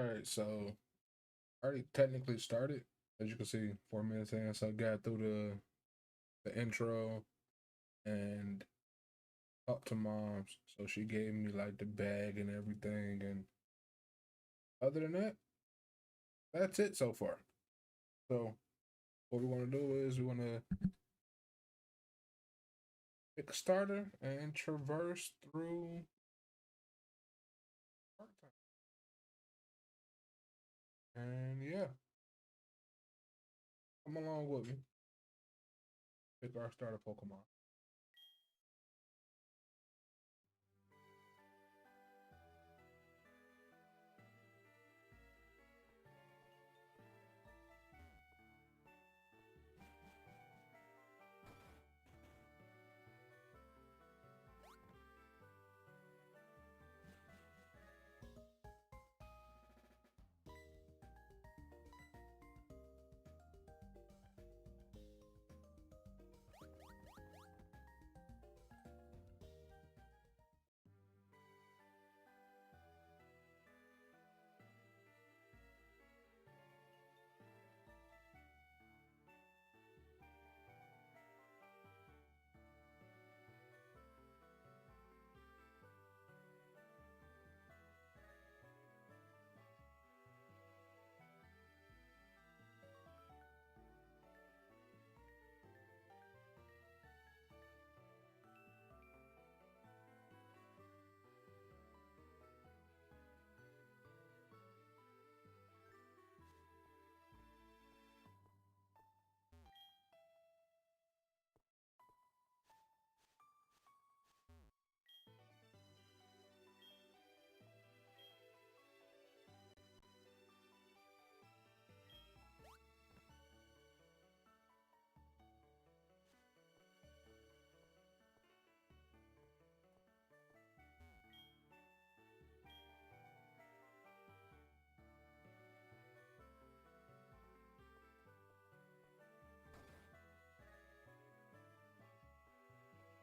All right, so I already technically started. As you can see, 4 minutes in, so I got through the intro and up to mom's. So she gave me like the bag and everything, and other than that, that's it so far. So what we want to do is we want to pick a starter and traverse through part time. And yeah, come along with me. Pick our starter Pokemon.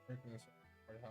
Breaking this up. How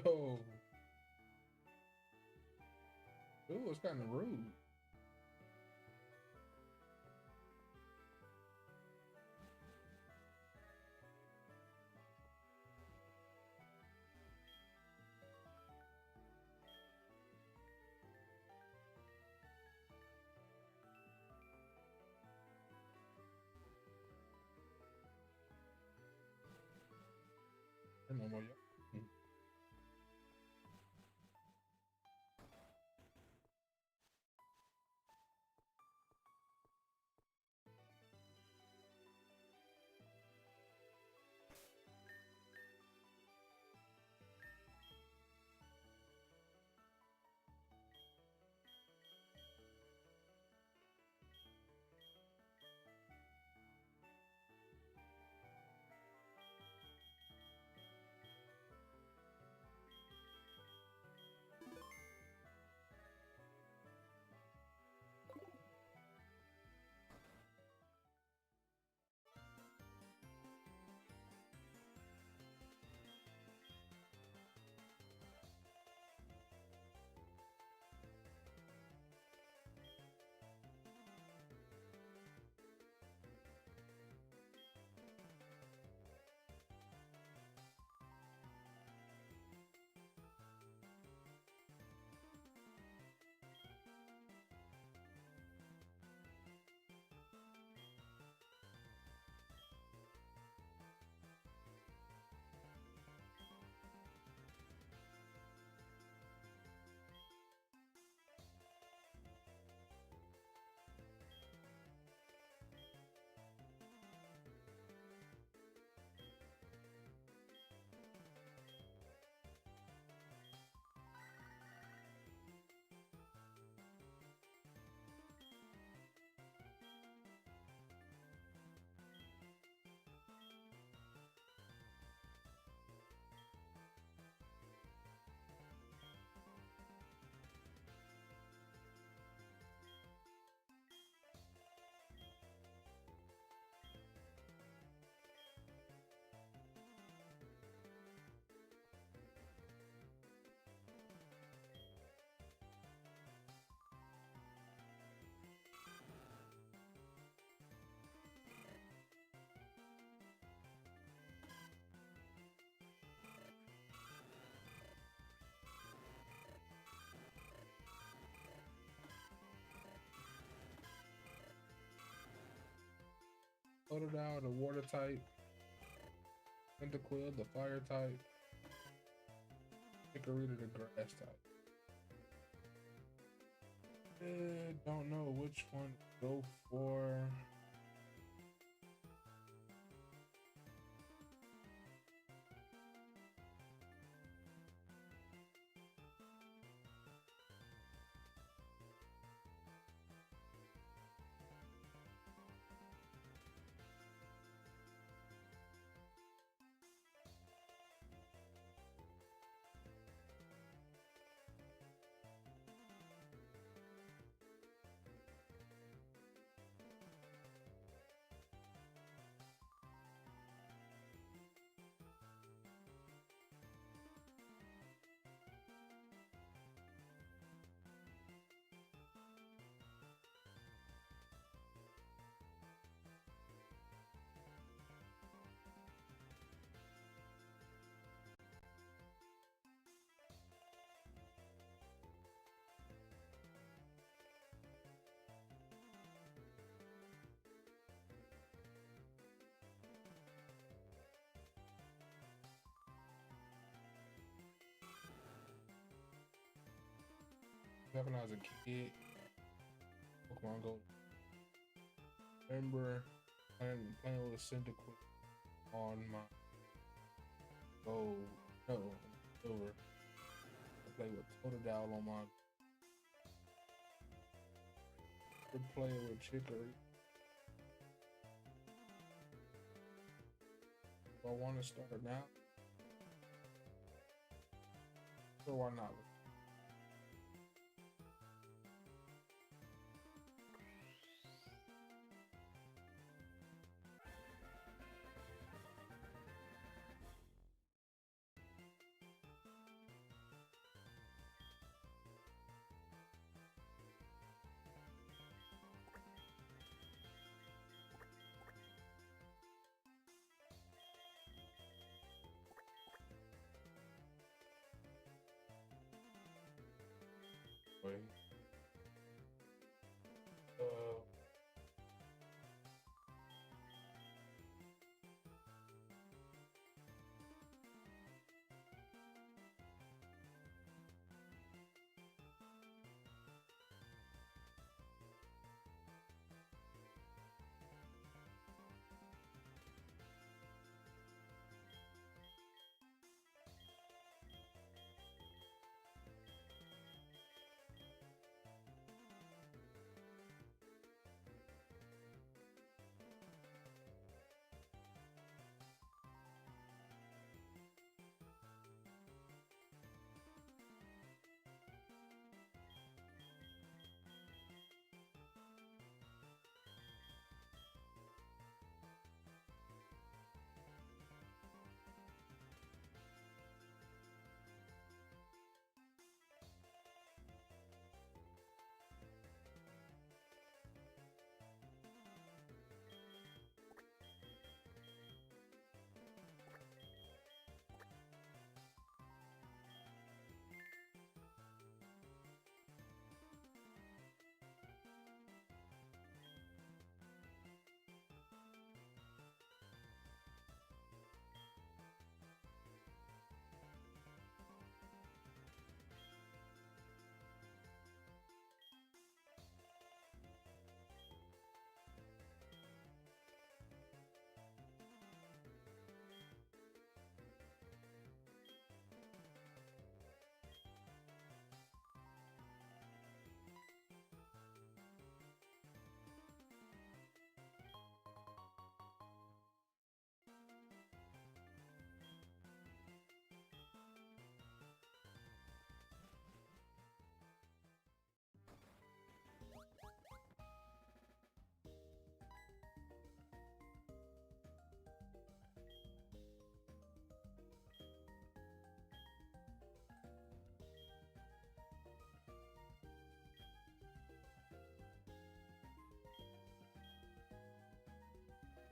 yo, it was kind of rude. I know more. Totodile, the water type. Cyndaquil, the fire type. Chikorita, the grass type. Don't know which one to go for. Back when I was a kid, Pokemon Go. Remember playing with Cyndaquil on my Go. No, Silver. I played with Totodile on my. Good player with Chicory. Do I want to start now? Or why not? Wait.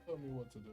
Tell me what to do.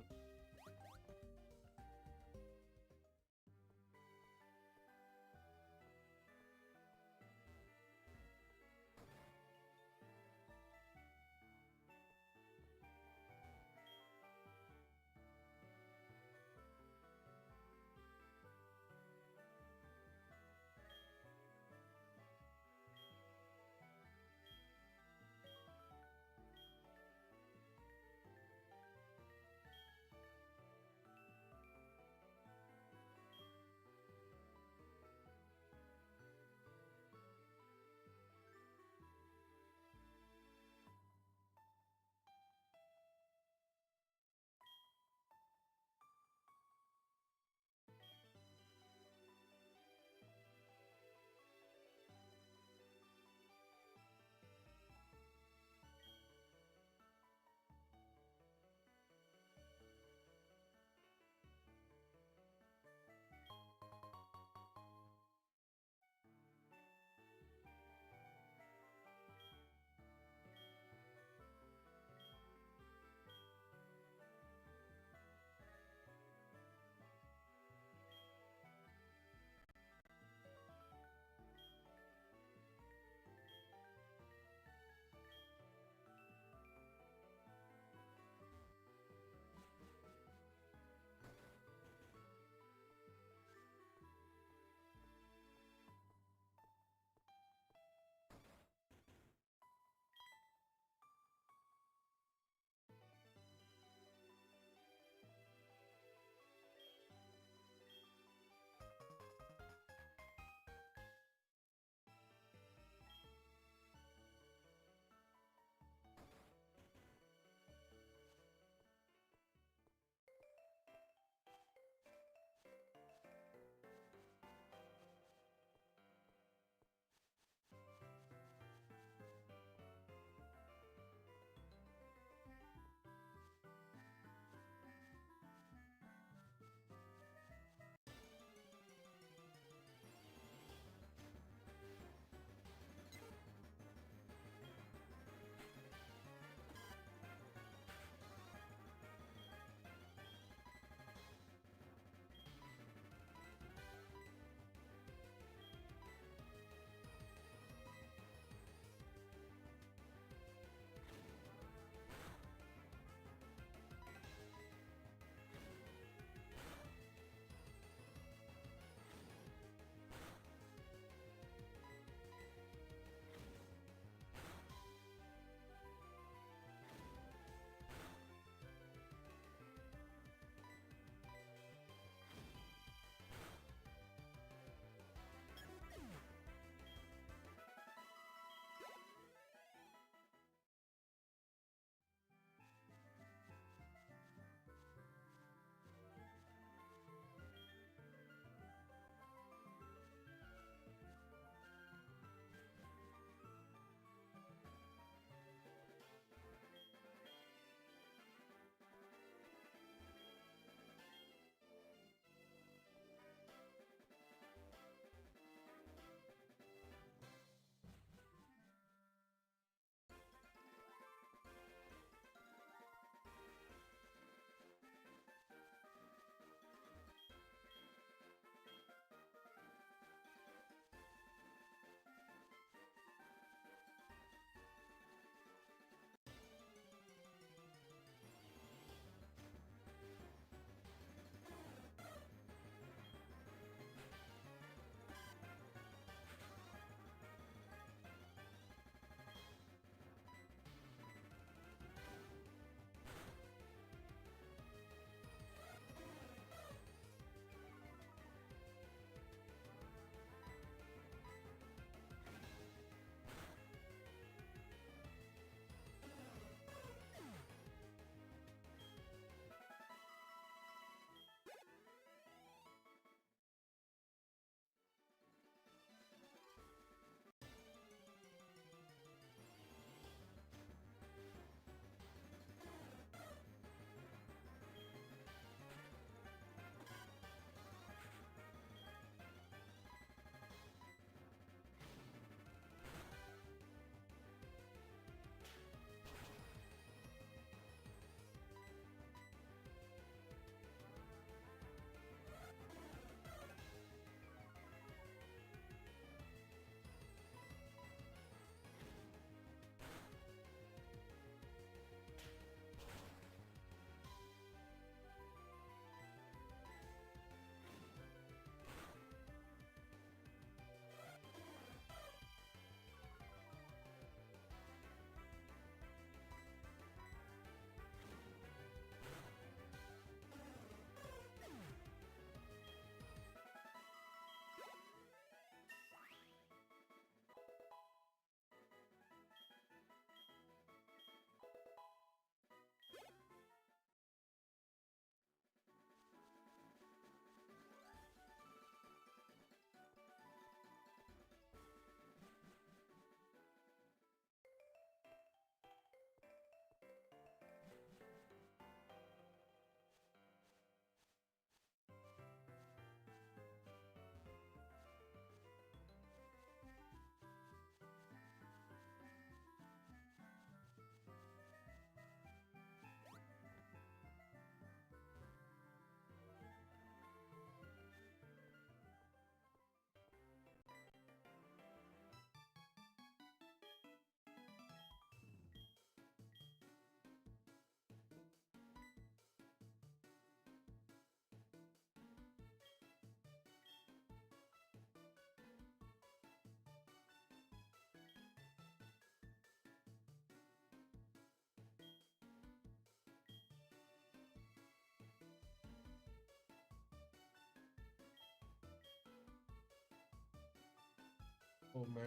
Oh man.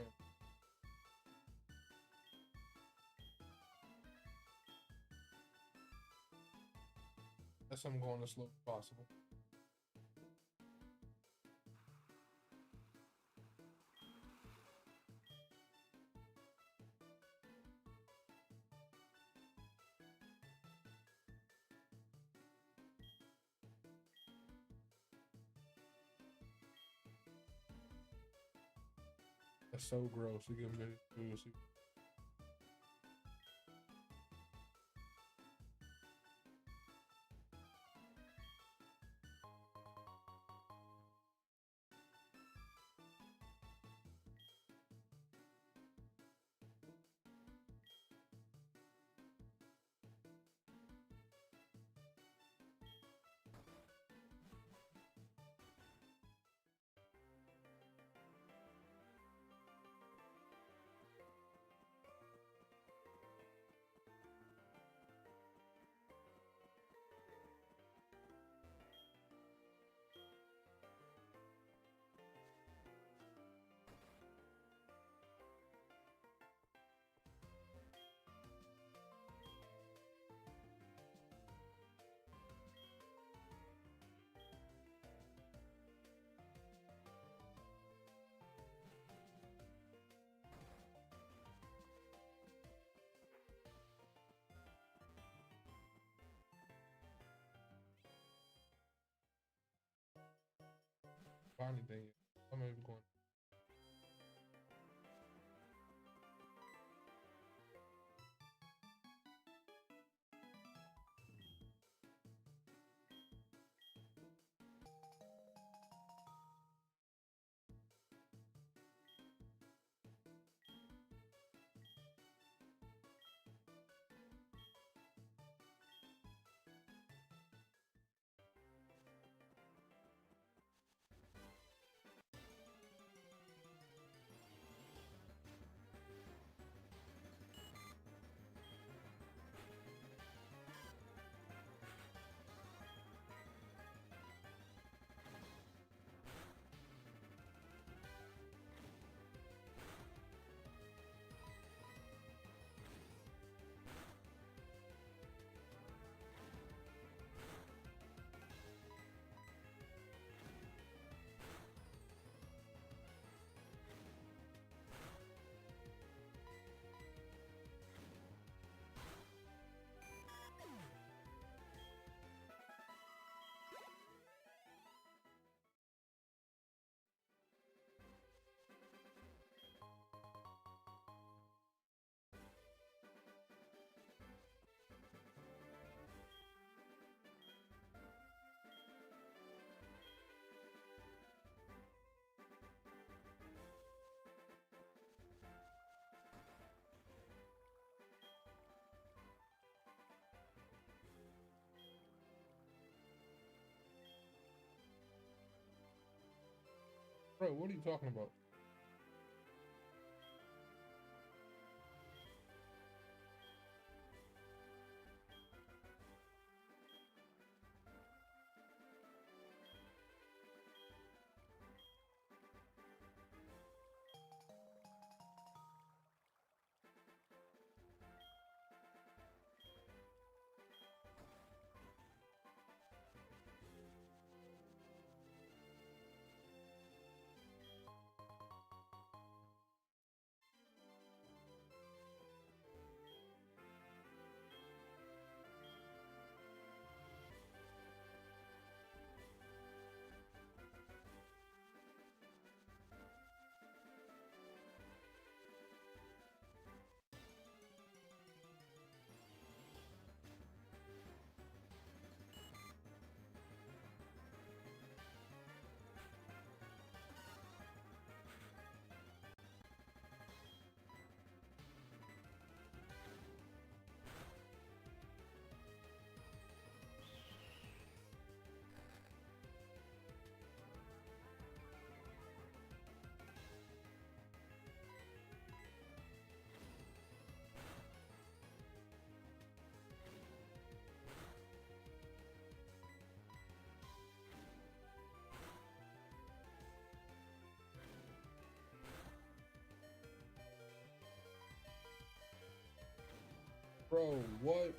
Guess I'm going as slow as possible. That's so gross. You give me food. Find anything yet. I'm even going. Bro, what are you talking about? Bro, what?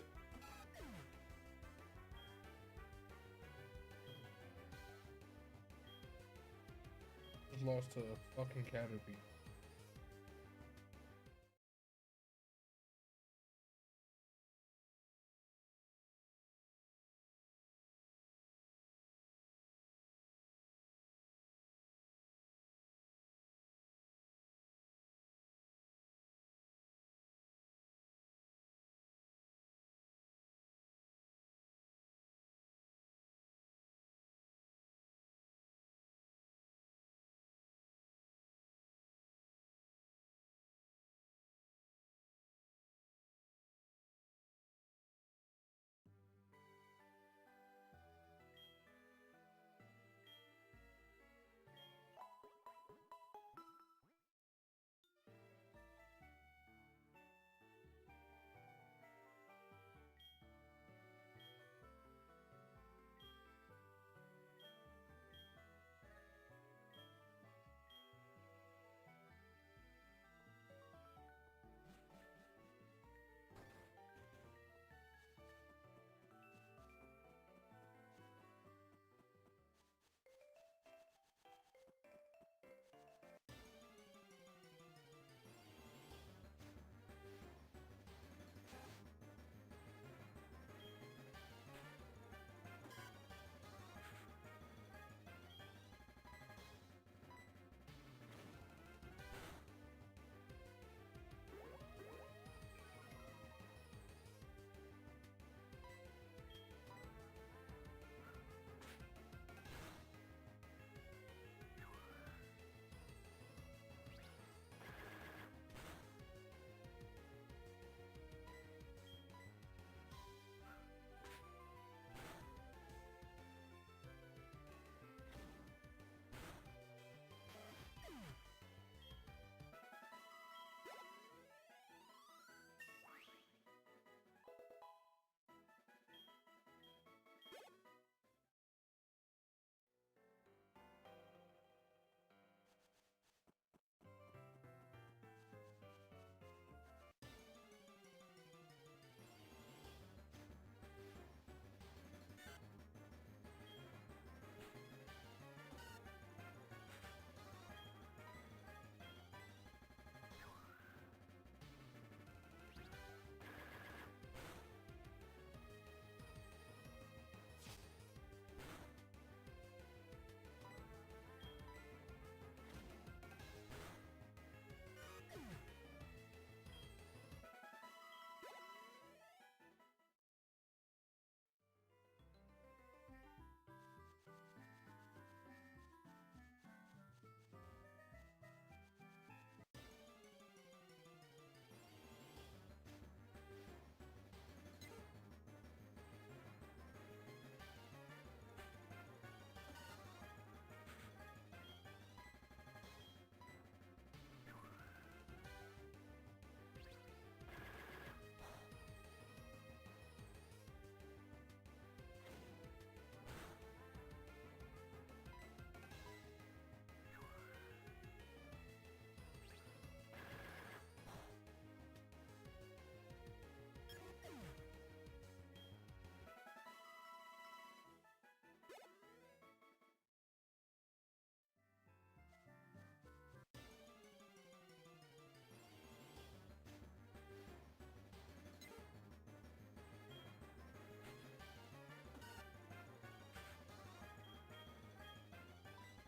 Just lost to a fucking Caterpie.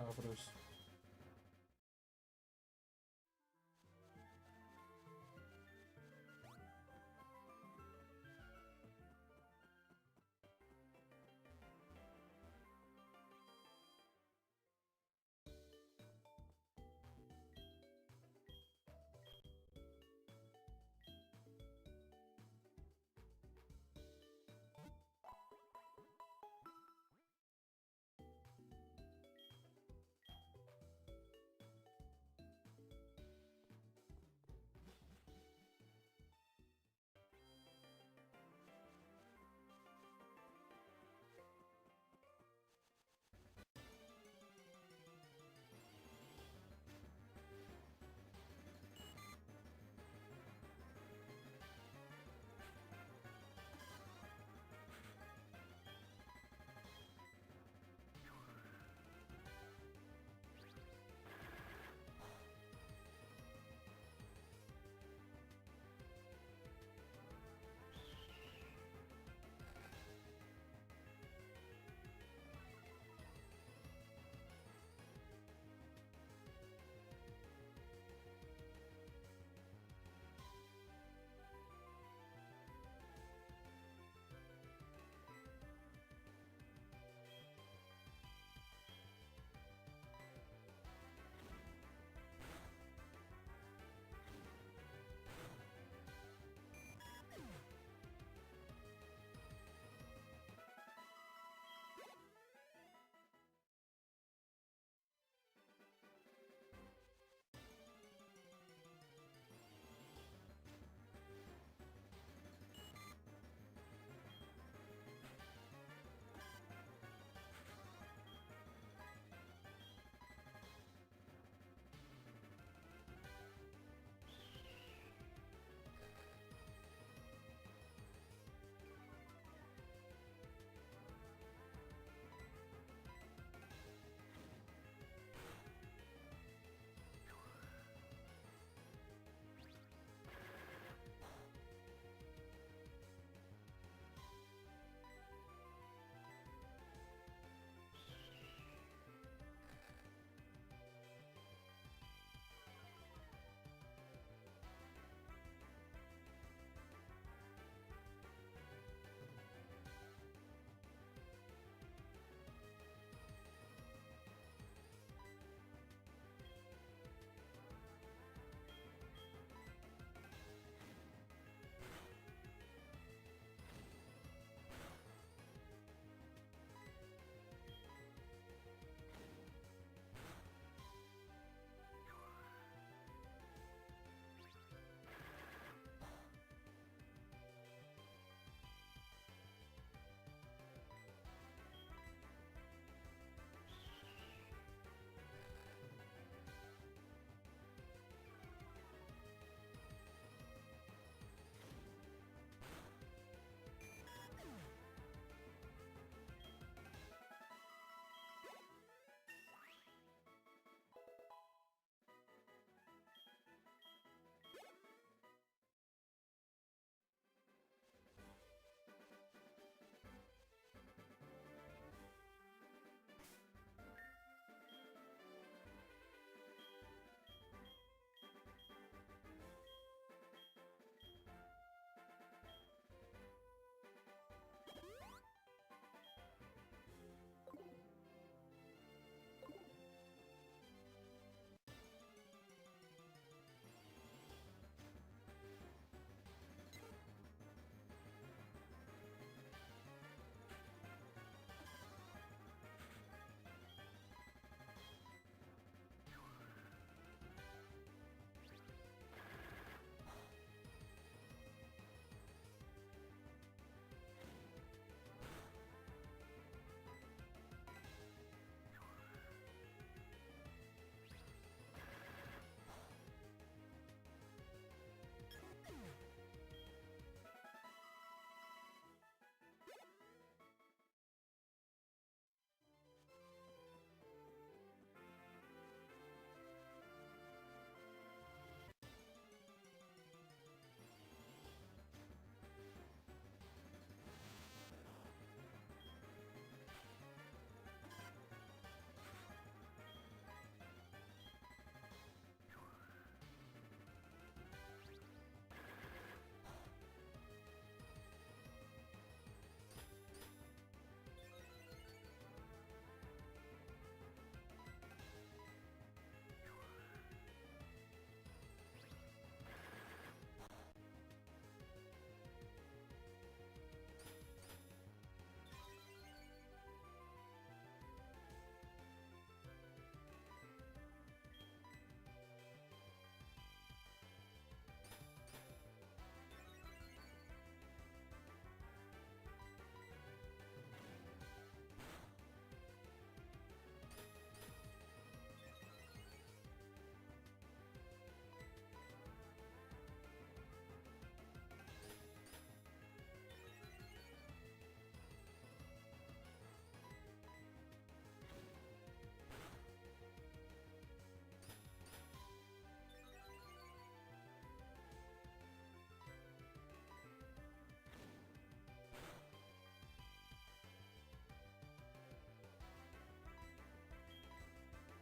Out for this.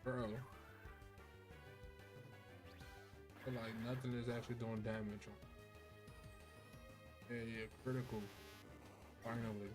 Bro, I feel like nothing is actually doing damage on. Yeah, yeah, critical. Finally.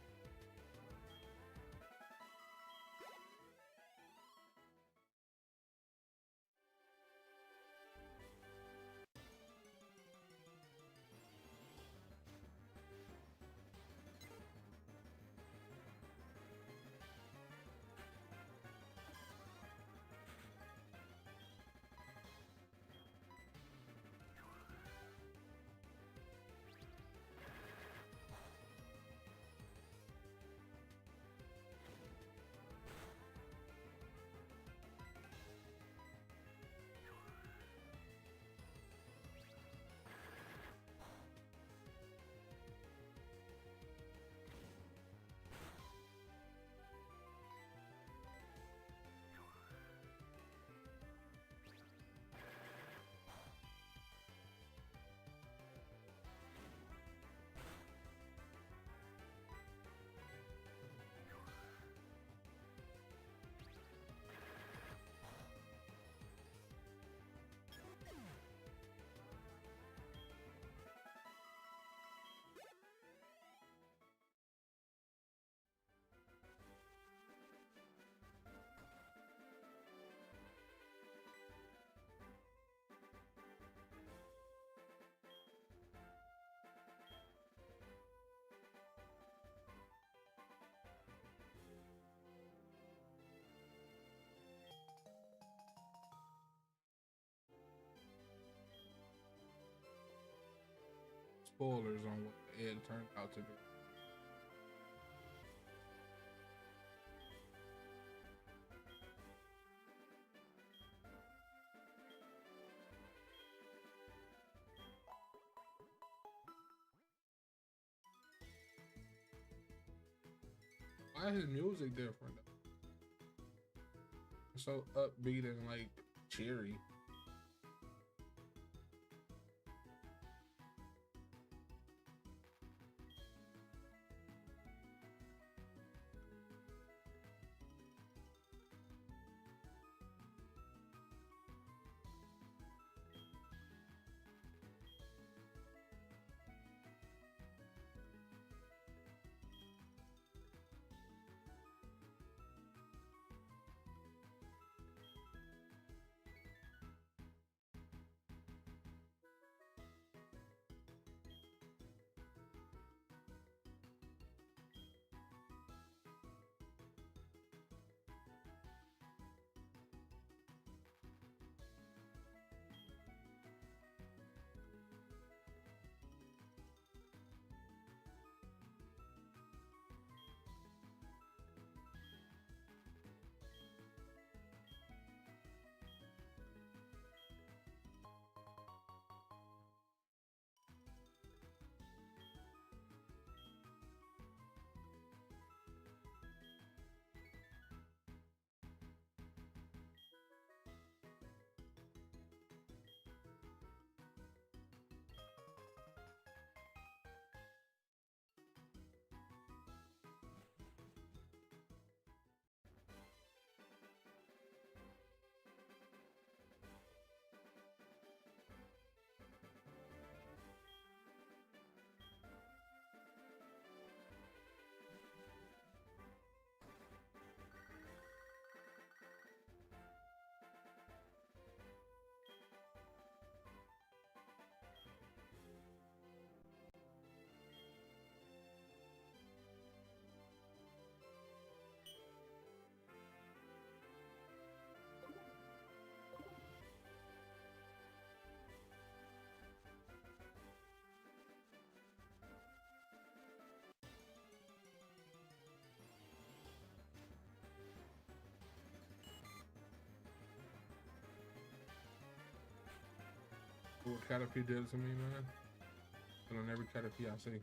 Spoilers on what the end turned out to be. Why is his music different? It's so upbeat and like cheery. What Caterpie did to me, man. And on every Caterpie I see.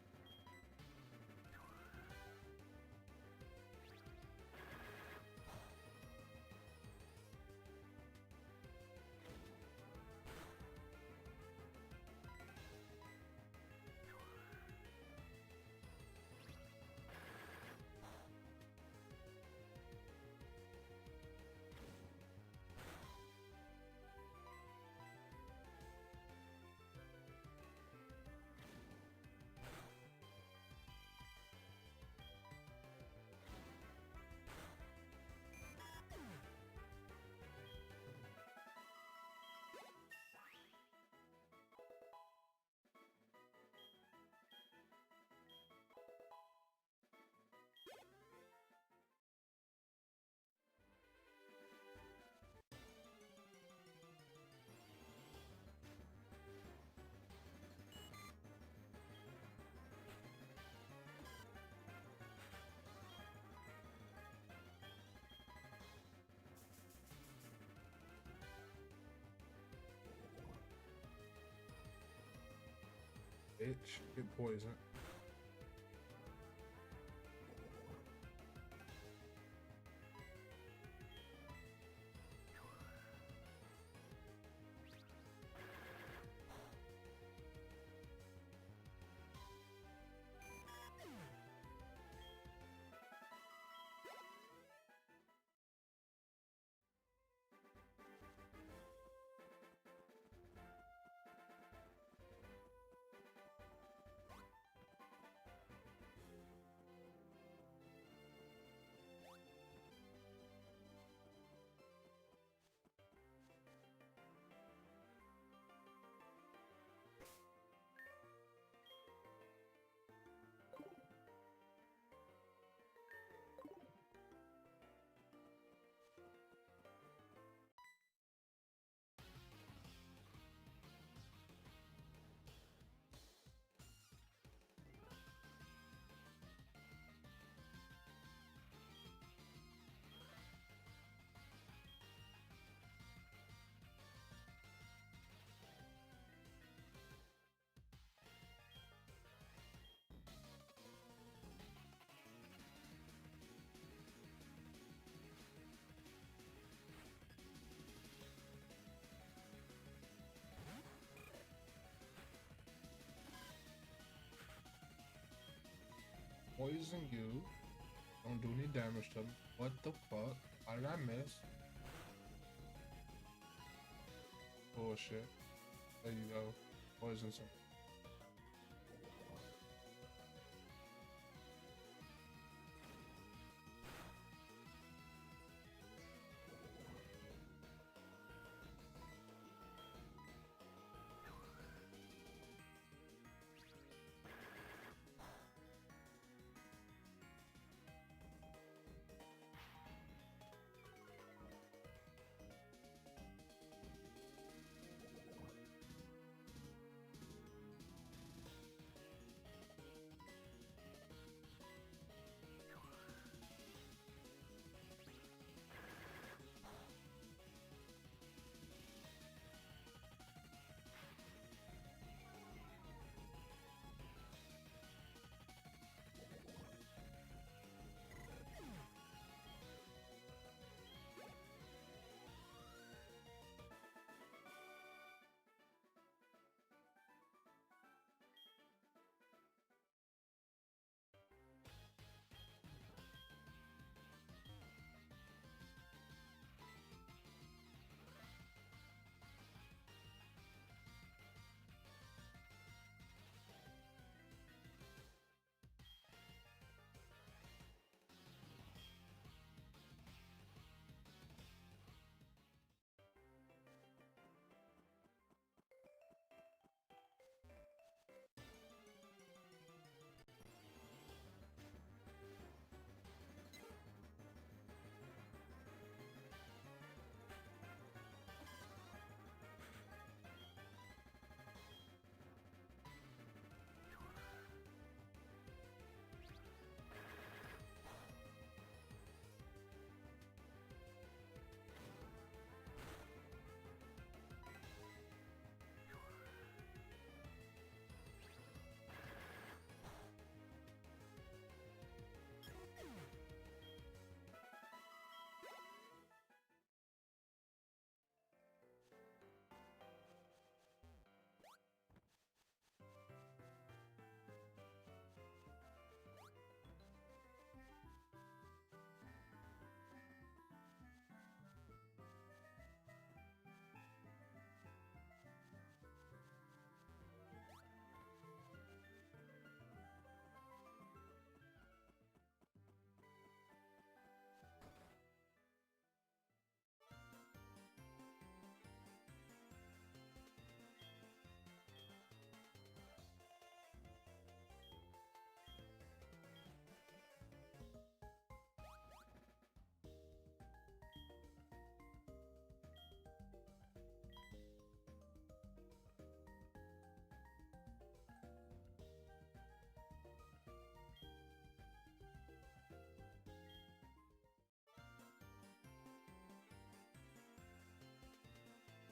Bitch, get poisoned. Poison you. Don't do any damage to me. What the fuck? How did I miss? Bullshit. There you go. Poison some.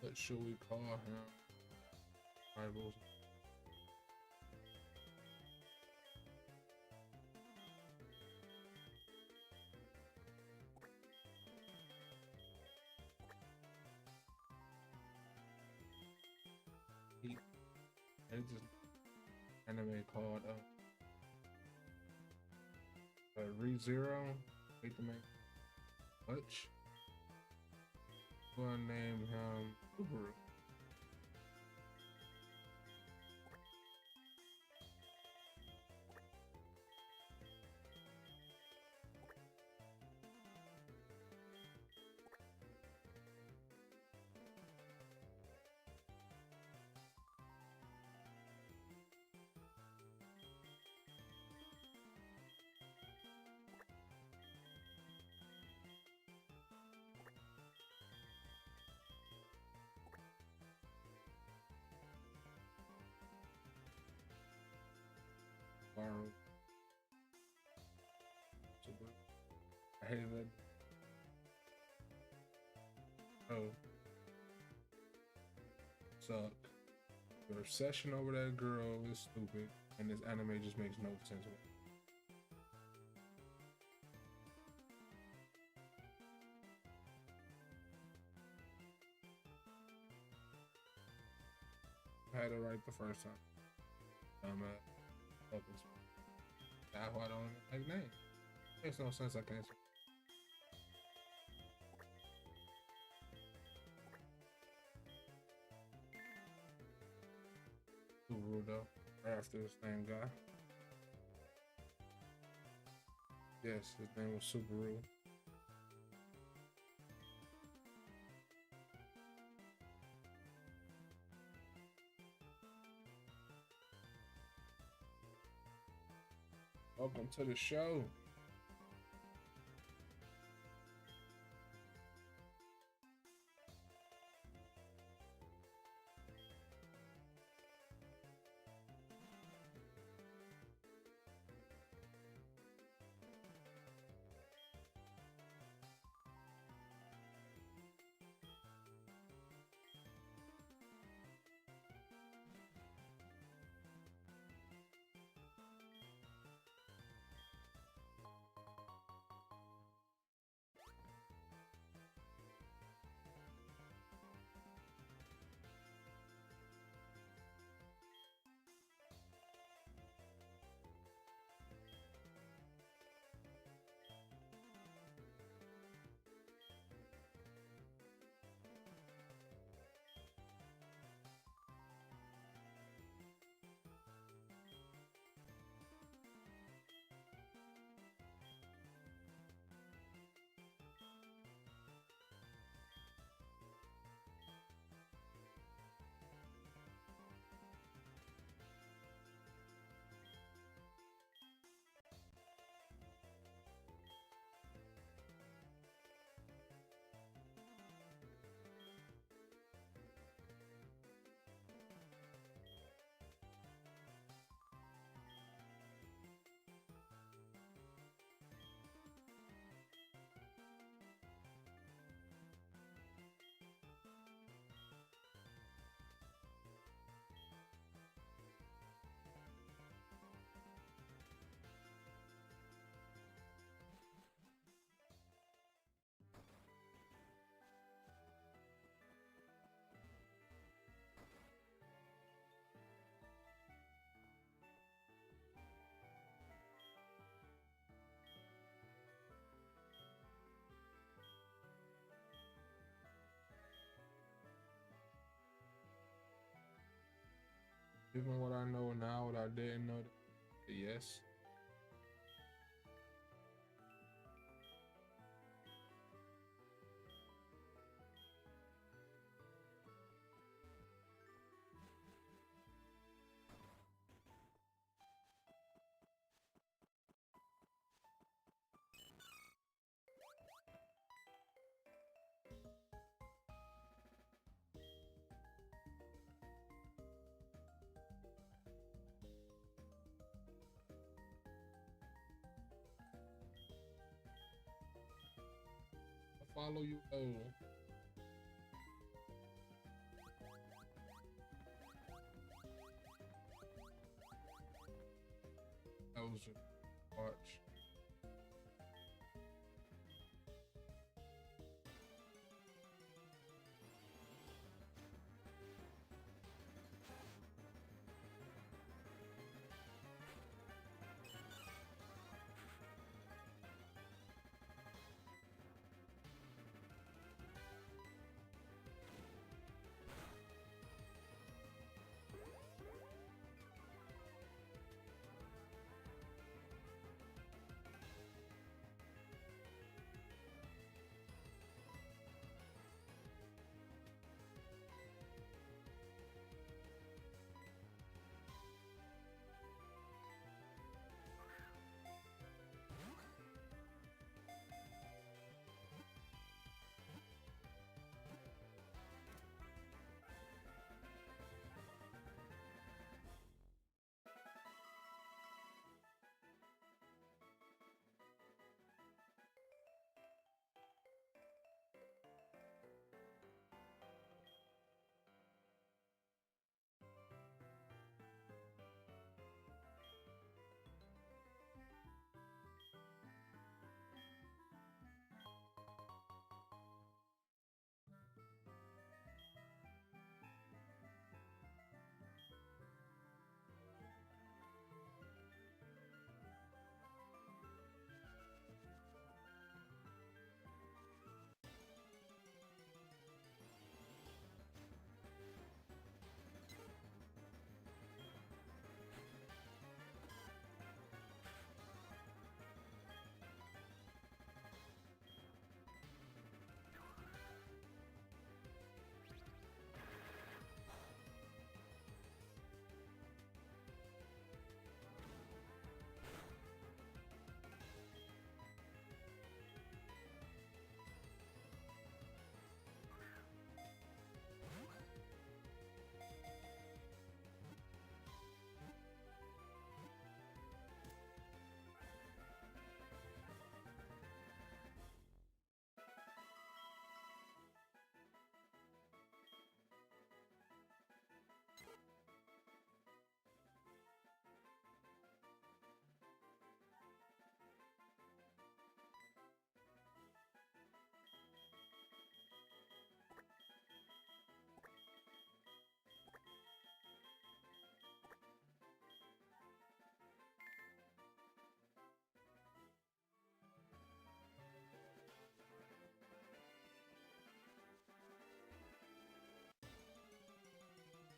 What should we call him? Rivals. It's this anime called ReZero. Hate to make much. Gonna name him Subaru. Subaru. I hated that. Oh, suck. Your obsession over that girl is stupid, and this anime just makes no sense. I had it right the first time. I'm at that's why I don't like names. Makes no sense. I can't say. Subaru though. Right after the same guy. Yes, his name was Subaru. Welcome to the show. Given what I know now, what I didn't know, yes. I follow you. Oh. That was just watch.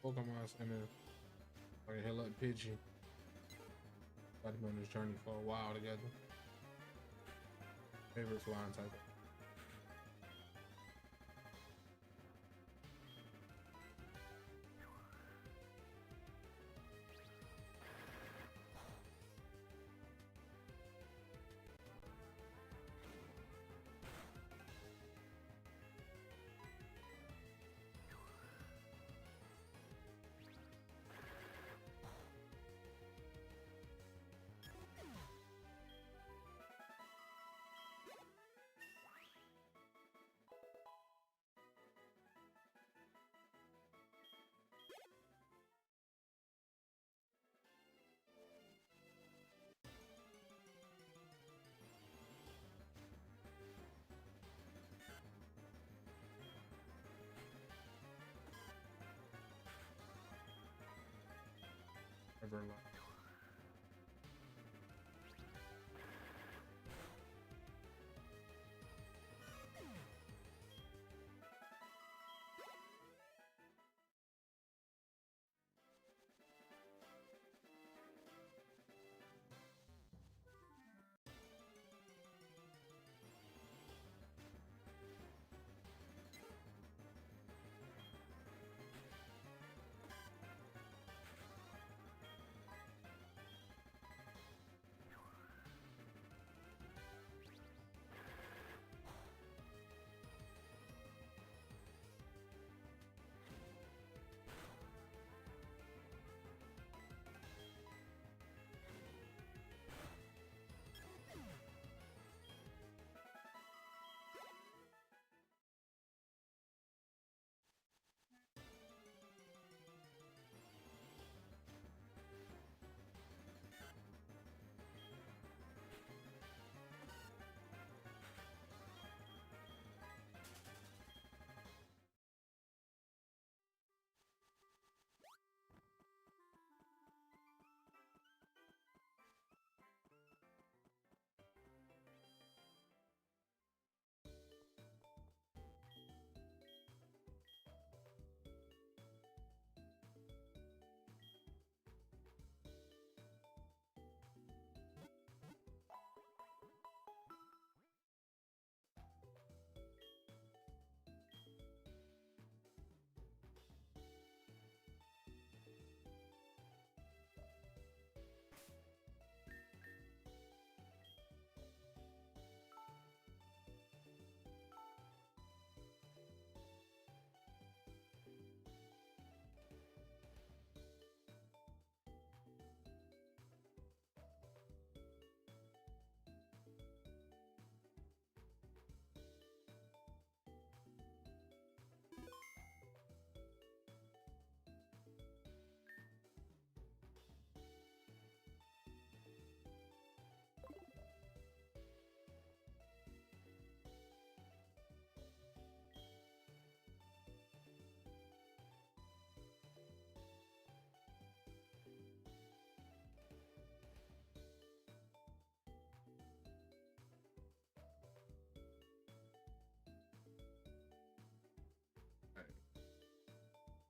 Pokemon Center. I can heal up Pidgey. About to be on this journey for a while together. Favorite flying type. Ever like.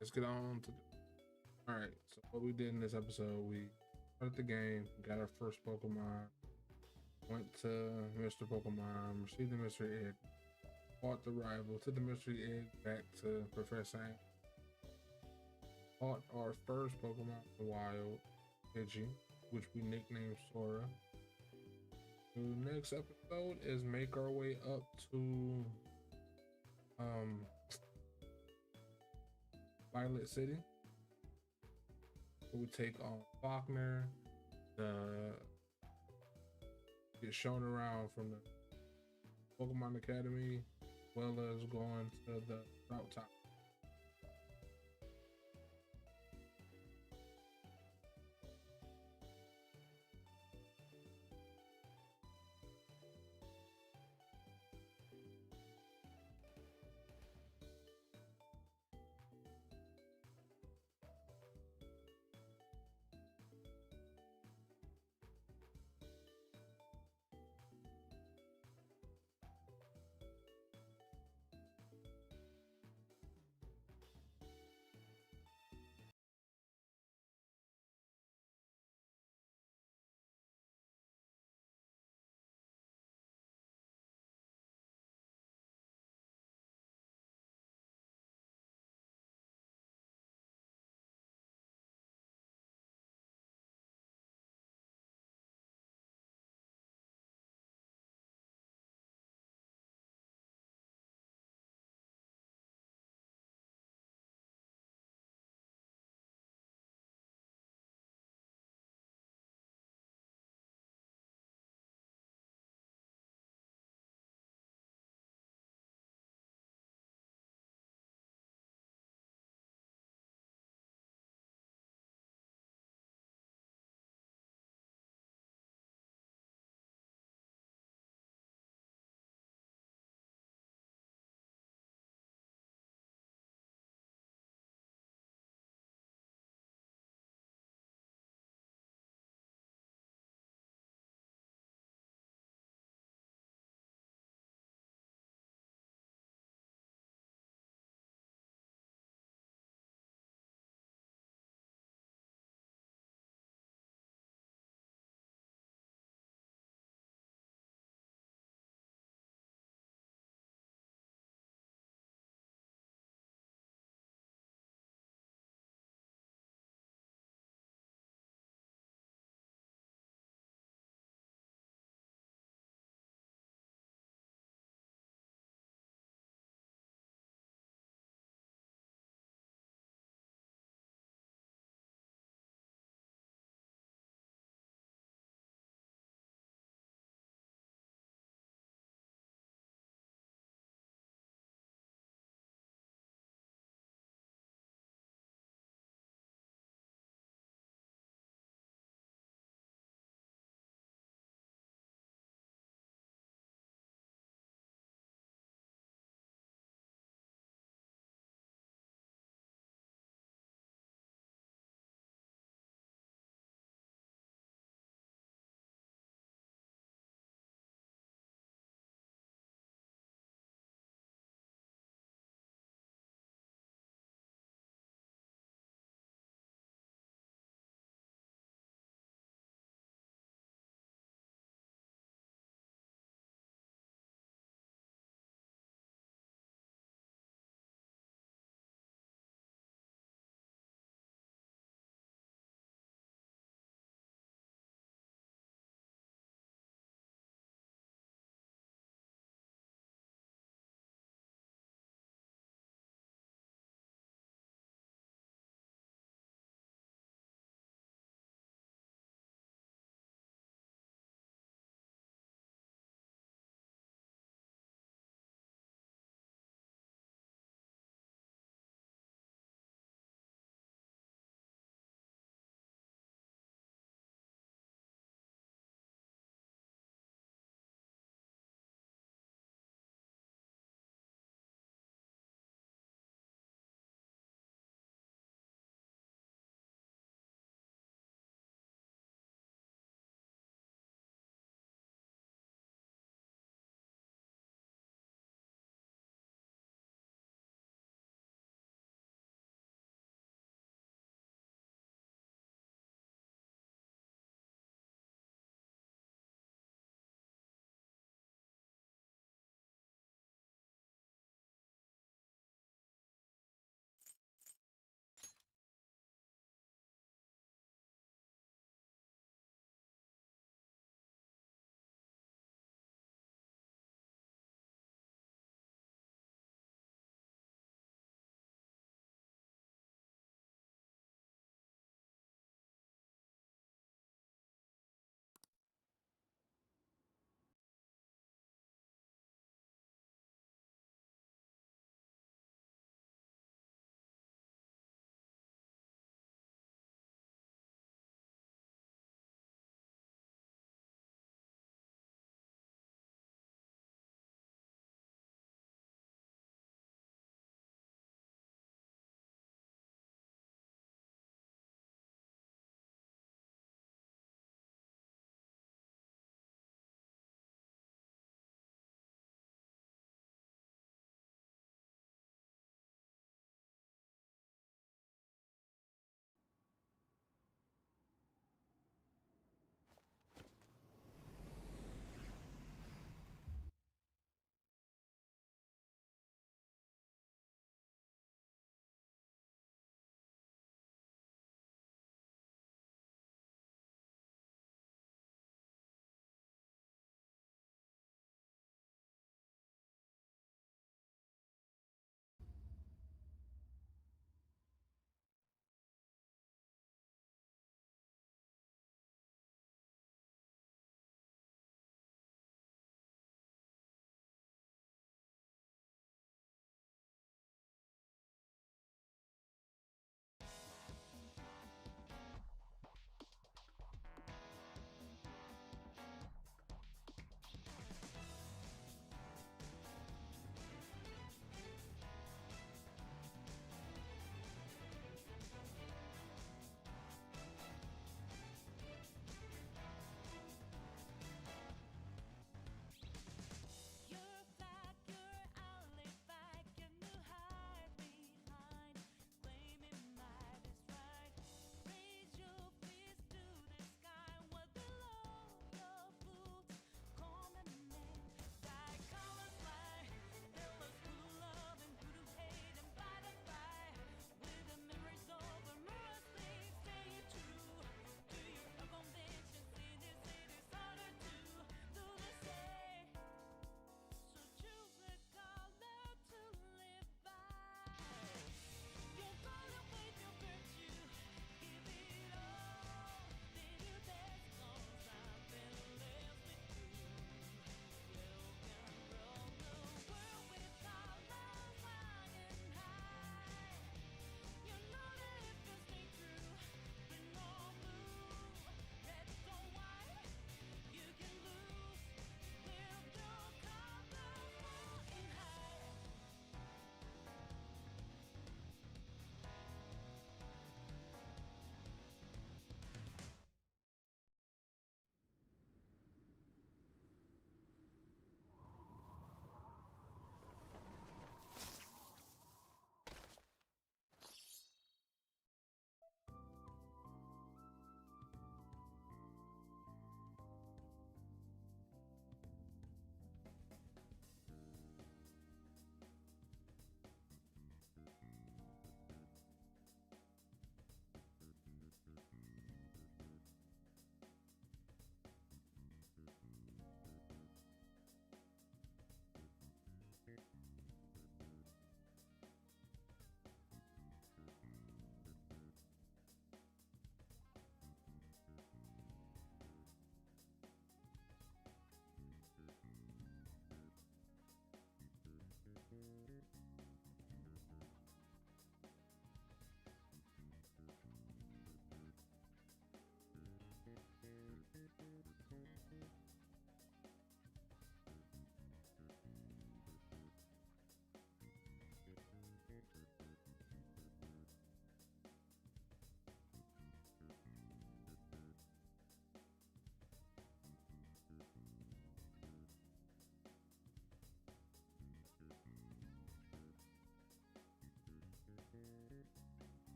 Let's get on to the. All right. So what we did in this episode, we started the game, got our first Pokemon, went to Mr. Pokemon, received the mystery egg, fought the rival, took the mystery egg back to Professor Ant, fought our first Pokemon in the wild, Pidgey, which we nicknamed Sora. The next episode is make our way up to Violet City. We take on Faulkner, get shown around from the Pokemon Academy, as well as going to the Route Top.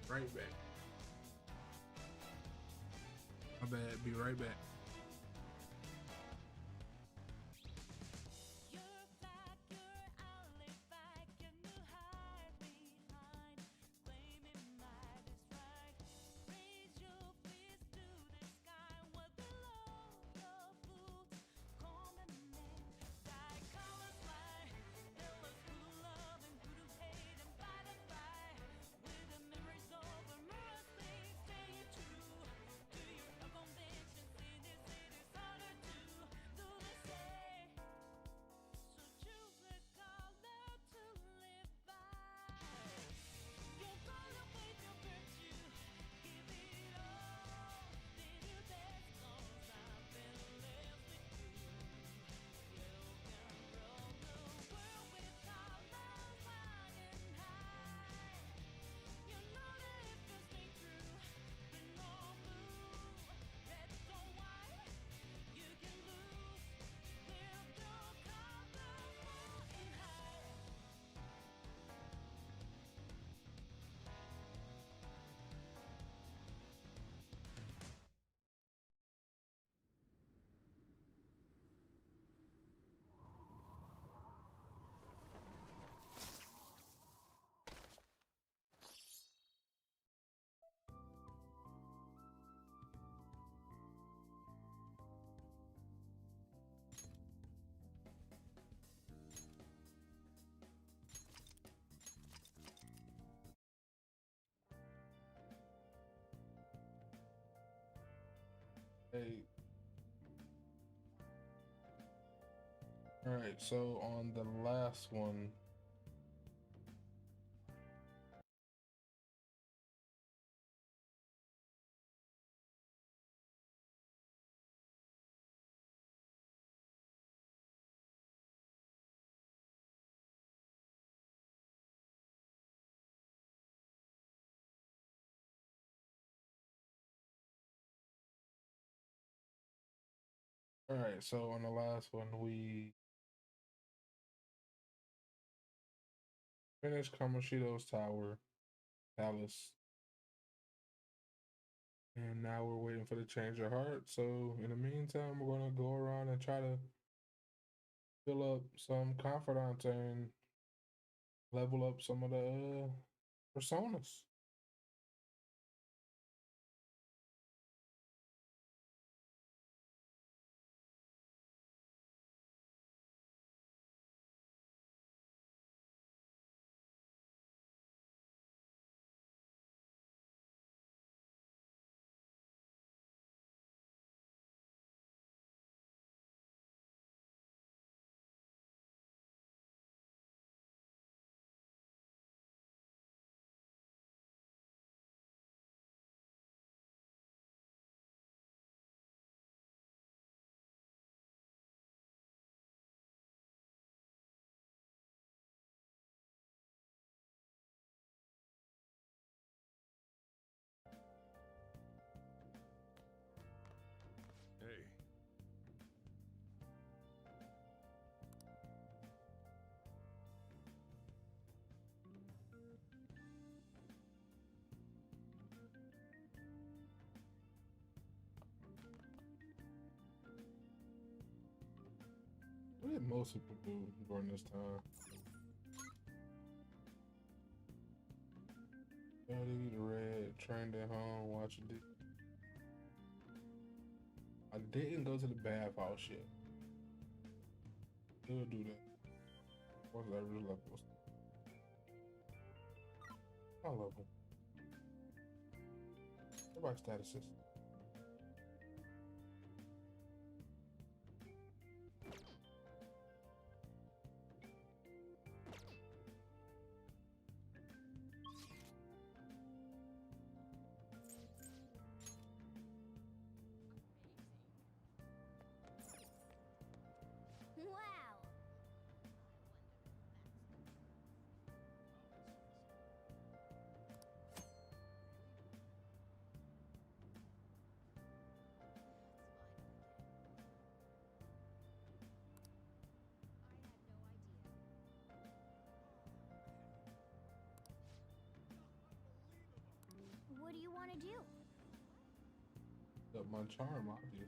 Right back. My bad. Be right back. Hey. All right. So on the last one. All right. So on the last one, we finished Kamoshido's Tower Palace, and now we're waiting for the change of heart. So in the meantime, we're gonna go around and try to fill up some confidants and level up some of the personas. Hey. What did most people do during this time? Study, read, trained at home, watched it. I didn't go to the bathhouse yet. Still do that. What's the average level? I love them. Everybody's statuses. Wow! Up my charm, obviously.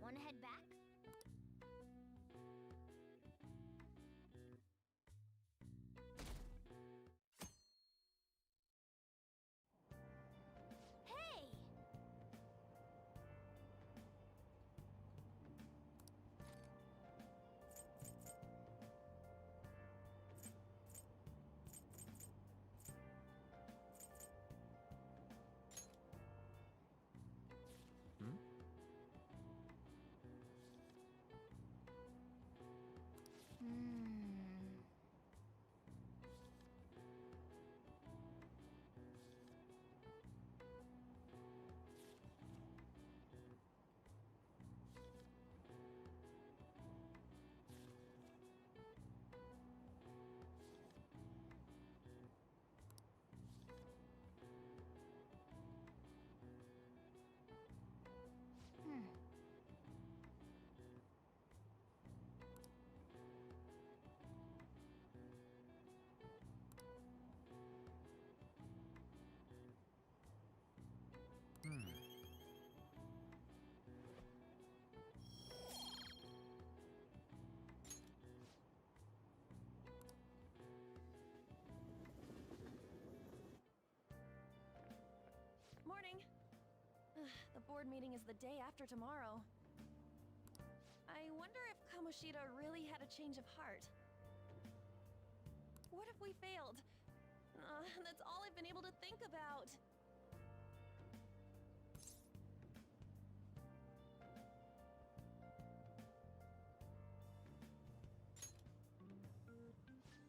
Want to head back? Hey! Hmm? Morning. The board meeting is the day after tomorrow. I wonder if Kamoshida really had a change of heart. What if we failed? That's all I've been able to think about.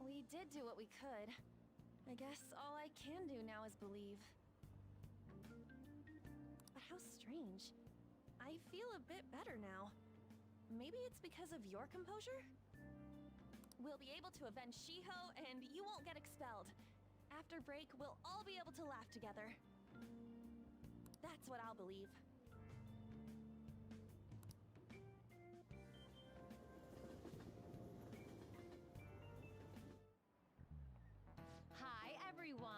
We did do what we could. I guess all I can do now is believe. But how strange. I feel a bit better now. Maybe it's because of your composure? We'll be able to avenge Shiho, and you won't get expelled. After break, we'll all be able to laugh together. That's what I'll believe. Hi, everyone.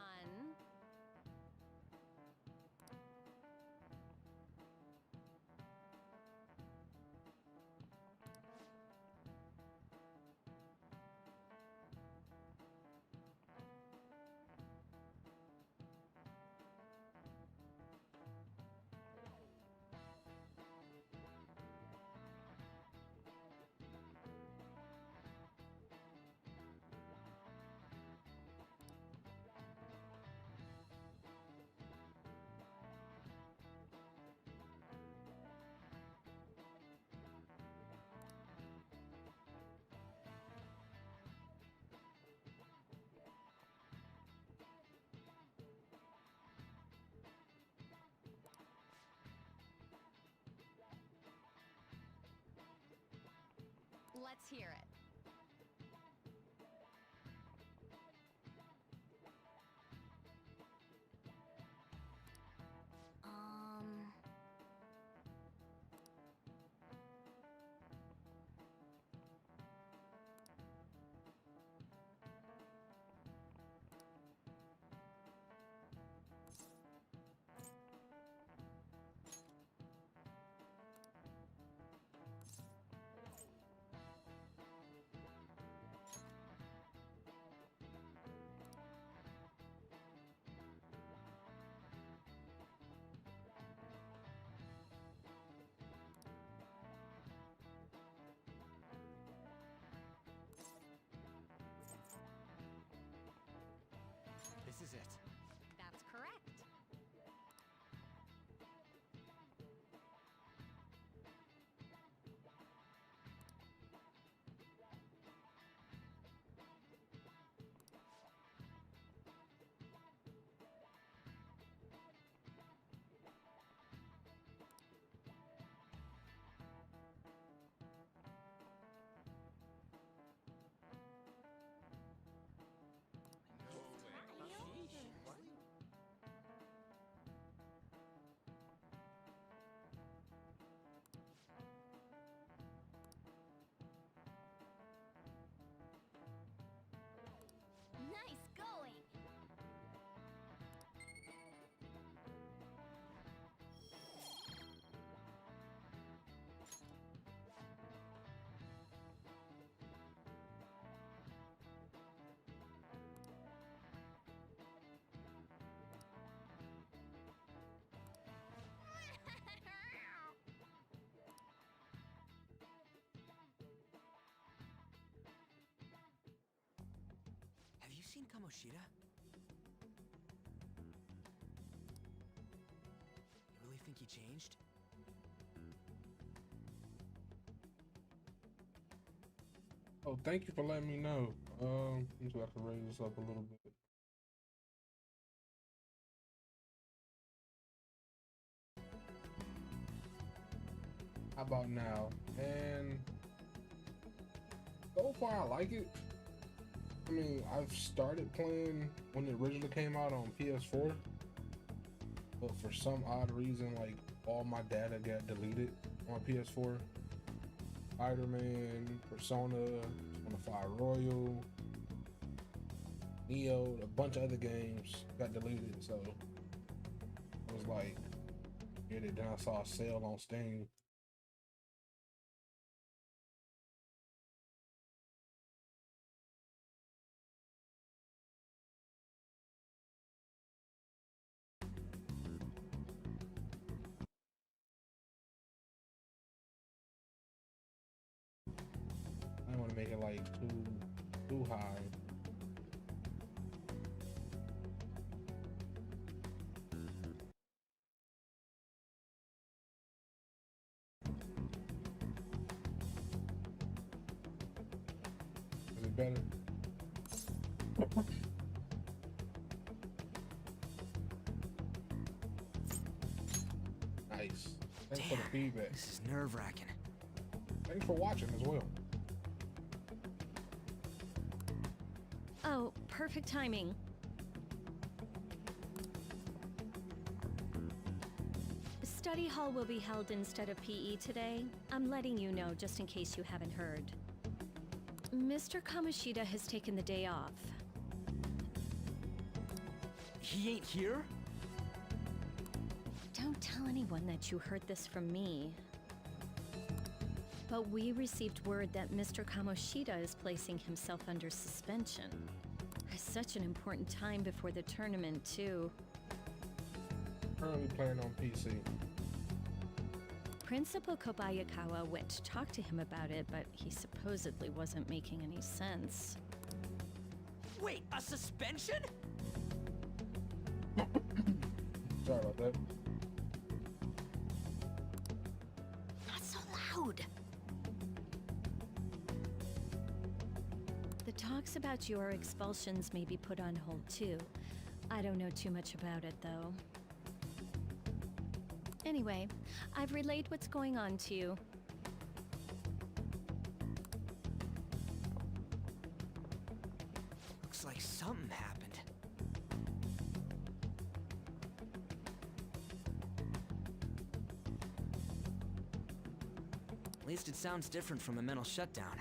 Let's hear it. seen Kamoshida? You really think he changed? Oh, thank you for letting me know. Let me see if I can raise this up a little bit. How about now? And so far, I like it. I mean, I've started playing when it originally came out on PS4, but for some odd reason, like all my data got deleted on PS4. Spider-Man, Persona, Persona 5 Royal, Neo, a bunch of other games got deleted. So I was like, get it. Then I saw a sale on Steam. I don't want to make it like too high. Is it better? Nice. Thanks for the feedback. This is nerve-wracking. Thanks for watching as well. Oh, perfect timing. Study hall will be held instead of PE today. I'm letting you know just in case you haven't heard. Mr. Kamoshida has taken the day off. He ain't here? Don't tell anyone that you heard this from me. But we received word that Mr. Kamoshida is placing himself under suspension. It's such an important time before the tournament, too. Currently playing on PC. Principal Kobayakawa went to talk to him about it, but he supposedly wasn't making any sense. Wait, a suspension? Sorry about that. Not so loud! The talks about your expulsions may be put on hold, too. I don't know too much about it, though. Anyway, I've relayed what's going on to you. Looks like something happened. At least it sounds different from a mental shutdown.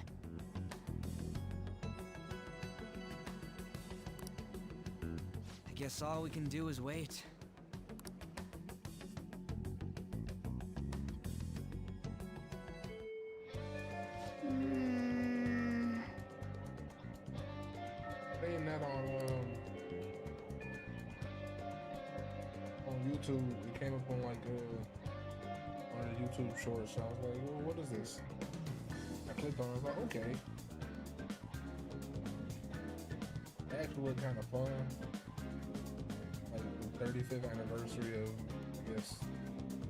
I guess all we can do is wait. Saying that on YouTube, it came up on like on a YouTube short, so I was like, well, what is this? I clicked on it, I was like, okay. It actually looked kind of fun. Like the 35th anniversary of, I guess,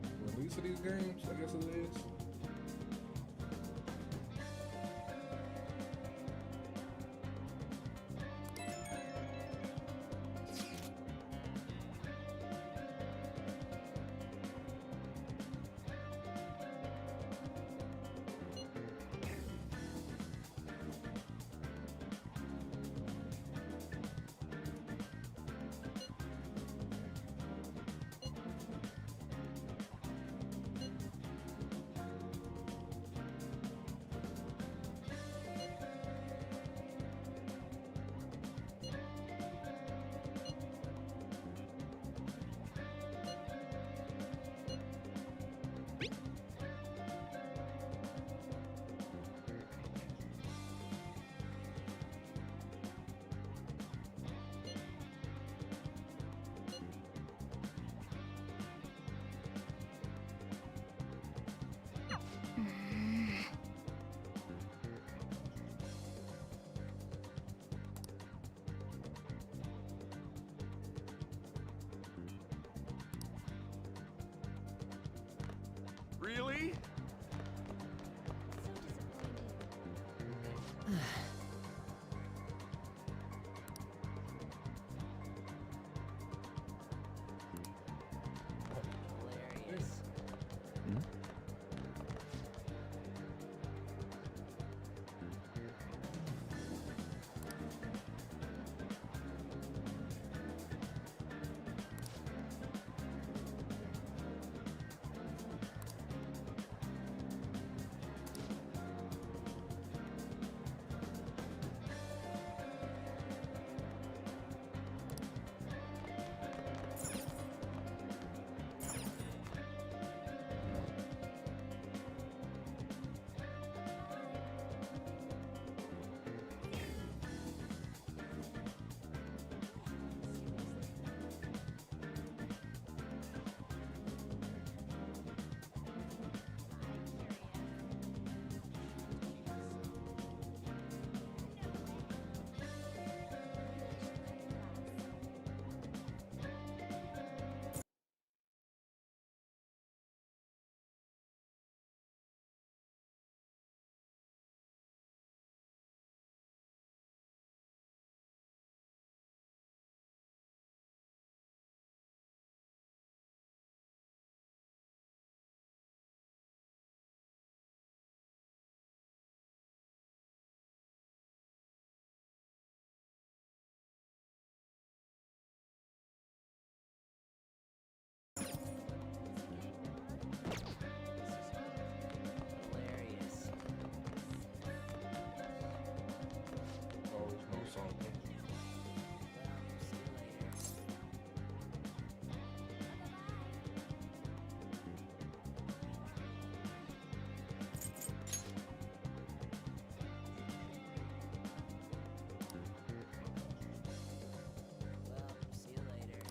the release of these games, I guess it is. Really? So disappointing. Hilarious. Hilarious. Always know something. Well, see you later. Well, see you later.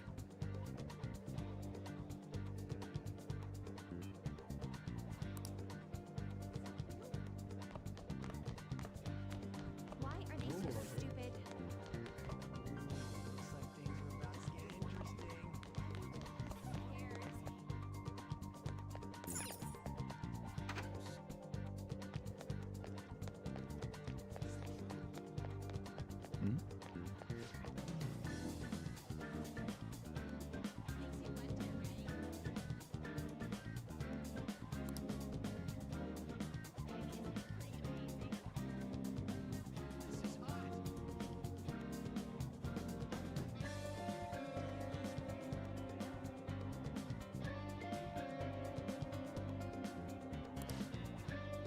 Why are they Ooh, so okay. stupid? Looks like things are about to get interesting.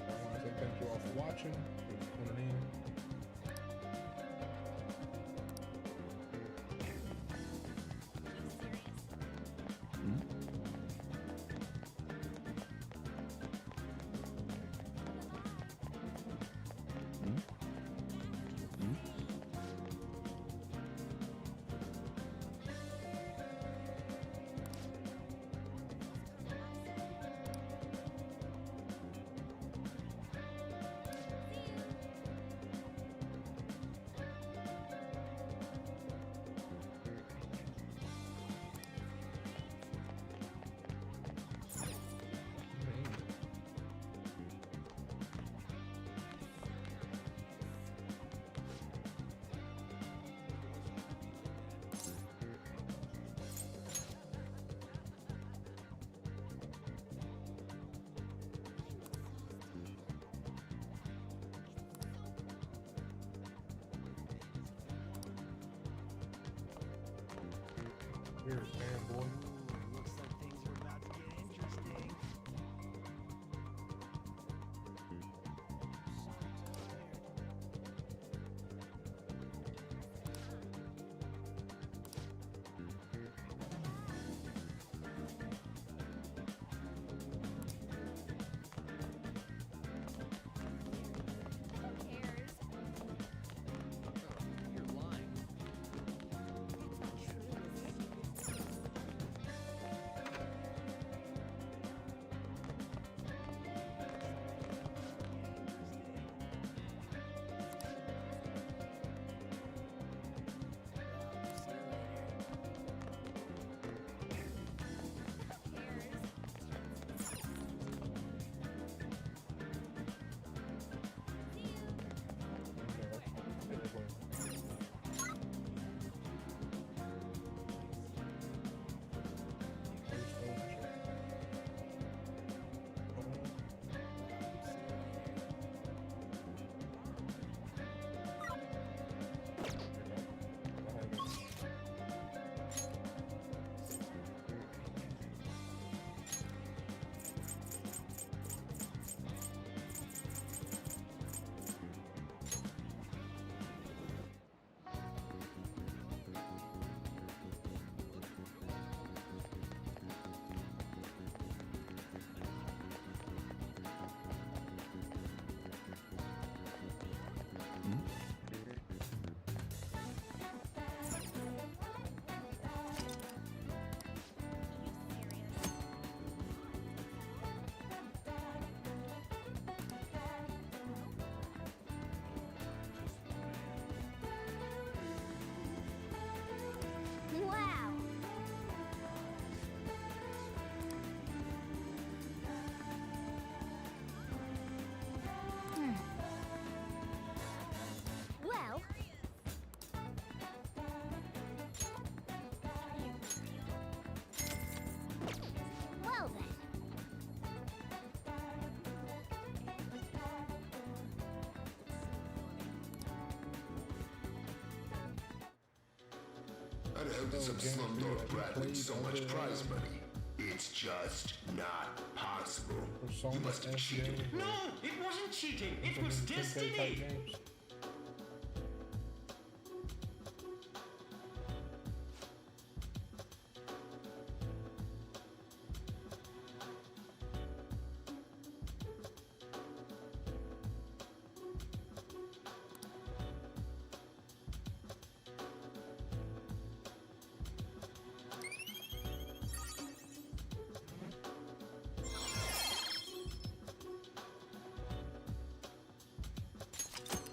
I want to say thank you all for watching. For tuning in. Weird fanboy. Ooh, looks like things are about to get interesting. Who cares? You're lying. It's not true, is it? try to help So, some game for you, slumdog have you brat with played so much other, prize money. It's just not possible. Persona You must have S cheated. games? No, it wasn't cheating. It Some was of these 10K type destiny. games?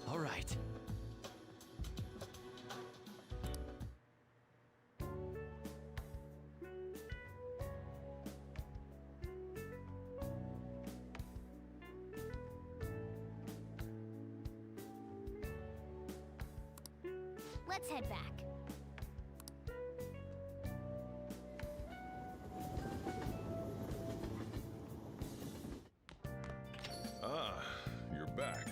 All right. Let's head back. Ah, you're back.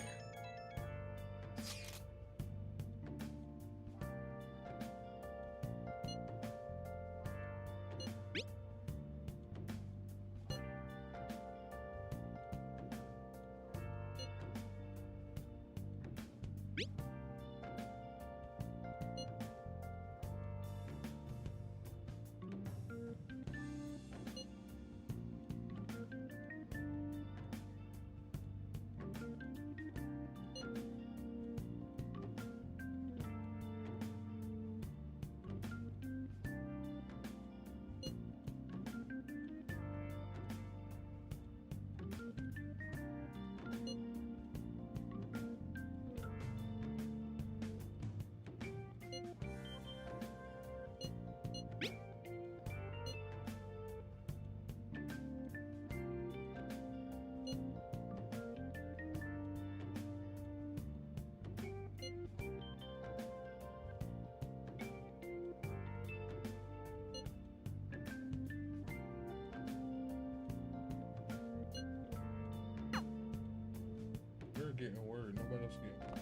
You're getting word. Nobody else getting.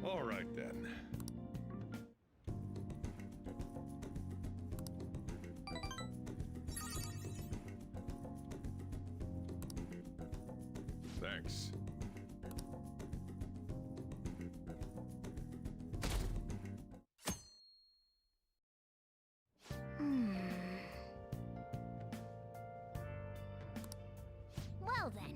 All right then. Thanks. Well then.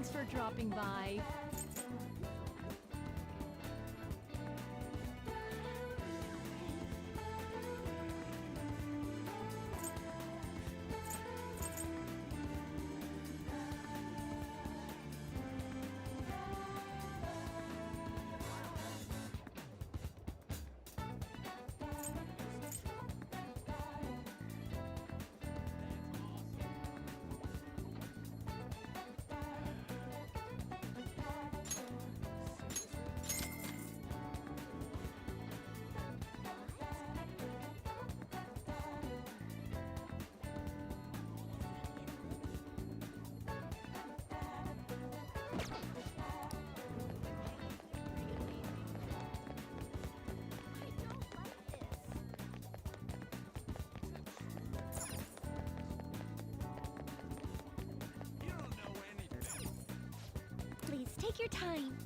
Thanks for dropping by. Please take your time.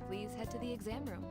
Please head to the exam room.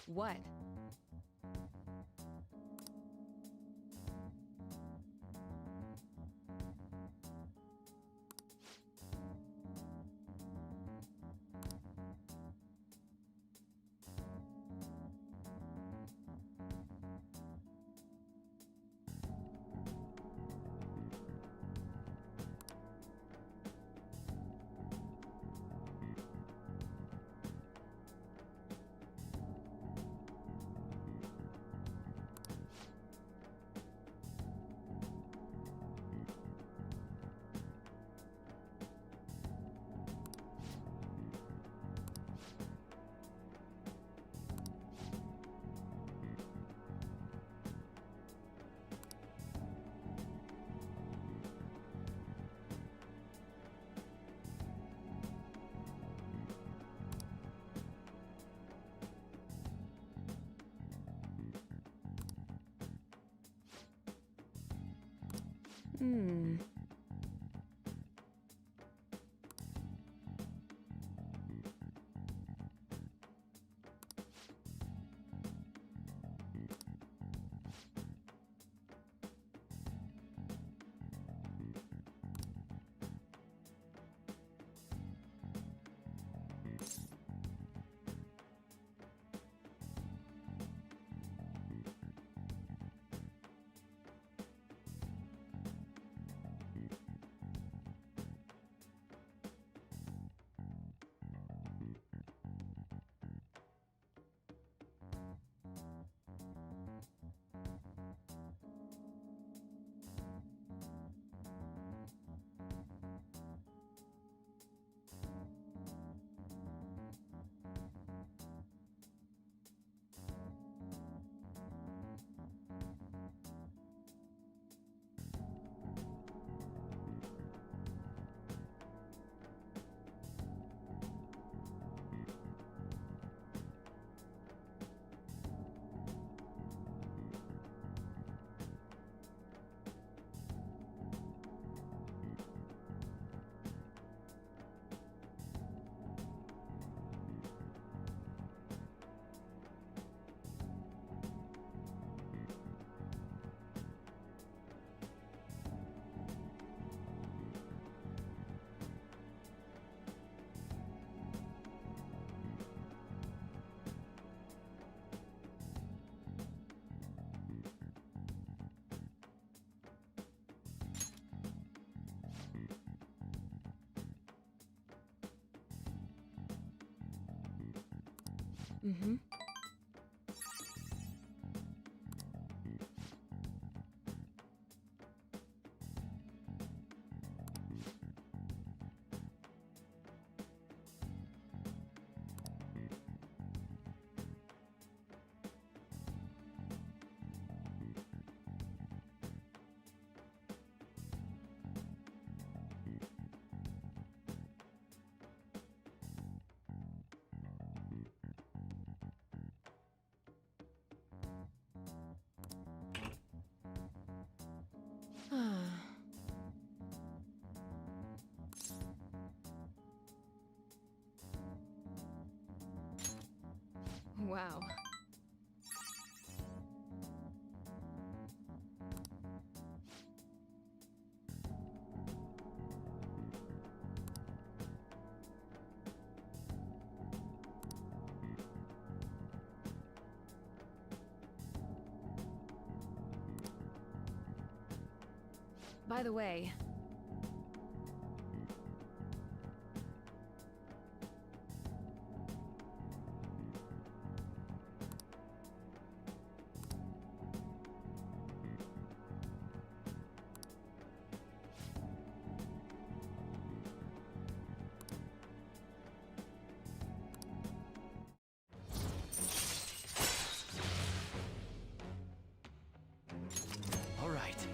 What? Mm-hmm. Wow. By the way, All right.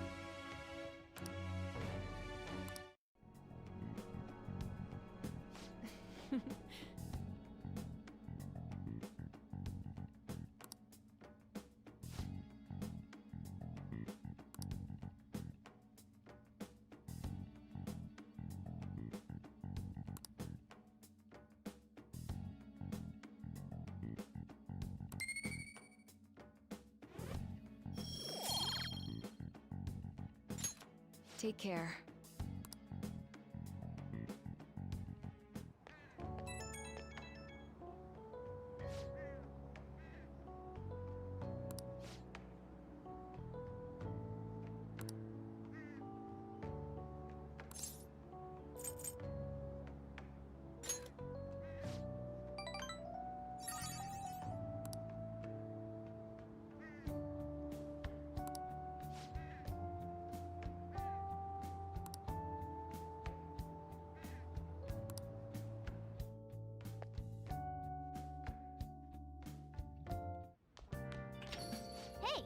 take care. Hey!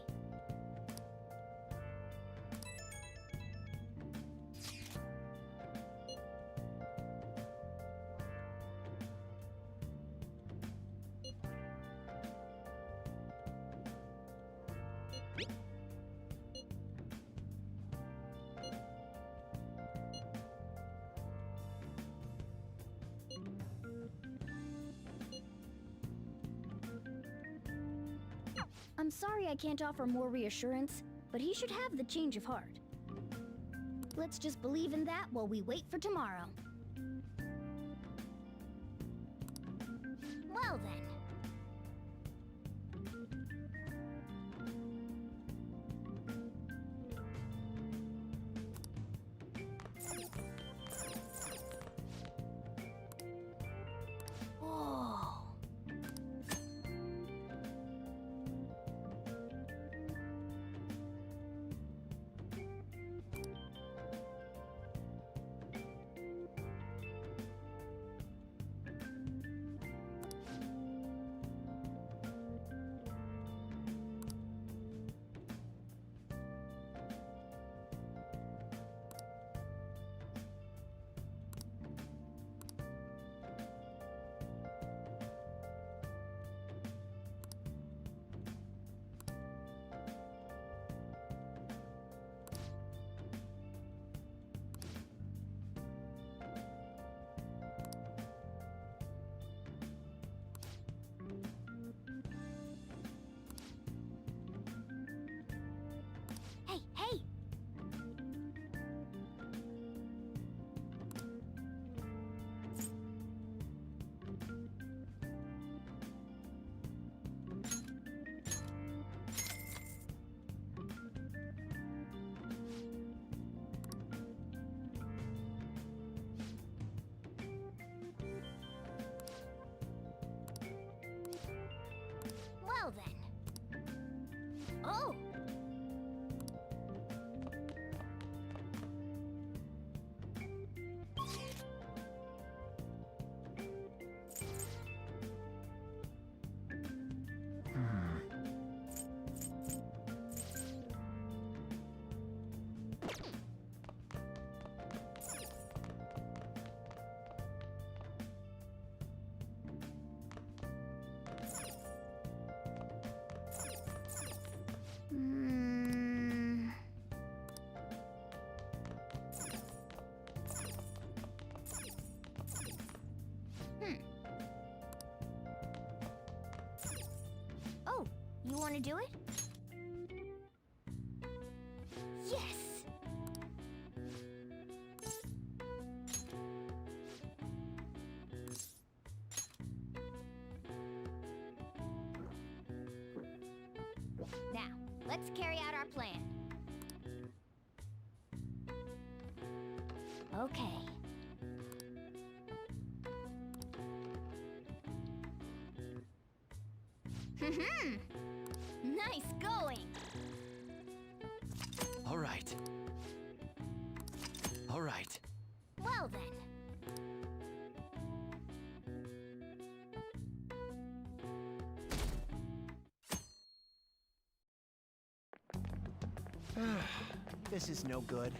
I'm sorry I can't offer more reassurance, but he should have the change of heart. Let's just believe in that while we wait for tomorrow. Well then. Whoa. You want to do it? Yes! Now, let's carry out our plan. Okay. Nice going! All right. All right. Well then. This is no good.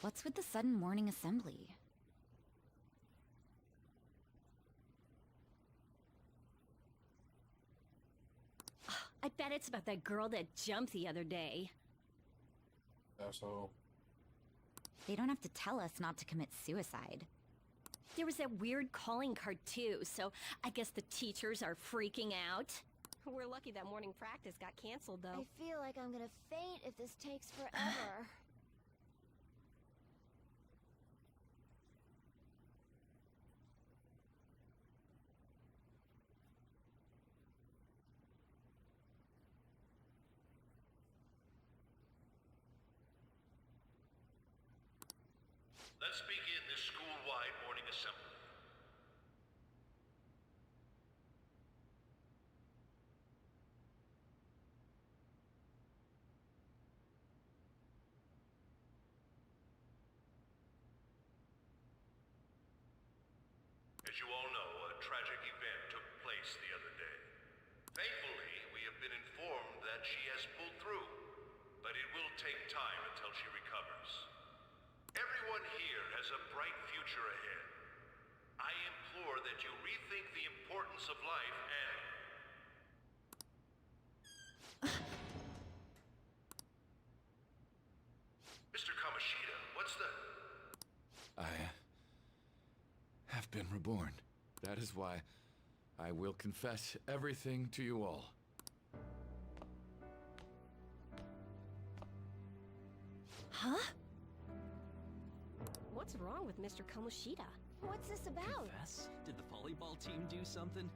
What's with the sudden morning assembly? I bet it's about that girl that jumped the other day. Asshole. They don't have to tell us not to commit suicide. There was that weird calling card too, so I guess the teachers are freaking out. We're lucky that morning practice got canceled, though. I feel like I'm gonna faint if this takes forever. Let's begin this school-wide morning assembly. As you all know, a tragic event took place the other day. Thankfully, we have been informed that she has pulled through, but it will take time until she recovers. Everyone here has a bright future ahead. I implore that you rethink the importance of life and... Mr. Kamoshida, what's the... I have been reborn. That is why I will confess everything to you all. Huh? What's wrong with Mr. Kamoshida? What's this about? Confess? Did the volleyball team do something?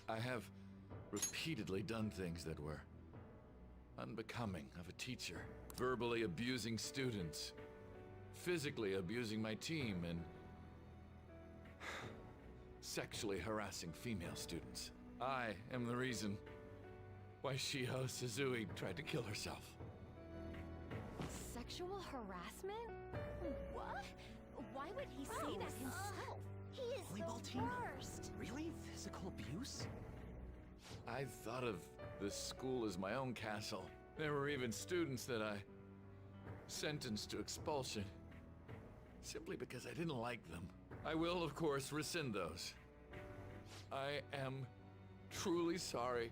I have repeatedly done things that were unbecoming of a teacher. Verbally abusing students, physically abusing my team, and sexually harassing female students. I am the reason why Shiho Suzui tried to kill herself. Sexual harassment? What? Why would he say that himself? He is Volleyball the team? worst. Really? Physical abuse? I thought of this school as my own castle. There were even students that I sentenced to expulsion simply because I didn't like them. I will, of course, rescind those. I am truly sorry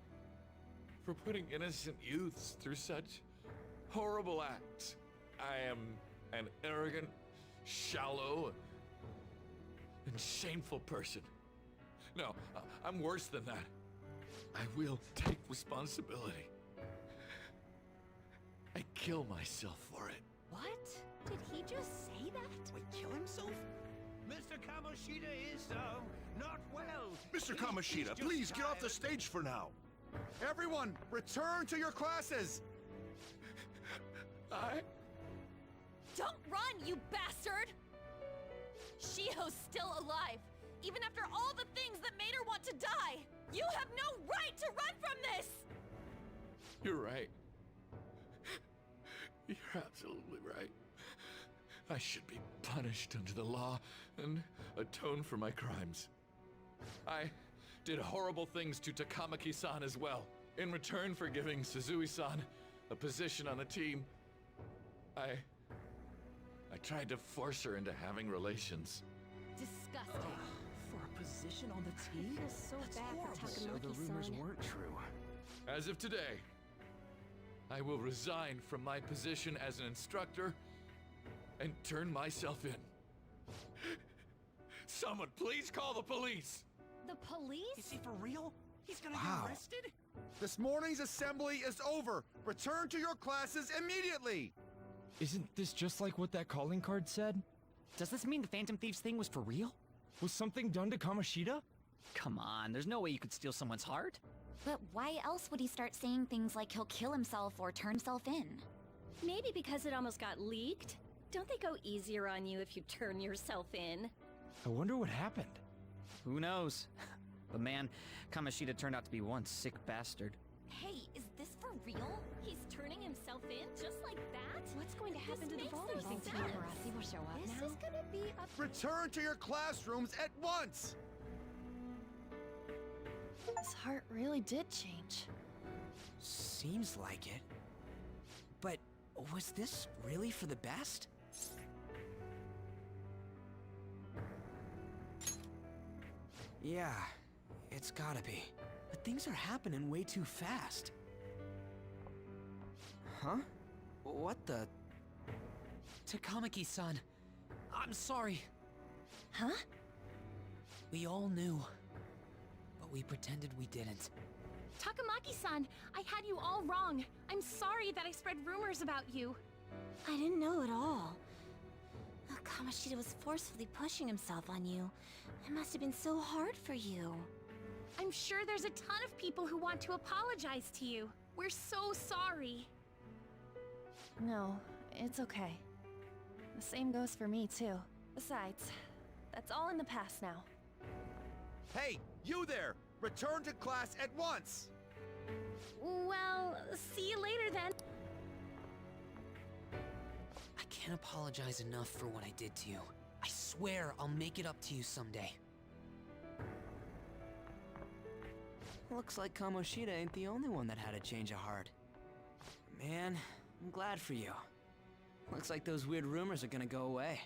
for putting innocent youths through such horrible acts. I am an arrogant, shallow, and shameful person. No, I'm worse than that. I will take responsibility. I kill myself for it. What? Did he just say that? Wait, kill himself? Mr. Kamoshida is, not well. Mr. Kamoshida, He's please just get off the tired. stage for now. Everyone, return to your classes. Don't run, you bastard! Shiho's still alive, even after all the things that made her want to die! You have no right to run from this! You're right. You're absolutely right. I should be punished under the law and atone for my crimes. I did horrible things to Takamaki-san as well. In return for giving Suzui-san a position on the team, I tried to force her into having relations. Disgusting. For a position on the team? I feel so bad for So the rumors Takamaki-san. weren't true. As of today, I will resign from my position as an instructor and turn myself in. Someone please call the police! The police? Is he for real? He's gonna Wow. get arrested? This morning's assembly is over. Return to your classes immediately. Isn't this just like what that calling card said? Does this mean the Phantom Thieves thing was for real? Was something done to Kamoshida? Come on, there's no way you could steal someone's heart. But why else would he start saying things like he'll kill himself or turn himself in? Maybe because it almost got leaked. Don't they go easier on you if you turn yourself in? I wonder what happened. Who knows? But man, Kamoshida turned out to be one sick bastard. Hey, is this for real? He's turning himself in just like that? What's going to happen to the volleyball team? Paparazzi will show up This now. is gonna be a... Return to your classrooms at once. His heart really did change. Seems like it. But was this really for the best? Yeah, it's gotta be. But things are happening way too fast. Huh? What the? Takamaki-san, I'm sorry. Huh? We all knew, but we pretended we didn't. Takamaki-san, I had you all wrong. I'm sorry that I spread rumors about you. I didn't know at all. Kamoshida was forcefully pushing himself on you. It must have been so hard for you. I'm sure there's a ton of people who want to apologize to you. We're so sorry. No, it's okay. The same goes for me, too. Besides, that's all in the past now. Hey, you there! Return to class at once. Well, see you later then. I can't apologize enough for what I did to you. I swear I'll make it up to you someday. Looks like Kamoshida ain't the only one that had a change of heart. Man, I'm glad for you. Looks like those weird rumors are gonna go away.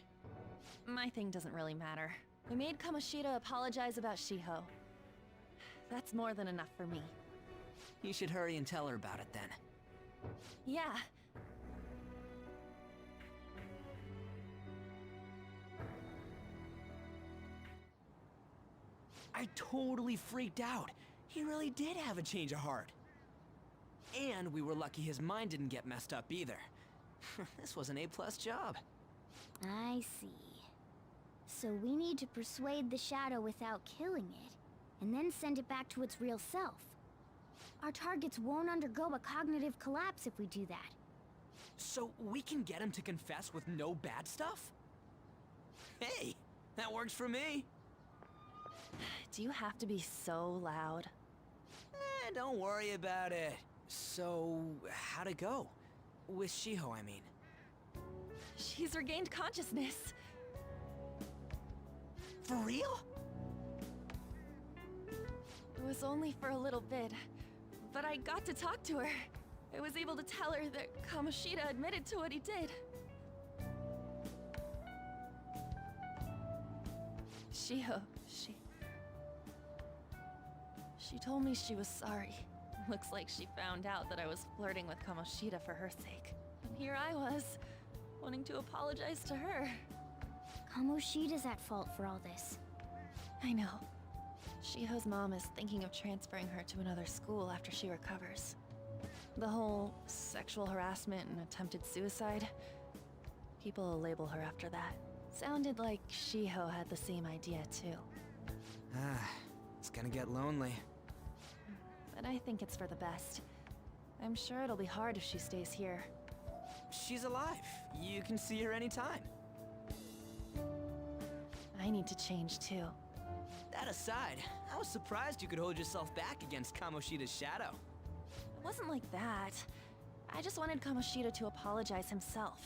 My thing doesn't really matter. We made Kamoshida apologize about Shiho. That's more than enough for me. You should hurry and tell her about it then. Yeah. I totally freaked out. He really did have a change of heart. And we were lucky his mind didn't get messed up either. This was an A+ job. I see. So we need to persuade the shadow without killing it, and then send it back to its real self. Our targets won't undergo a cognitive collapse if we do that. So we can get him to confess with no bad stuff? Hey, that works for me. Do you have to be so loud? Don't worry about it. So, how'd it go? With Shiho, I mean. She's regained consciousness. For real? It was only for a little bit, but I got to talk to her. I was able to tell her that Kamoshida admitted to what he did. Shiho, She told me she was sorry. Looks like she found out that I was flirting with Kamoshida for her sake. And here I was, wanting to apologize to her. Kamoshida's at fault for all this. I know. Shiho's mom is thinking of transferring her to another school after she recovers. The whole sexual harassment and attempted suicide, people will label her after that. Sounded like Shiho had the same idea too. It's gonna get lonely. But I think it's for the best. I'm sure it'll be hard if she stays here. She's alive. You can see her anytime. I need to change too. That aside, I was surprised you could hold yourself back against Kamoshida's shadow. It wasn't like that. I just wanted Kamoshida to apologize himself.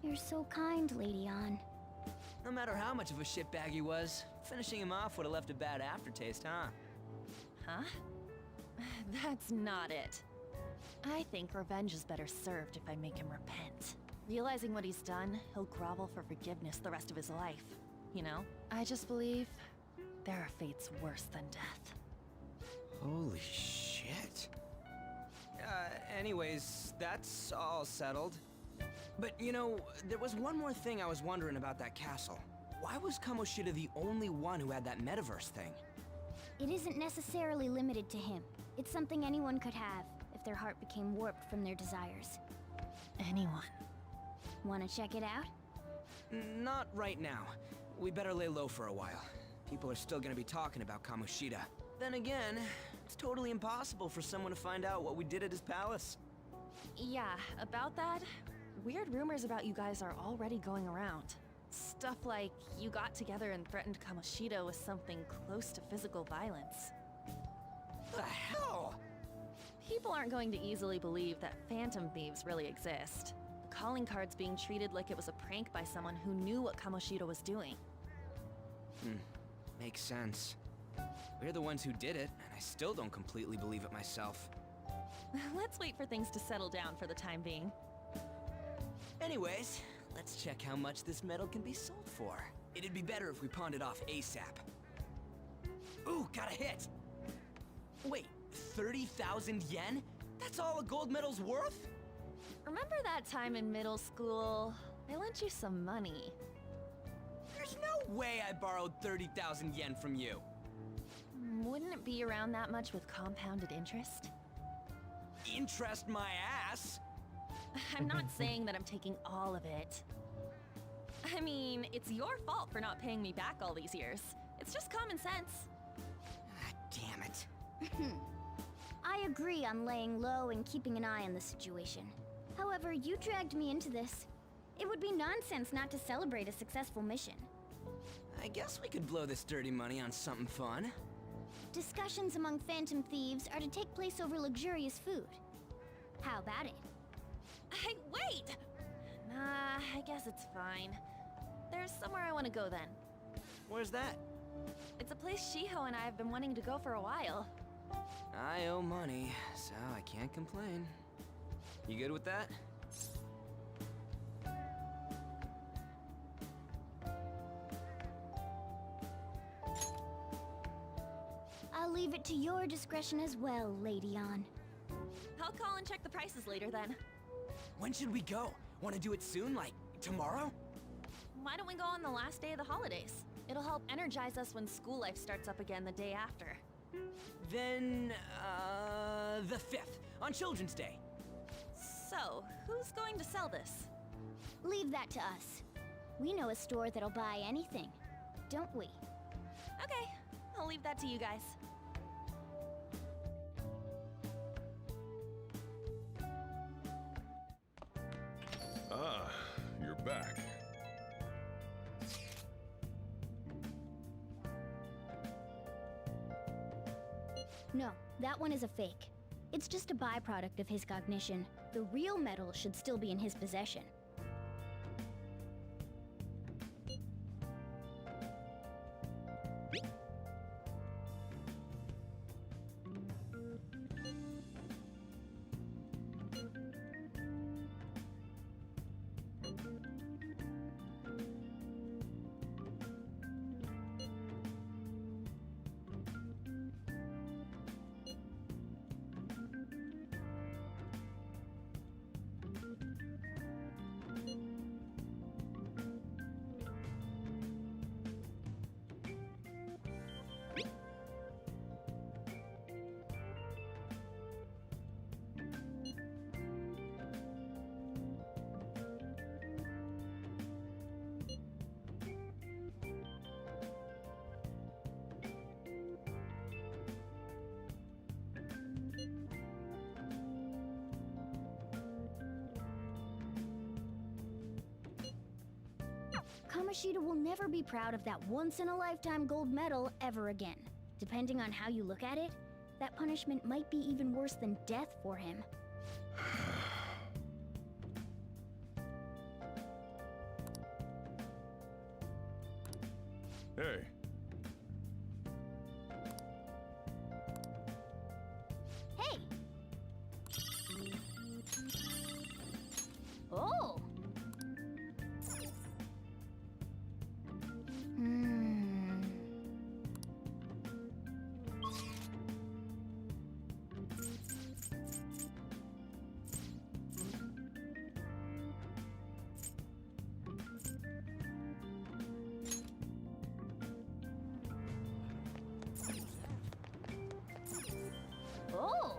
You're so kind, Lady Ann. No matter how much of a shitbag he was, finishing him off would have left a bad aftertaste, huh? Huh? That's not it. I think revenge is better served if I make him repent. Realizing what he's done, he'll grovel for forgiveness the rest of his life. You know? I just believe there are fates worse than death. Holy shit. Anyways, that's all settled. But you know, there was one more thing I was wondering about that castle. Why was Kamoshida the only one who had that metaverse thing? It isn't necessarily limited to him. It's something anyone could have, if their heart became warped from their desires. Anyone. Wanna check it out? Not right now. We better lay low for a while. People are still gonna be talking about Kamoshida. Then again, it's totally impossible for someone to find out what we did at his palace. Yeah, about that, weird rumors about you guys are already going around. Stuff like you got together and threatened Kamoshida with something close to physical violence. The hell? People aren't going to easily believe that phantom thieves really exist. The calling card's being treated like it was a prank by someone who knew what Kamoshida was doing. Makes sense. We're the ones who did it, and I still don't completely believe it myself. Let's wait for things to settle down for the time being. Anyways, let's check how much this metal can be sold for. It'd be better if we pawned it off ASAP. Ooh, got a hit! Wait, 30,000 yen? That's all a gold medal's worth? Remember that time in middle school? I lent you some money. There's no way I borrowed 30,000 yen from you. Wouldn't it be around that much with compounded interest? Interest my ass? I'm not saying that I'm taking all of it. I mean, it's your fault for not paying me back all these years. It's just common sense. Damn it. I agree on laying low and keeping an eye on the situation. However, you dragged me into this. It would be nonsense not to celebrate a successful mission. I guess we could blow this dirty money on something fun. Discussions among phantom thieves are to take place over luxurious food. How about it? Hey, wait! Nah, I guess it's fine. There's somewhere I want to go then. Where's that? It's a place Shiho and I have been wanting to go for a while. I owe money, so I can't complain. You good with that? I'll leave it to your discretion as well, Lady Ann. I'll call and check the prices later then. When should we go? Want to do it soon, like tomorrow? Why don't we go on the last day of the holidays? It'll help energize us when school life starts up again the day after. Then, the 5th, on Children's Day. So, who's going to sell this? Leave that to us. We know a store that'll buy anything, don't we? Okay, I'll leave that to you guys. Ah, you're back. No, that one is a fake. It's just a byproduct of his cognition. The real metal should still be in his possession. Kamoshida will never be proud of that once-in-a-lifetime gold medal ever again. Depending on how you look at it, that punishment might be even worse than death for him. Hey, Hey! Oh! Hmm. Oh!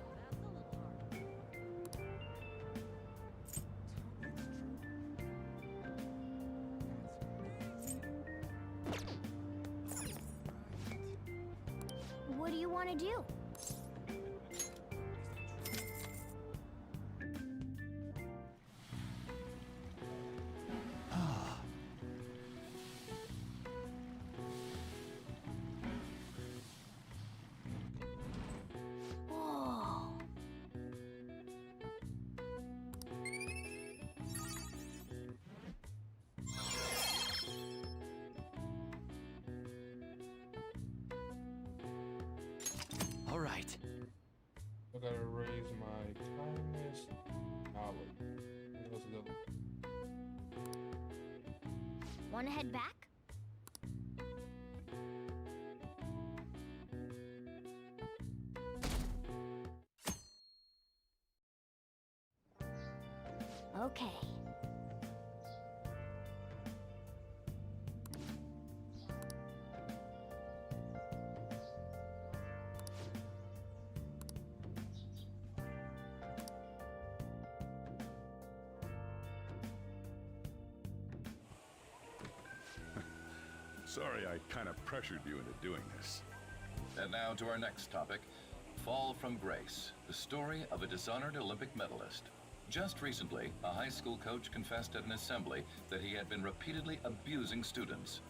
What do you want to do? Whoa. All right. I gotta raise my kindness knowledge. Let's go. Want to head back? Okay. sorry I kind of pressured you into doing this. And now to our next topic, Fall from Grace, the story of a dishonored Olympic medalist. Just recently, a high school coach confessed at an assembly that he had been repeatedly abusing students.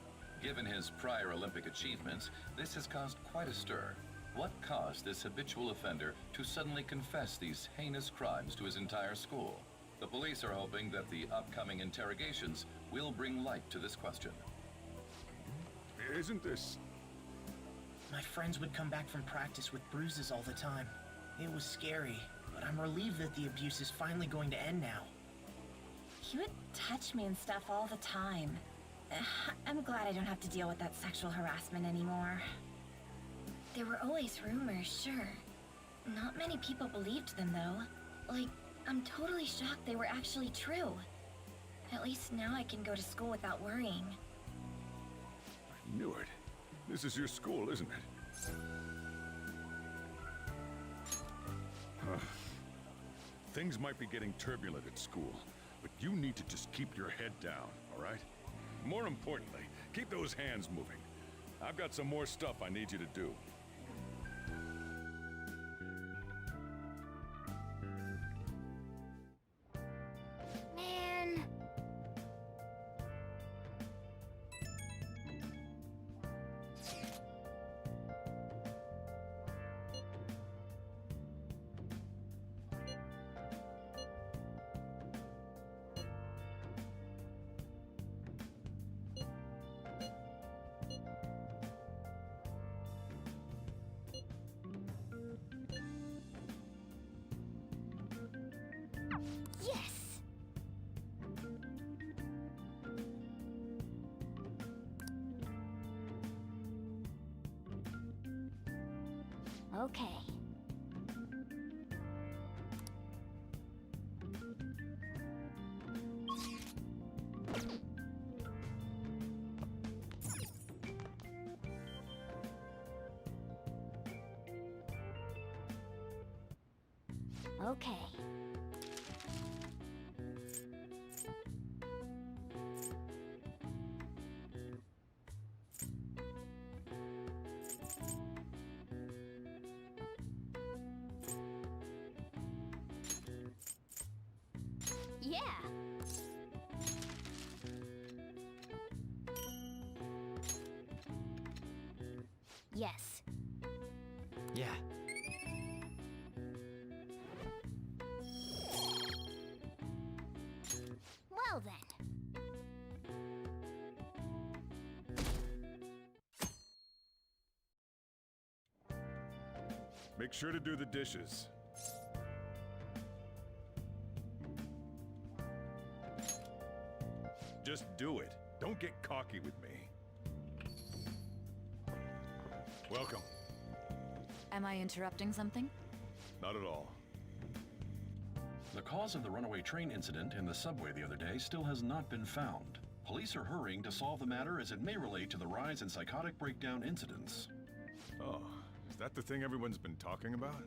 Given his prior Olympic achievements, this has caused quite a stir. What caused this habitual offender to suddenly confess these heinous crimes to his entire school? The police are hoping that the upcoming interrogations will bring light to this question. Isn't this... My friends would come back from practice with bruises all the time. It was scary, but I'm relieved that the abuse is finally going to end now. He would touch me and stuff all the time. I'm glad I don't have to deal with that sexual harassment anymore. There were always rumors, sure. Not many people believed them, though. Like, I'm totally shocked they were actually true. At least now I can go to school without worrying. I knew it. This is your school, isn't it? Things might be getting turbulent at school, but you need to just keep your head down, all right? More importantly, keep those hands moving. I've got some more stuff I need you to do. Man. Yes! Okay. Okay. Yeah. Yes. Yeah. Well then. Make sure to do the dishes. Just do it. Don't get cocky with me. Welcome. Am I interrupting something? Not at all. The cause of the runaway train incident in the subway the other day still has not been found. Police are hurrying to solve the matter as it may relate to the rise in psychotic breakdown incidents. Oh, is that the thing everyone's been talking about?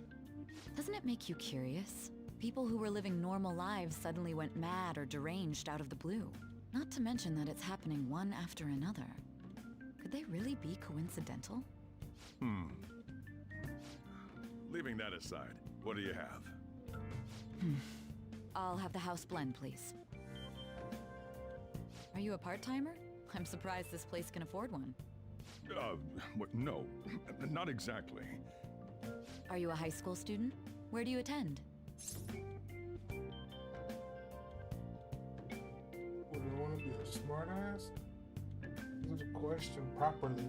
Doesn't it make you curious? People who were living normal lives suddenly went mad or deranged out of the blue. Not to mention that it's happening one after another. Could they really be coincidental? Leaving that aside, what do you have? I'll have the house blend, please. Are you a part-timer? I'm surprised this place can afford one. What? No, not exactly. Are you a high school student? Where do you attend? Would you want to be a smartass? Answer the question properly.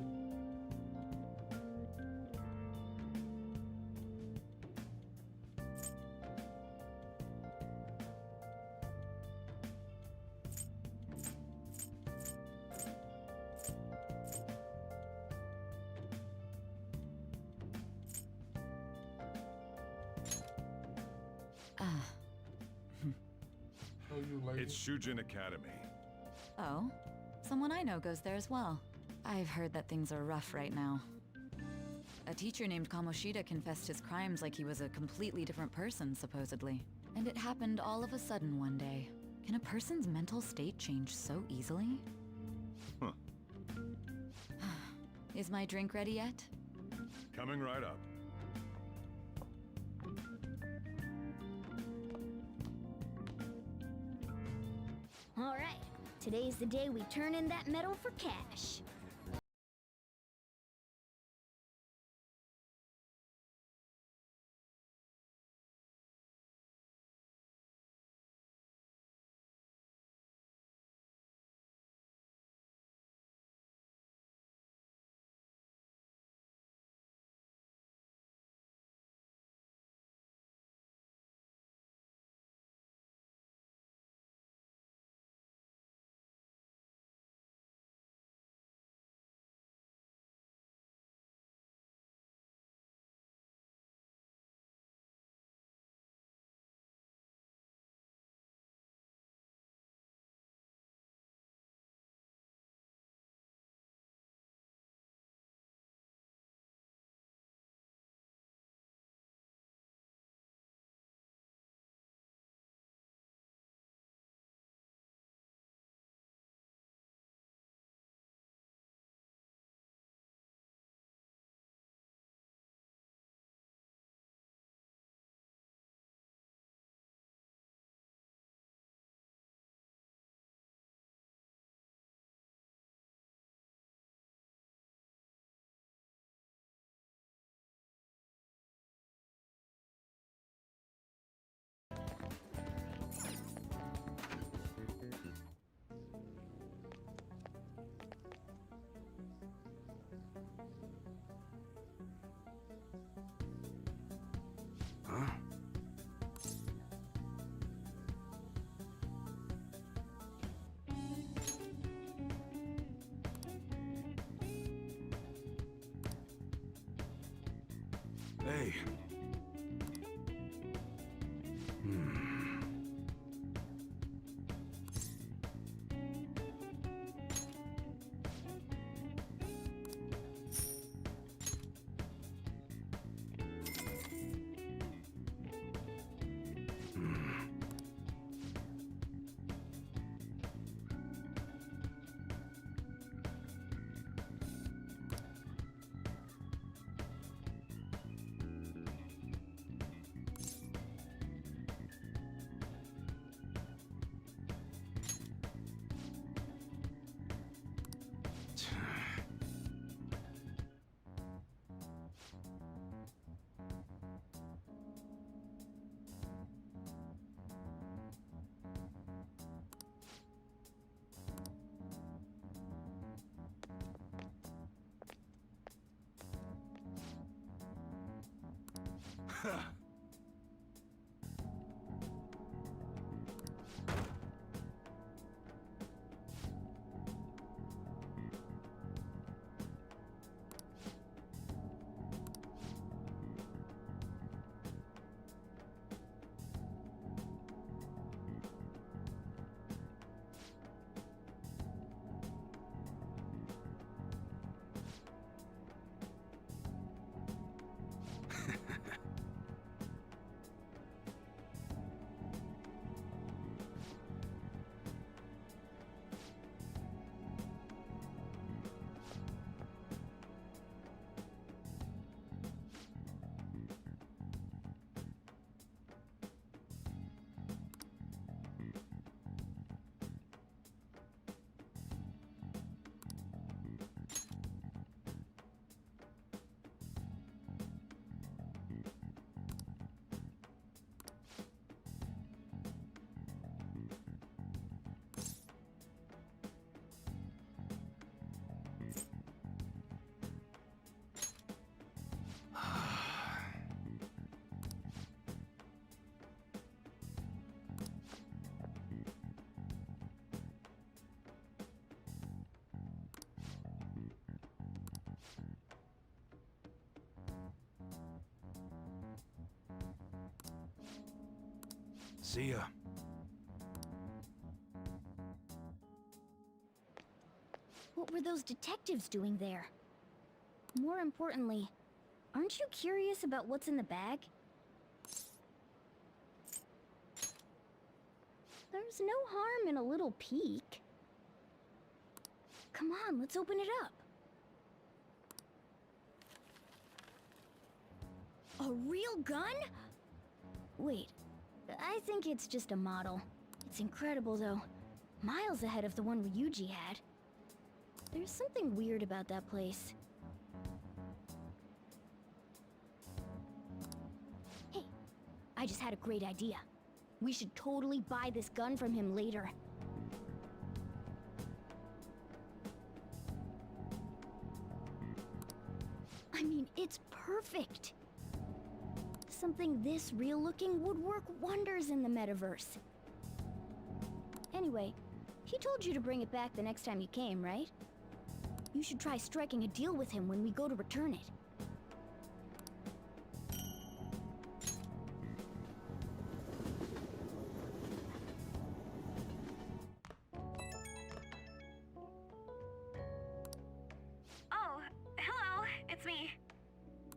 It's Shujin Academy. Oh, someone I know goes there as well. I've heard that things are rough right now. A teacher named Kamoshida confessed his crimes like he was a completely different person, supposedly. And it happened all of a sudden one day. Can a person's mental state change so easily? Huh. Is my drink ready yet? Coming right up. All right, today's the day we turn in that medal for cash. Hey. See ya. What were those detectives doing there? More importantly, aren't you curious about what's in the bag? There's no harm in a little peek. Come on, let's open it up. A real gun? Wait, I think it's just a model. It's incredible though. Miles ahead of the one Ryuji had. There's something weird about that place. Hey, I just had a great idea. We should totally buy this gun from him later. I mean, it's perfect. Something this real-looking would work wonders in the metaverse. Anyway, he told you to bring it back the next time you came, right? You should try striking a deal with him when we go to return it. Oh, hello, it's me.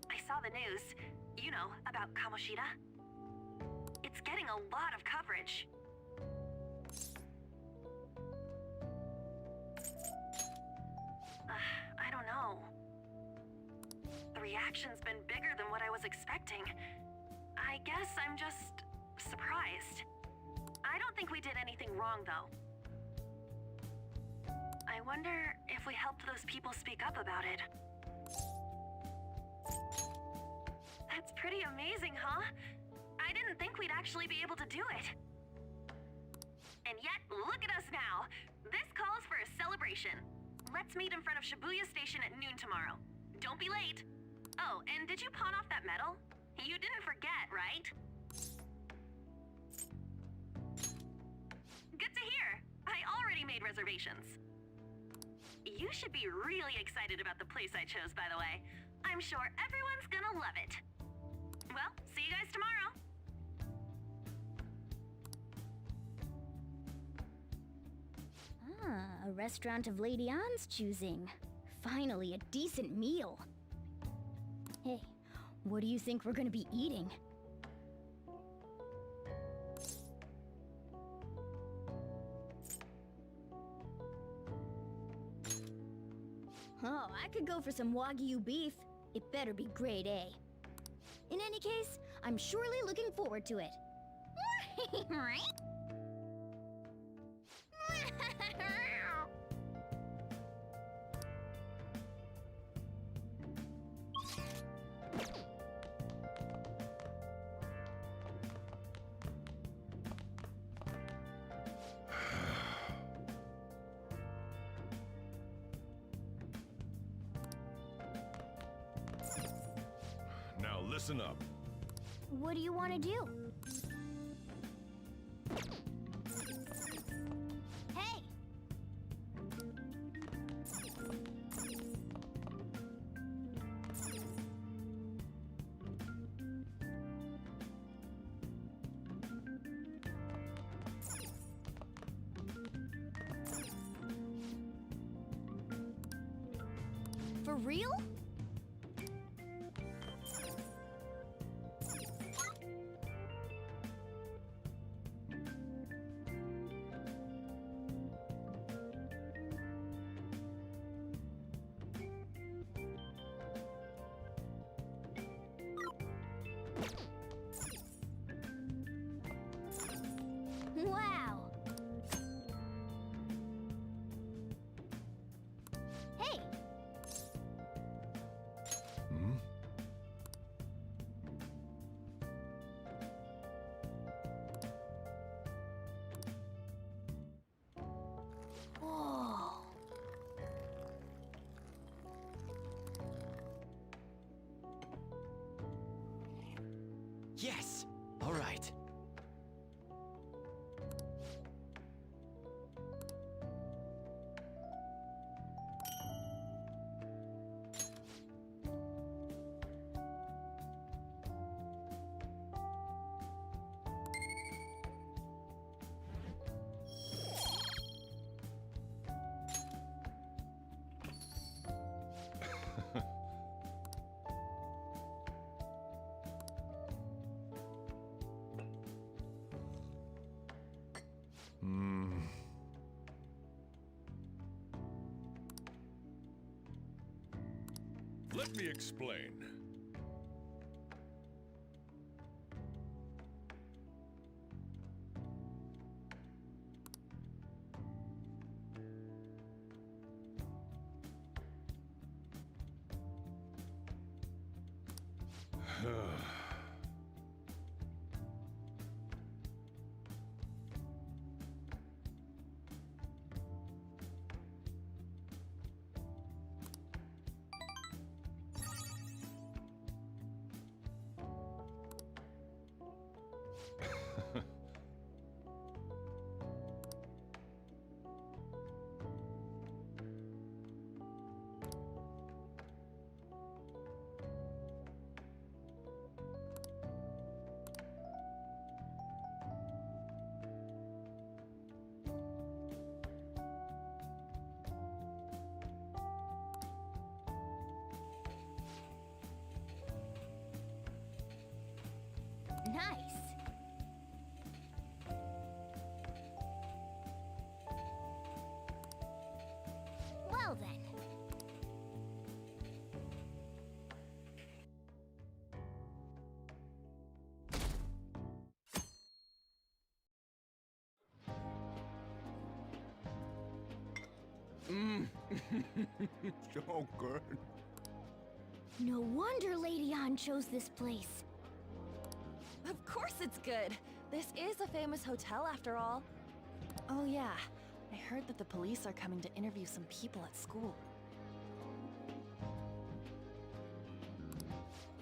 I saw the news, you know, about Kamoshida. It's getting a lot of coverage. I don't know. The reaction's been bigger than what I was expecting. I guess I'm just surprised. I don't think we did anything wrong, though. I wonder if we helped those people speak up about it. That's pretty amazing, huh? I didn't think we'd actually be able to do it. And yet, look at us now. This calls for a celebration. Let's meet in front of Shibuya Station at noon tomorrow. Don't be late. Oh, and did you pawn off that medal? You didn't forget, right? Good to hear. I already made reservations. You should be really excited about the place I chose, by the way. I'm sure everyone's gonna love it. Well, see you guys tomorrow. Ah, a restaurant of Lady Ann's choosing. Finally, a decent meal. Hey, what do you think we're gonna be eating? Oh, I could go for some Wagyu beef. It better be grade A. In any case, I'm surely looking forward to it. Now listen up. What do you want to do? Hey! For real? Wow! Hey! Whoa! Yes! All right. Let me explain. Nice! Well then. So good. No wonder Lady Anne chose this place. Of course it's good. This is a famous hotel after all. Oh yeah, I heard that the police are coming to interview some people at school.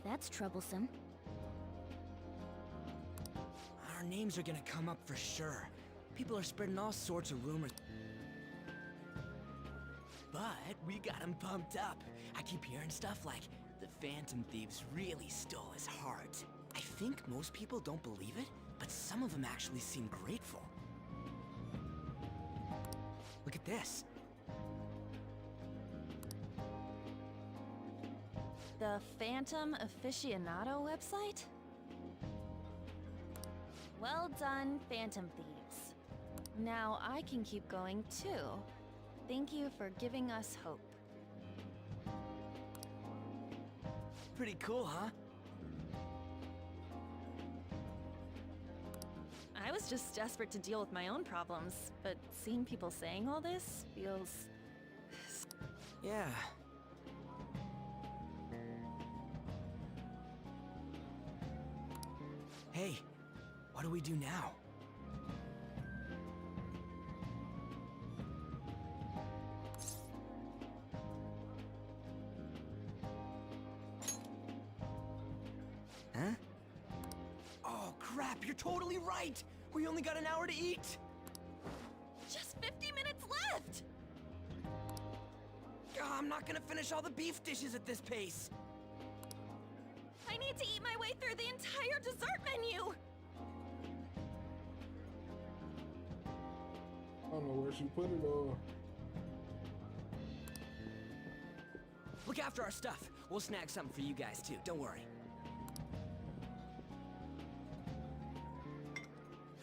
That's troublesome. Our names are gonna come up for sure. People are spreading all sorts of rumors. But we got him pumped up. I keep hearing stuff like, the Phantom Thieves really stole his heart. I think most people don't believe it, but some of them actually seem grateful. Look at this. The Phantom Aficionado website? Well done, Phantom Thieves. Now I can keep going too. Thank you for giving us hope. Pretty cool, huh? I was just desperate to deal with my own problems, but seeing people saying all this feels... Yeah. Hey, what do we do now? Huh? crap, you're totally right! We only got an hour to eat! Just 50 minutes left! I'm not gonna finish all the beef dishes at this pace! I need to eat my way through the entire dessert menu! I don't know where she put it all. Look after our stuff. We'll snag something for you guys too, don't worry.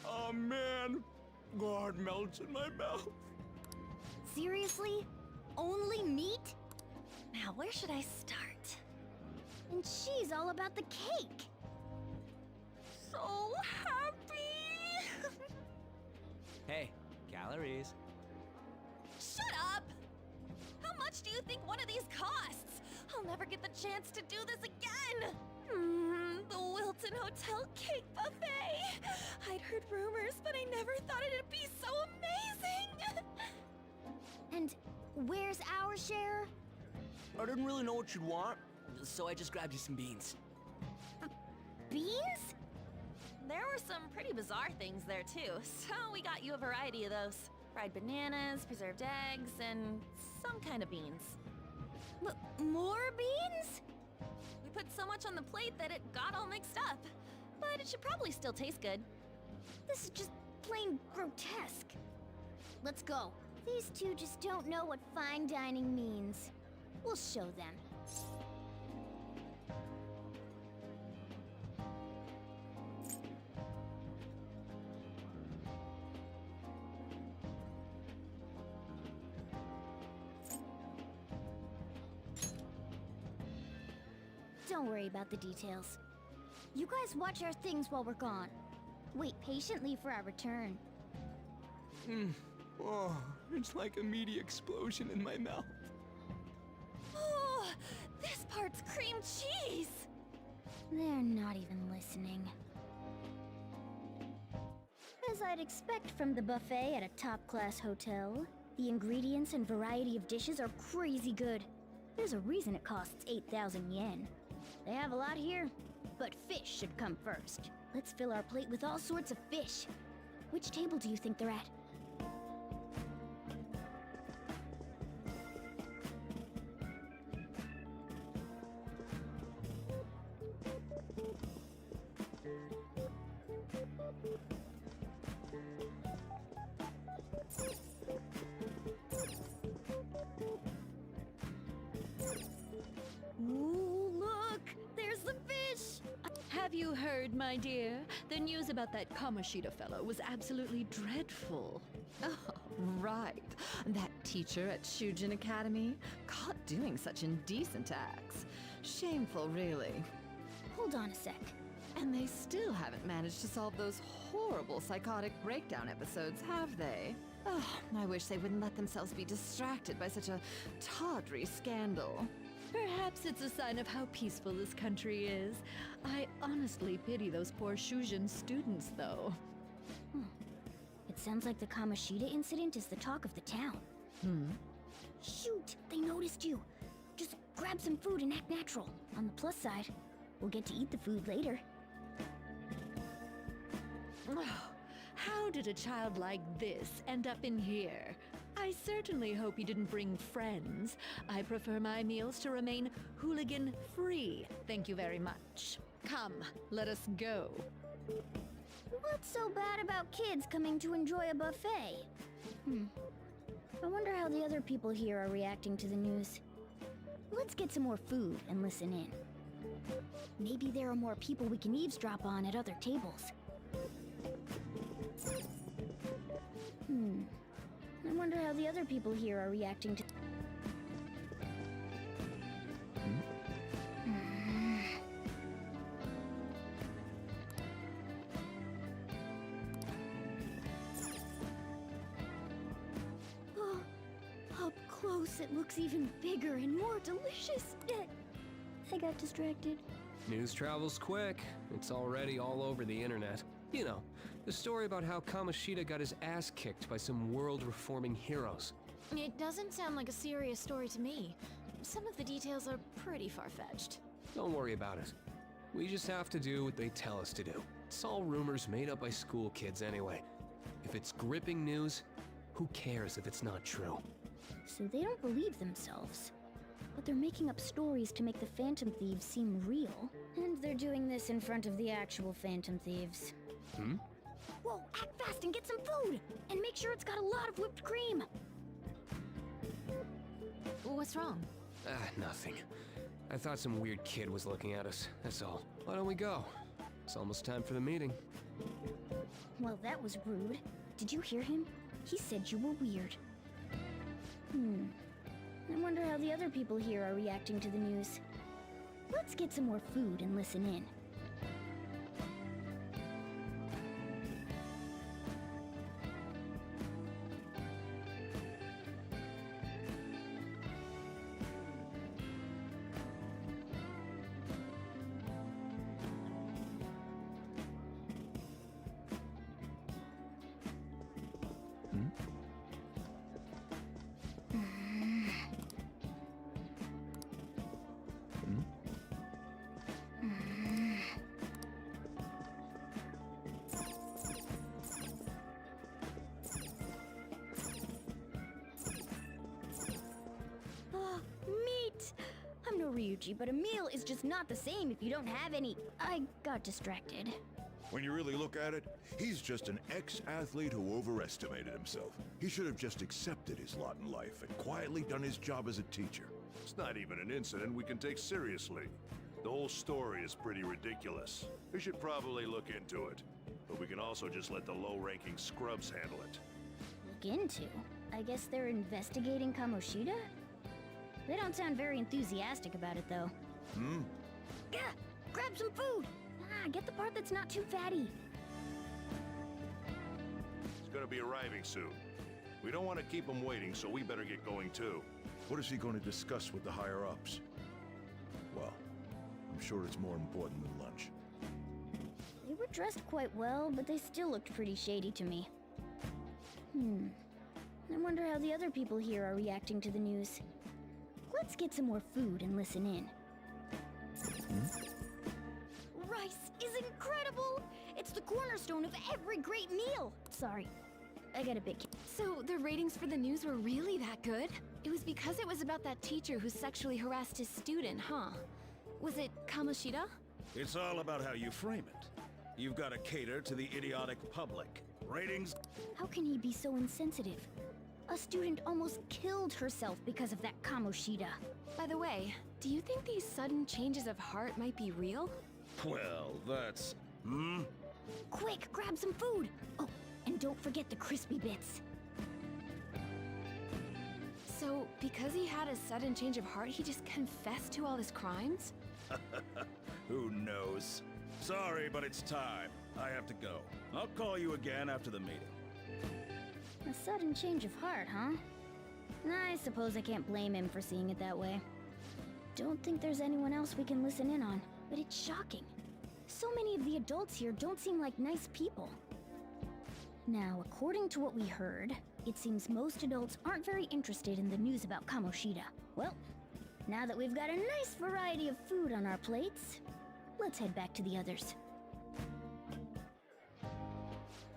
Oh man! God, it melts in my mouth. Seriously? Only meat? Now, where should I start? And she's all about the cake. So happy! Hey, calories. Shut up! How much do you think one of these costs? I'll never get the chance to do this again! The Wilton Hotel Cake Buffet! I'd heard rumors, but I never thought it'd be so amazing! And where's our share? I didn't really know what you'd want, so I just grabbed you some beans. Beans? There were some pretty bizarre things there too, so we got you a variety of those. Fried bananas, preserved eggs, and some kind of beans. More beans? We put so much on the plate that it got all mixed up. But it should probably still taste good. This is just plain grotesque. Let's go. These two just don't know what fine dining means. We'll show them. Don't worry about the details. You guys watch our things while we're gone. Wait patiently for our return. Oh, it's like a meaty explosion in my mouth. Oh, this part's cream cheese! They're not even listening. As I'd expect from the buffet at a top-class hotel, the ingredients and variety of dishes are crazy good. There's a reason it costs 8,000 yen. They have a lot here, but fish should come first. Let's fill our plate with all sorts of fish. Which table do you think they're at? Ooh, look! There's the fish! Have you heard, my dear? The news about that Kamoshida fellow was absolutely dreadful. Oh, right. That teacher at Shujin Academy? Caught doing such indecent acts. Shameful, really. Hold on a sec. And they still haven't managed to solve those horrible psychotic breakdown episodes, have they? Oh, I wish they wouldn't let themselves be distracted by such a tawdry scandal. Perhaps it's a sign of how peaceful this country is. I honestly pity those poor Shujin students, though. It sounds like the Kamoshida incident is the talk of the town. Shoot! They noticed you! Just grab some food and act natural. On the plus side, we'll get to eat the food later. How did a child like this end up in here? I certainly hope he didn't bring friends. I prefer my meals to remain hooligan-free. Thank you very much. Come, let us go. What's so bad about kids coming to enjoy a buffet? I wonder how the other people here are reacting to the news. Let's get some more food and listen in. Maybe there are more people we can eavesdrop on at other tables. I wonder how the other people here are reacting to... Oh, up close it looks even bigger and more delicious. I got distracted. News travels quick. It's already all over the internet. You know, the story about how Kamoshida got his ass kicked by some world-reforming heroes. It doesn't sound like a serious story to me. Some of the details are pretty far-fetched. Don't worry about it. We just have to do what they tell us to do. It's all rumors made up by school kids anyway. If it's gripping news, who cares if it's not true? So they don't believe themselves. But they're making up stories to make the Phantom Thieves seem real. And they're doing this in front of the actual Phantom Thieves. Hmm? Whoa, act fast and get some food! And make sure it's got a lot of whipped cream! What's wrong? Nothing. I thought some weird kid was looking at us, that's all. Why don't we go? It's almost time for the meeting. Well, that was rude. Did you hear him? He said you were weird. I wonder how the other people here are reacting to the news. Let's get some more food and listen in. Meat! I'm no Ryuji, but a meal is just not the same if you don't have any. I got distracted. When you really look at it, he's just an ex-athlete who overestimated himself. He should have just accepted his lot in life and quietly done his job as a teacher. It's not even an incident we can take seriously. The whole story is pretty ridiculous. We should probably look into it. But we can also just let the low-ranking scrubs handle it. Look into? I guess they're investigating Kamoshida? They don't sound very enthusiastic about it, though. Gah! Grab some food! Get the part that's not too fatty. He's gonna be arriving soon. We don't want to keep him waiting, so we better get going too. What is he going to discuss with the higher-ups? Well, I'm sure it's more important than lunch. They were dressed quite well, but they still looked pretty shady to me. I wonder how the other people here are reacting to the news. Let's get some more food and listen in. Rice is incredible! It's the cornerstone of every great meal! Sorry, I got a bit... So the ratings for the news were really that good? It was because it was about that teacher who sexually harassed his student, huh? Was it Kamoshida? It's all about how you frame it. You've got to cater to the idiotic public. Ratings... How can he be so insensitive? A student almost killed herself because of that Kamoshida. By the way, do you think these sudden changes of heart might be real? Well, that's... Quick, grab some food! Oh, and don't forget the crispy bits. So, because he had a sudden change of heart, he just confessed to all his crimes? Who knows? Sorry, but it's time. I have to go. I'll call you again after the meeting. A sudden change of heart, huh? I suppose I can't blame him for seeing it that way. Don't think there's anyone else we can listen in on, but it's shocking. So many of the adults here don't seem like nice people. Now, according to what we heard, it seems most adults aren't very interested in the news about Kamoshida. Well, now that we've got a nice variety of food on our plates, let's head back to the others.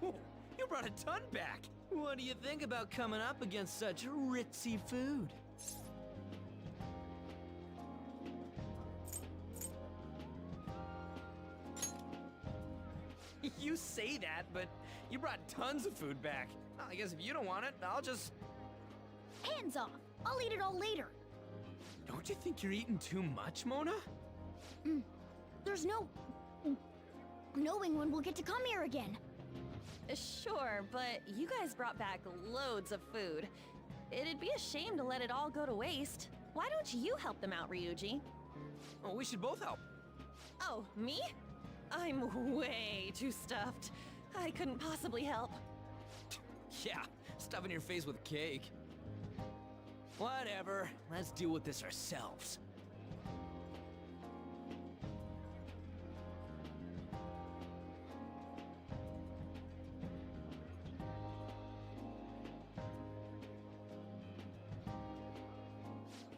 You brought a ton back! What do you think about coming up against such ritzy food? You say that, but you brought tons of food back. I guess if you don't want it, I'll just... Hands off! I'll eat it all later! Don't you think you're eating too much, Mona? There's no... knowing when we'll get to come here again. Sure, but you guys brought back loads of food. It'd be a shame to let it all go to waste. Why don't you help them out, Ryuji? Oh, we should both help. Oh, me? I'm way too stuffed. I couldn't possibly help. Yeah, stuffing your face with cake. Whatever, let's deal with this ourselves.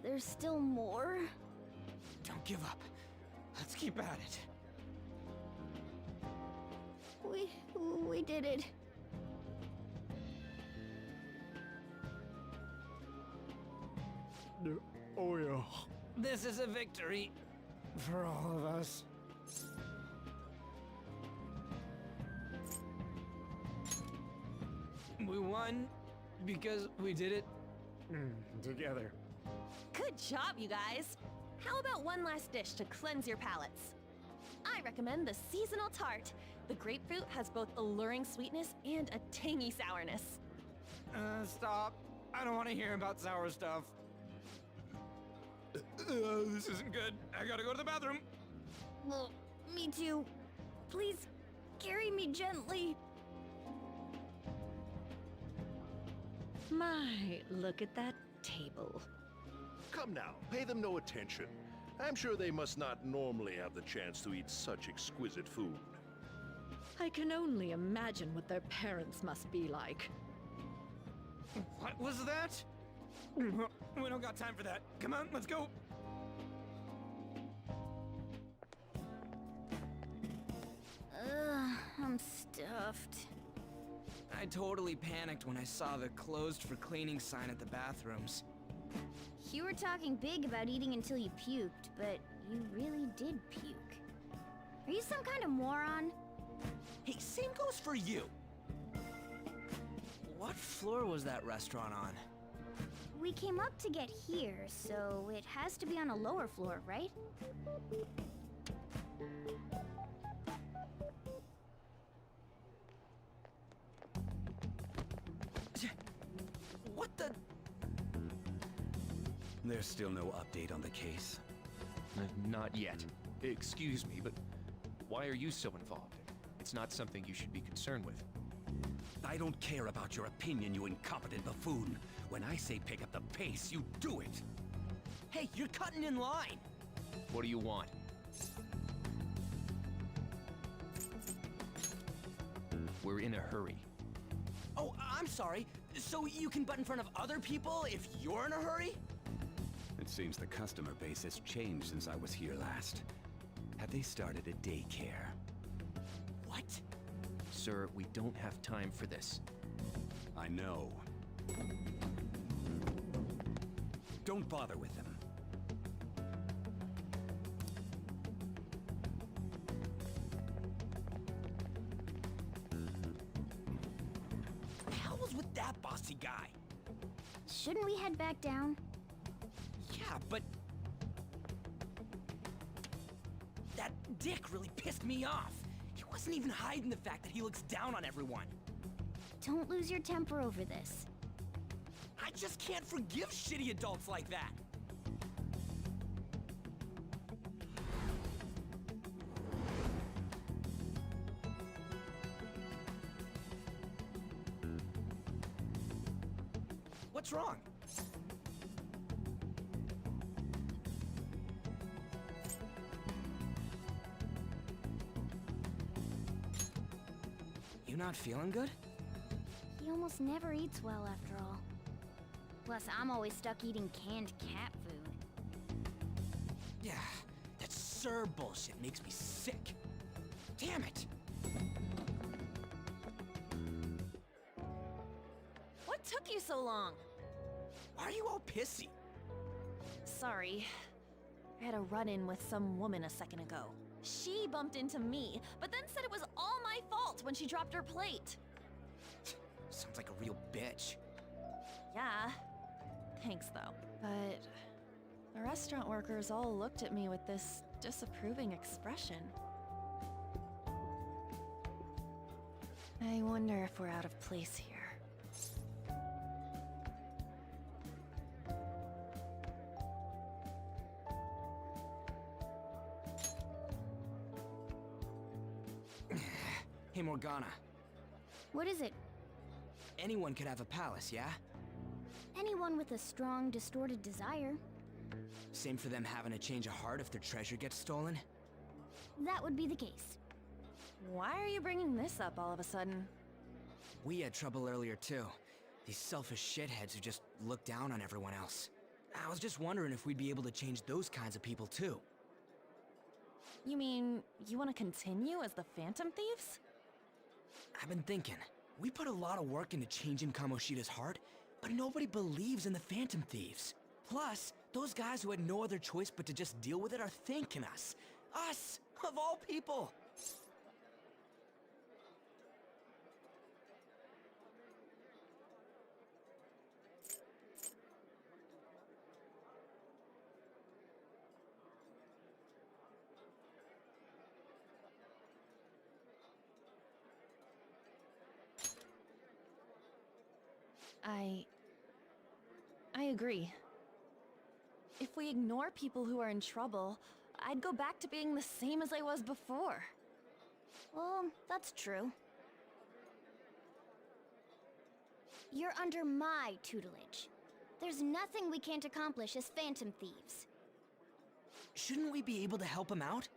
There's still more? Don't give up. Let's keep at it. We did it. Oh yeah. This is a victory for all of us. We won because we did it together. Good job, you guys! How about one last dish to cleanse your palates? I recommend the seasonal tart. The grapefruit has both alluring sweetness and a tangy sourness. Stop. I don't want to hear about sour stuff. This isn't good. I gotta go to the bathroom. Well, me too. Please, carry me gently. My, look at that table. Come now, pay them no attention. I'm sure they must not normally have the chance to eat such exquisite food. I can only imagine what their parents must be like. What was that? We don't got time for that. Come on, let's go. I'm stuffed. I totally panicked when I saw the closed for cleaning sign at the bathrooms. You were talking big about eating until you puked, but you really did puke. Are you some kind of moron? Hey, same goes for you. What floor was that restaurant on? We came up to get here, so it has to be on a lower floor, right? What the? There's still no update on the case. Not yet. Excuse me, but why are you so involved? It's not something you should be concerned with. I don't care about your opinion, you incompetent buffoon. When I say pick up the pace, you do it. Hey, you're cutting in line. What do you want? We're in a hurry. Oh, I'm sorry. So you can butt in front of other people if you're in a hurry? It seems the customer base has changed since I was here last. Have they started a daycare? What? Sir, we don't have time for this. I know. Don't bother with them. What the hell was with that bossy guy? Shouldn't we head back down? Yeah, but... that dick really pissed me off. He wasn't even hiding the fact that he looks down on everyone. Don't lose your temper over this. I just can't forgive shitty adults like that. What's wrong? You not feeling good? He almost never eats well after all. Plus, I'm always stuck eating canned cat food. Yeah, that Sir bullshit makes me sick. Damn it! What took you so long? Why are you all pissy? Sorry. I had a run-in with some woman a second ago. She bumped into me, but then said it was all my fault when she dropped her plate. Sounds like a real bitch. Yeah. Thanks, though. But the restaurant workers all looked at me with this disapproving expression. I wonder if we're out of place here. Hey, Morgana. What is it? Anyone could have a palace, yeah? Anyone with a strong, distorted desire. Same for them having a change of heart if their treasure gets stolen? That would be the case. Why are you bringing this up all of a sudden? We had trouble earlier, too. These selfish shitheads who just look down on everyone else. I was just wondering if we'd be able to change those kinds of people, too. You mean, you want to continue as the Phantom Thieves? I've been thinking. We put a lot of work into changing Kamoshida's heart, but nobody believes in the Phantom Thieves. Plus, those guys who had no other choice but to just deal with it are thanking us. Us, of all people. I agree. If we ignore people who are in trouble, I'd go back to being the same as I was before. Well, that's true. You're under my tutelage. There's nothing we can't accomplish as Phantom Thieves. Shouldn't we be able to help him out?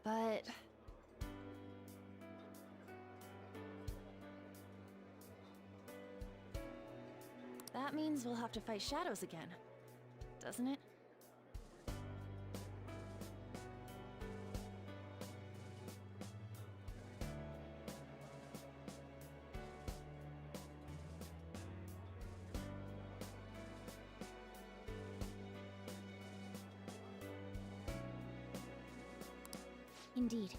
But... that means we'll have to fight shadows again, doesn't it? Indeed.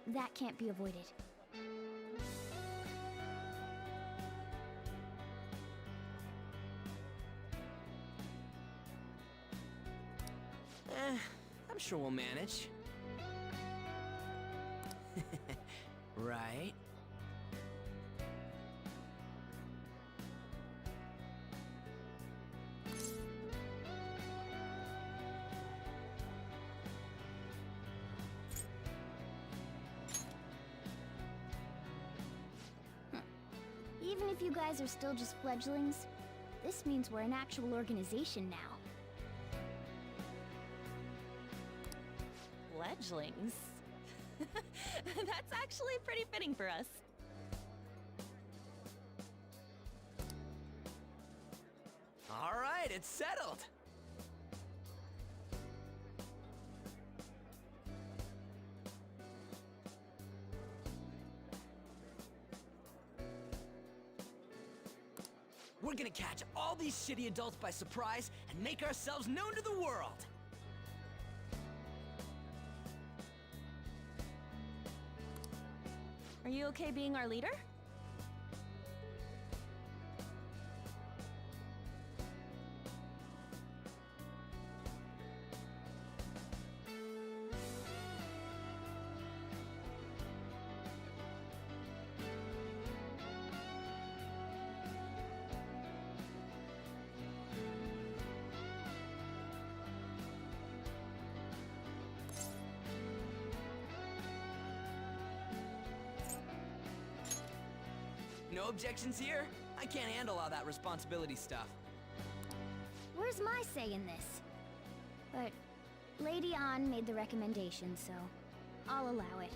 That can't be avoided. I'm sure we'll manage. Right? Even if you guys are still just fledglings, this means we're an actual organization now. Fledglings? That's actually pretty fitting for us. All right, it's settled. We're gonna catch all these shitty adults by surprise and make ourselves known to the world. Are you okay being our leader? No objections here? I can't handle all that responsibility stuff. Where's my say in this? But Lady An made the recommendation, so I'll allow it.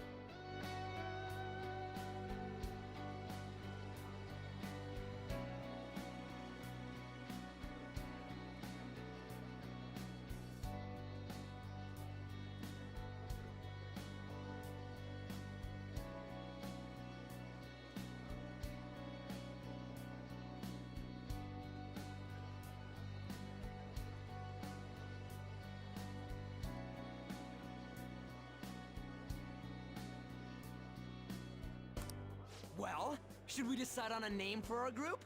Well, should we decide on a name for our group?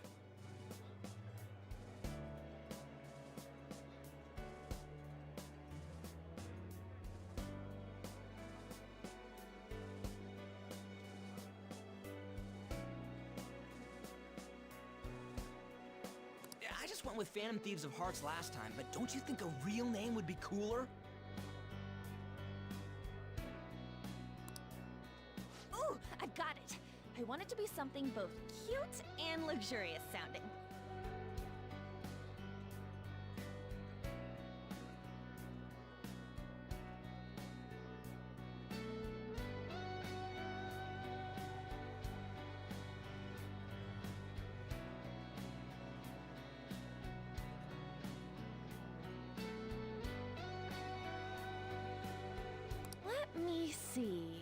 I just went with Phantom Thieves of Hearts last time, but don't you think a real name would be cooler? Ooh, I've got it! I want it to be something both cute and luxurious sounding. see.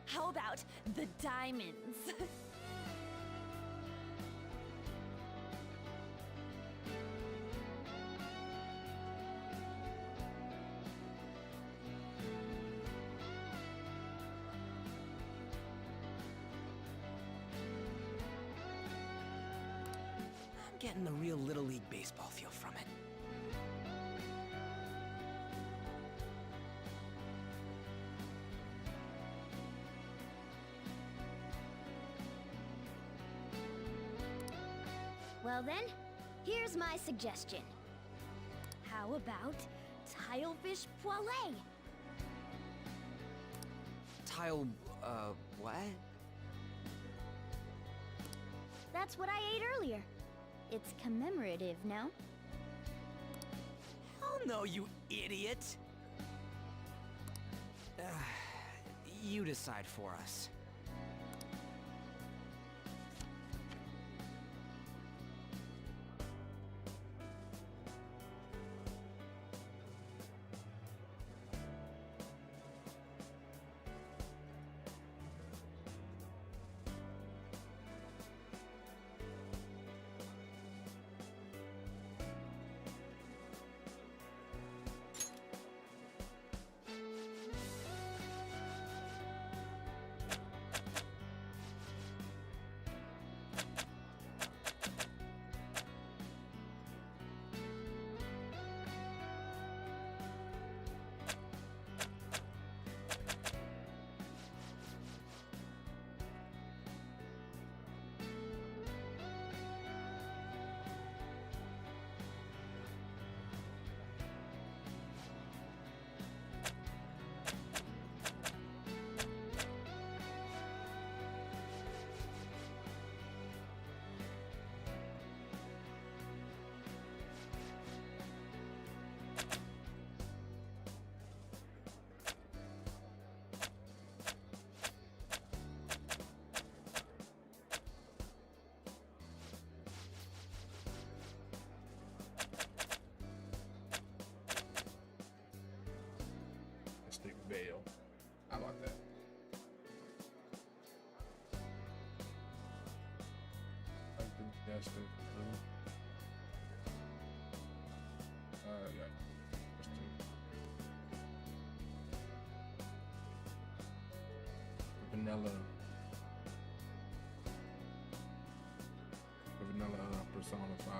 How about the diamonds? I'm getting the real Little League Baseball feel from it. Well then, here's my suggestion. How about tilefish poêlée? What? That's what I ate earlier. It's commemorative, no? Hell no, you idiot! You decide for us. Mystic Veil. I like that. Enthusiastic. Yeah. Vanilla. Vanilla Persona 5.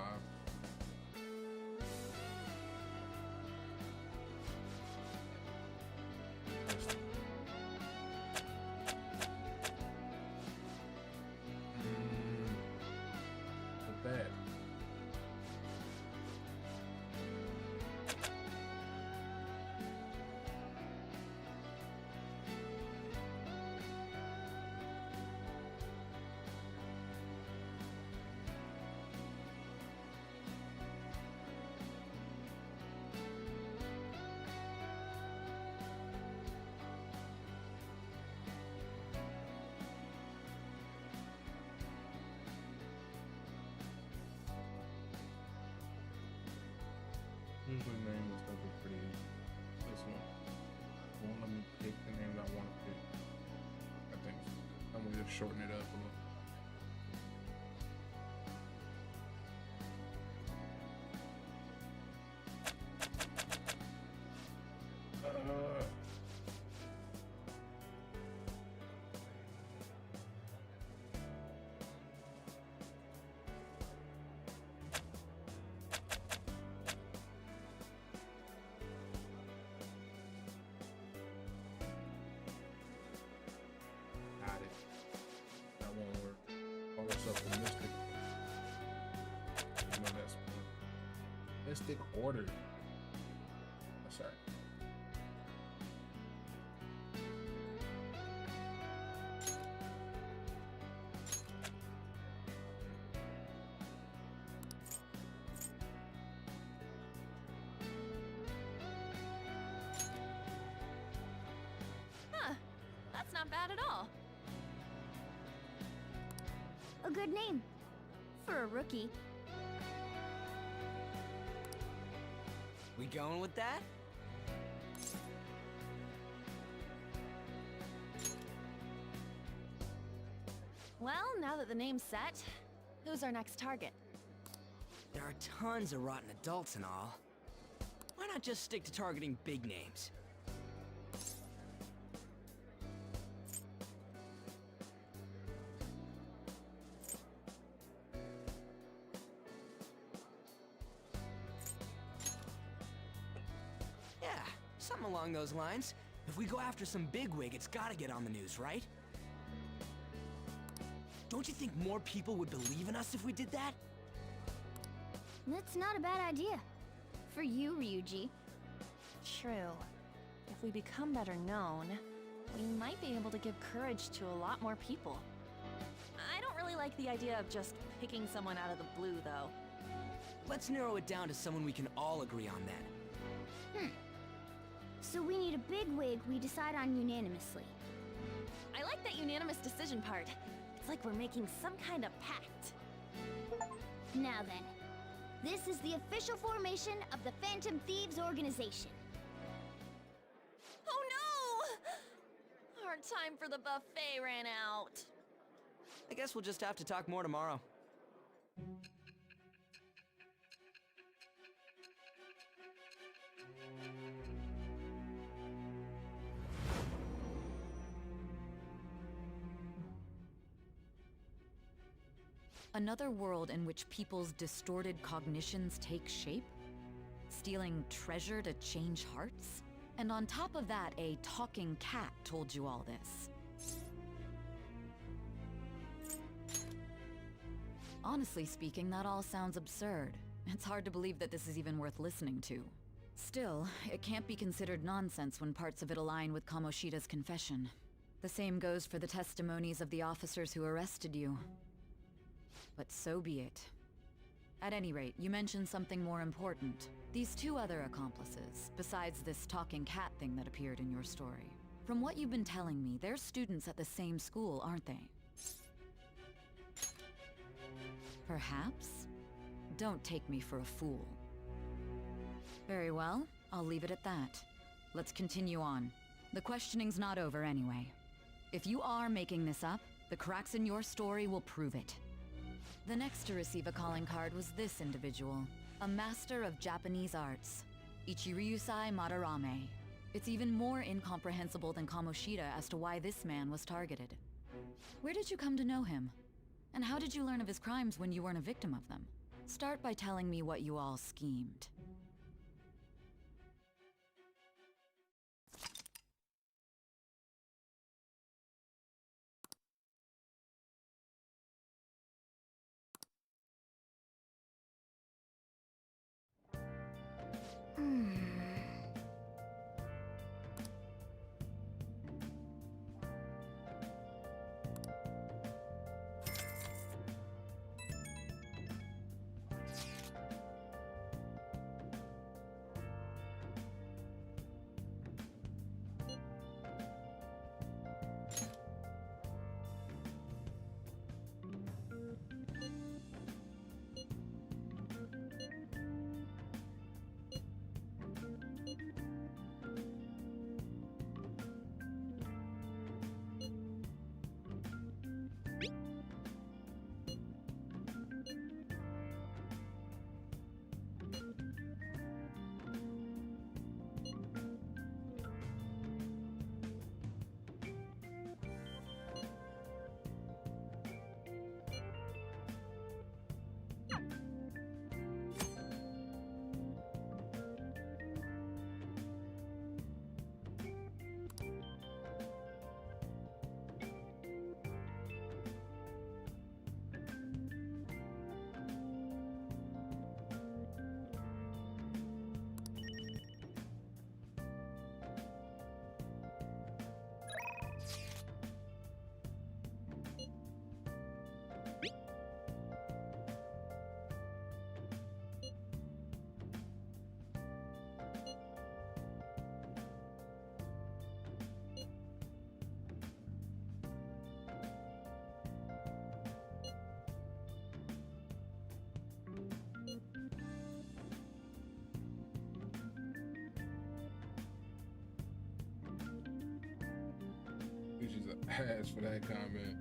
Bad. Usually name and stuff is pretty easy. This one won't let me pick the names I want to pick. I think I'm gonna just shorten it up a little. Mystic Order. Oh, sorry. Huh. That's not bad at all. A good name. For a rookie. We going with that? Well, now that the name's set, who's our next target? There are tons of rotten adults and all. Why not just stick to targeting big names? Yeah, something along those lines. If we go after some bigwig, it's gotta get on the news, right? Don't you think more people would believe in us if we did that? That's not a bad idea. For you, Ryuji. True. If we become better known, we might be able to give courage to a lot more people. I don't really like the idea of just picking someone out of the blue, though. Let's narrow it down to someone we can all agree on then. So we need a bigwig we decide on unanimously. I like that unanimous decision part. It's like we're making some kind of pact. Now then, this is the official formation of the Phantom Thieves organization. Oh no! Our time for the buffet ran out. I guess we'll just have to talk more tomorrow. Another world in which people's distorted cognitions take shape? Stealing treasure to change hearts? And on top of that, a talking cat told you all this. Honestly speaking, that all sounds absurd. It's hard to believe that this is even worth listening to. Still, it can't be considered nonsense when parts of it align with Kamoshida's confession. The same goes for the testimonies of the officers who arrested you. But so be it. At any rate, you mentioned something more important. These two other accomplices, besides this talking cat thing that appeared in your story. From what you've been telling me, they're students at the same school, aren't they? Perhaps? Don't take me for a fool. Very well, I'll leave it at that. Let's continue on. The questioning's not over anyway. If you are making this up, the cracks in your story will prove it. The next to receive a calling card was this individual, a master of Japanese arts, Ichiryusai Madarame. It's even more incomprehensible than Kamoshida as to why this man was targeted. Where did you come to know him? And how did you learn of his crimes when you weren't a victim of them? Start by telling me what you all schemed. As for that comment.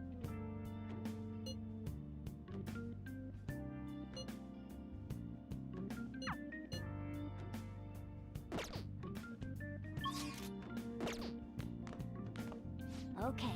Okay.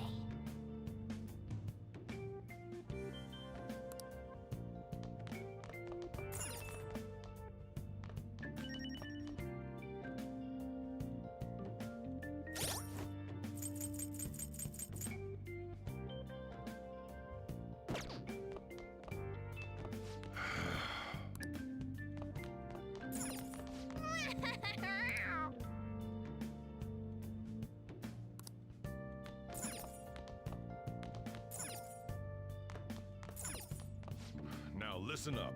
Now listen up.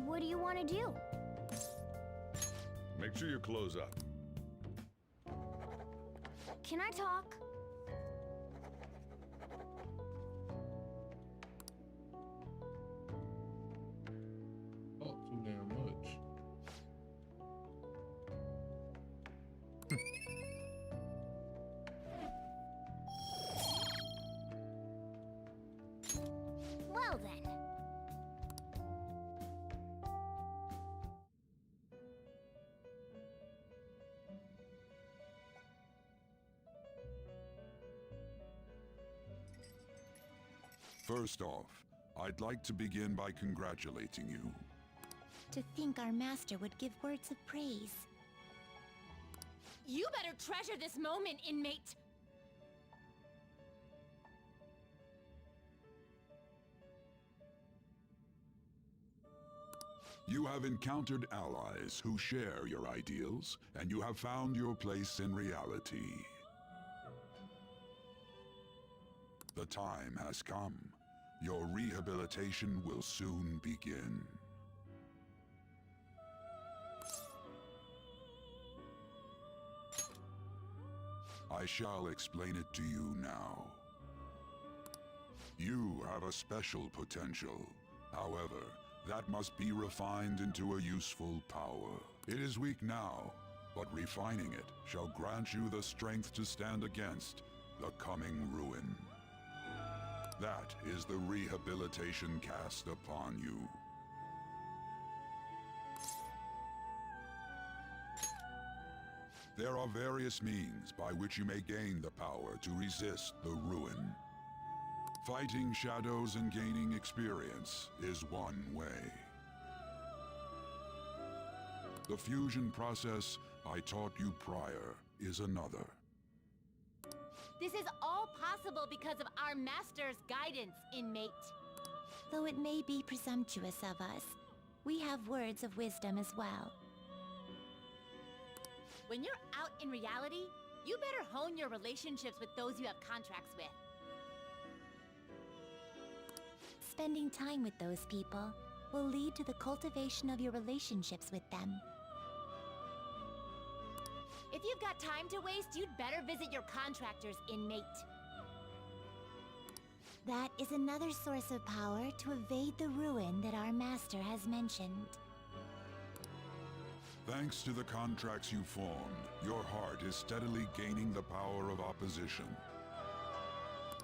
What do you want to do? Make sure your clothes up. Can I talk? Oh, too damn much. Well then. First off, I'd like to begin by congratulating you. To think our master would give words of praise. You better treasure this moment, inmate! You have encountered allies who share your ideals, and you have found your place in reality. The time has come. Your rehabilitation will soon begin. I shall explain it to you now. You have a special potential. However, that must be refined into a useful power. It is weak now, but refining it shall grant you the strength to stand against the coming ruin. That is the rehabilitation cast upon you. There are various means by which you may gain the power to resist the ruin. Fighting shadows and gaining experience is one way. The fusion process I taught you prior is another. This is all possible because of our master's guidance, inmate. Though it may be presumptuous of us, we have words of wisdom as well. When you're out in reality, you better hone your relationships with those you have contracts with. Spending time with those people will lead to the cultivation of your relationships with them. If you've got time to waste, you'd better visit your contractors, inmate. That is another source of power to evade the ruin that our master has mentioned. Thanks to the contracts you formed, your heart is steadily gaining the power of opposition.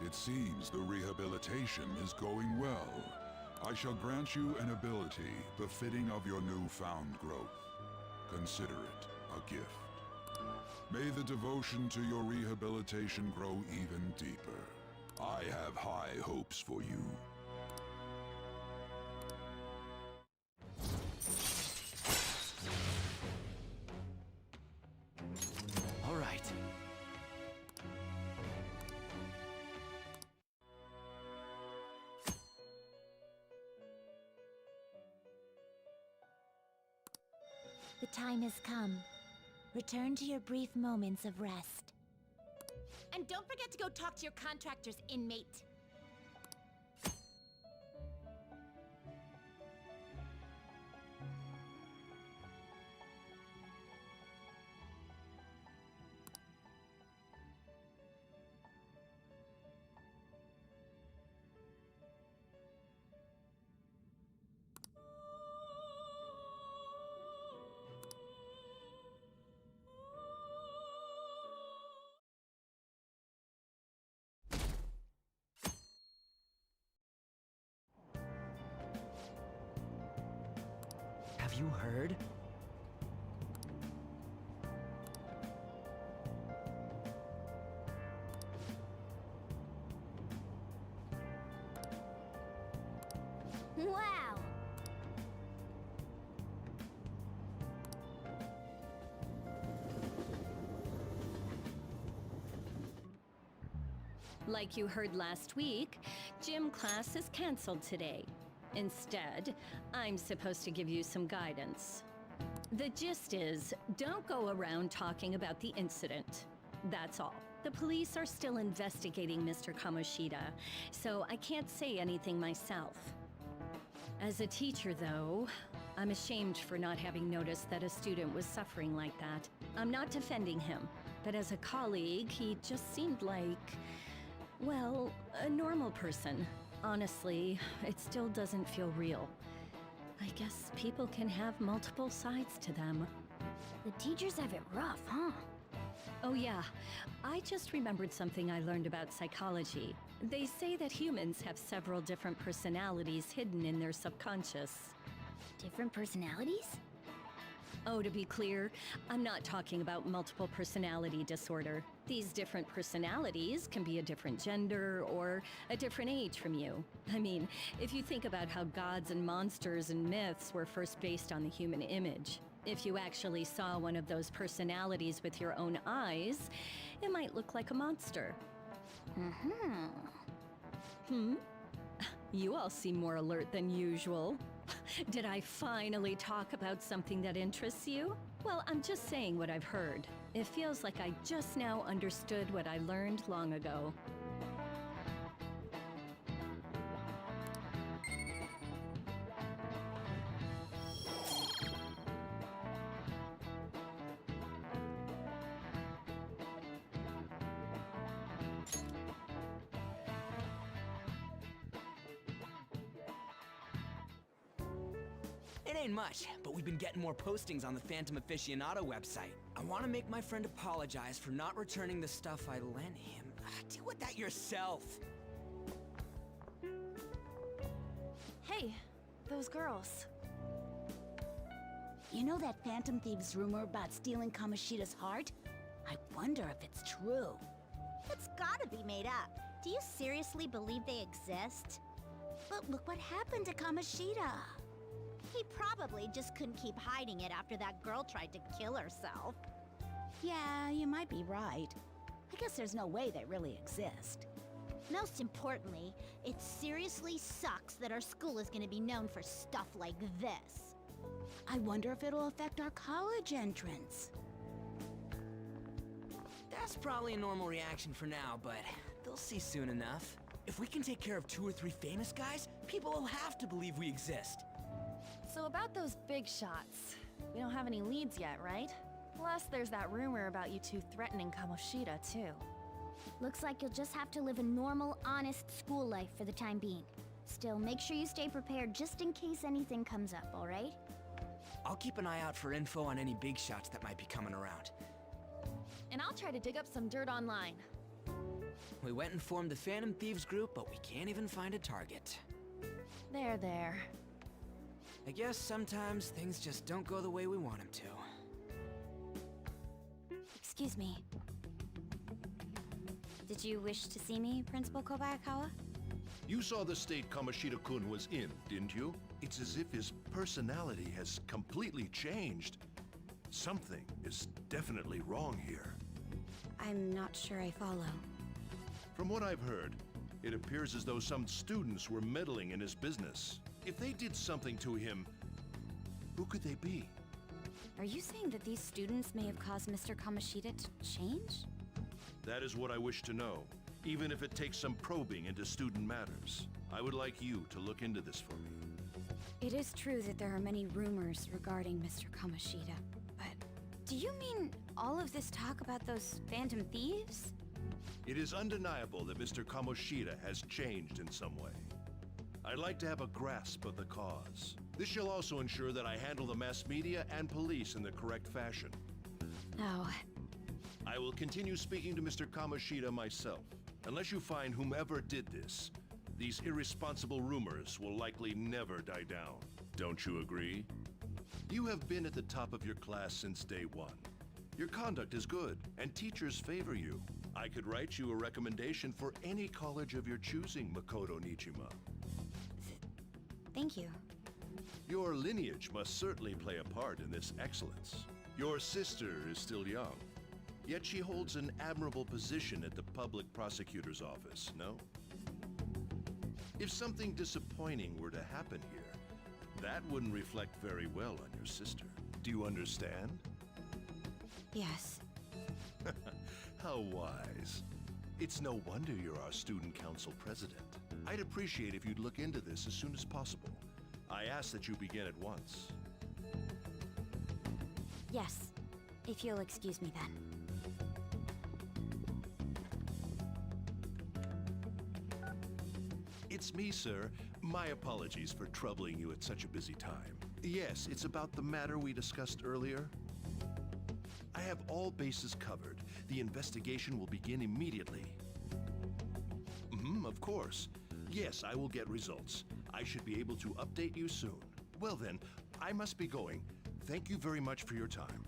It seems the rehabilitation is going well. I shall grant you an ability befitting of your newfound growth. Consider it a gift. May the devotion to your rehabilitation grow even deeper. I have high hopes for you. All right. The time has come. Return to your brief moments of rest. And don't forget to go talk to your contractors, inmate. you heard? Wow! Like you heard last week, gym class is canceled today. Instead, I'm supposed to give you some guidance. The gist is, don't go around talking about the incident. That's all. The police are still investigating Mr. Kamoshida, so I can't say anything myself. As a teacher, though, I'm ashamed for not having noticed that a student was suffering like that. I'm not defending him, but as a colleague, he just seemed like, well, a normal person. Honestly, it still doesn't feel real. I guess people can have multiple sides to them. The teachers have it rough, huh? Oh yeah, I just remembered something I learned about psychology. They say that humans have several different personalities hidden in their subconscious. Different personalities? Oh, to be clear, I'm not talking about multiple personality disorder. These different personalities can be a different gender or a different age from you. I mean, if you think about how gods and monsters and myths were first based on the human image, if you actually saw one of those personalities with your own eyes, it might look like a monster. You all seem more alert than usual. Did I finally talk about something that interests you? Well, I'm just saying what I've heard. It feels like I just now understood what I learned long ago. It ain't much, but we've been getting more postings on the Phantom Aficionado website. I want to make my friend apologize for not returning the stuff I lent him. Deal with that yourself. Hey, those girls. You know that Phantom Thieves rumor about stealing Kamoshida's heart? I wonder if it's true. It's gotta be made up. Do you seriously believe they exist? But look what happened to Kamoshida. He probably just couldn't keep hiding it after that girl tried to kill herself. Yeah, you might be right. I guess there's no way they really exist. Most importantly, it seriously sucks that our school is gonna be known for stuff like this. I wonder if it'll affect our college entrance. That's probably a normal reaction for now, but they'll see soon enough. If we can take care of 2 or 3 famous guys, people will have to believe we exist. So about those big shots, we don't have any leads yet, right? Plus, there's that rumor about you two threatening Kamoshida, too. Looks like you'll just have to live a normal, honest school life for the time being. Still, make sure you stay prepared just in case anything comes up, alright? I'll keep an eye out for info on any big shots that might be coming around. And I'll try to dig up some dirt online. We went and formed the Phantom Thieves group, but we can't even find a target. There. I guess sometimes things just don't go the way we want them to. Excuse me. Did you wish to see me, Principal Kobayakawa? You saw the state Kamoshida-kun was in, didn't you? It's as if his personality has completely changed. Something is definitely wrong here. I'm not sure I follow. From what I've heard, it appears as though some students were meddling in his business. If they did something to him, who could they be? Are you saying that these students may have caused Mr. Kamoshida to change? That is what I wish to know, even if it takes some probing into student matters. I would like you to look into this for me. It is true that there are many rumors regarding Mr. Kamoshida, but do you mean all of this talk about those Phantom Thieves? It is undeniable that Mr. Kamoshida has changed in some way. I'd like to have a grasp of the cause. This shall also ensure that I handle the mass media and police in the correct fashion. Oh. I will continue speaking to Mr. Kamoshida myself. Unless you find whomever did this, these irresponsible rumors will likely never die down. Don't you agree? You have been at the top of your class since day one. Your conduct is good, and teachers favor you. I could write you a recommendation for any college of your choosing, Makoto Nijima. Thank you. Your lineage must certainly play a part in this excellence. Your sister is still young, yet she holds an admirable position at the public prosecutor's office, no? If something disappointing were to happen here, that wouldn't reflect very well on your sister. Do you understand? Yes. How wise. It's no wonder you're our student council president. I'd appreciate if you'd look into this as soon as possible. I ask that you begin at once. Yes. If you'll excuse me then. It's me, sir. My apologies for troubling you at such a busy time. Yes, it's about the matter we discussed earlier. I have all bases covered. The investigation will begin immediately. Of course. Yes, I will get results. I should be able to update you soon. Well then, I must be going. Thank you very much for your time.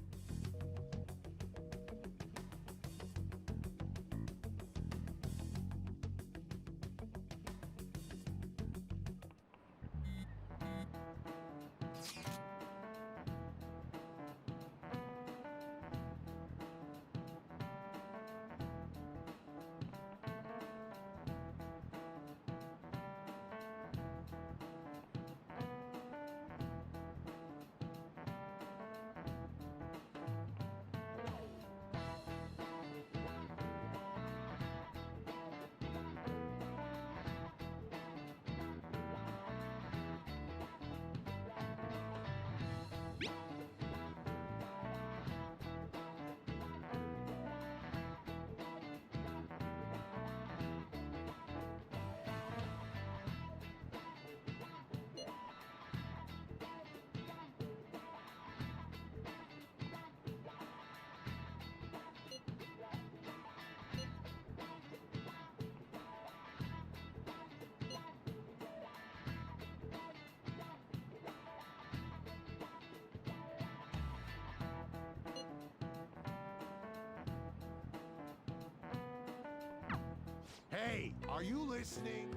Hey, are you listening?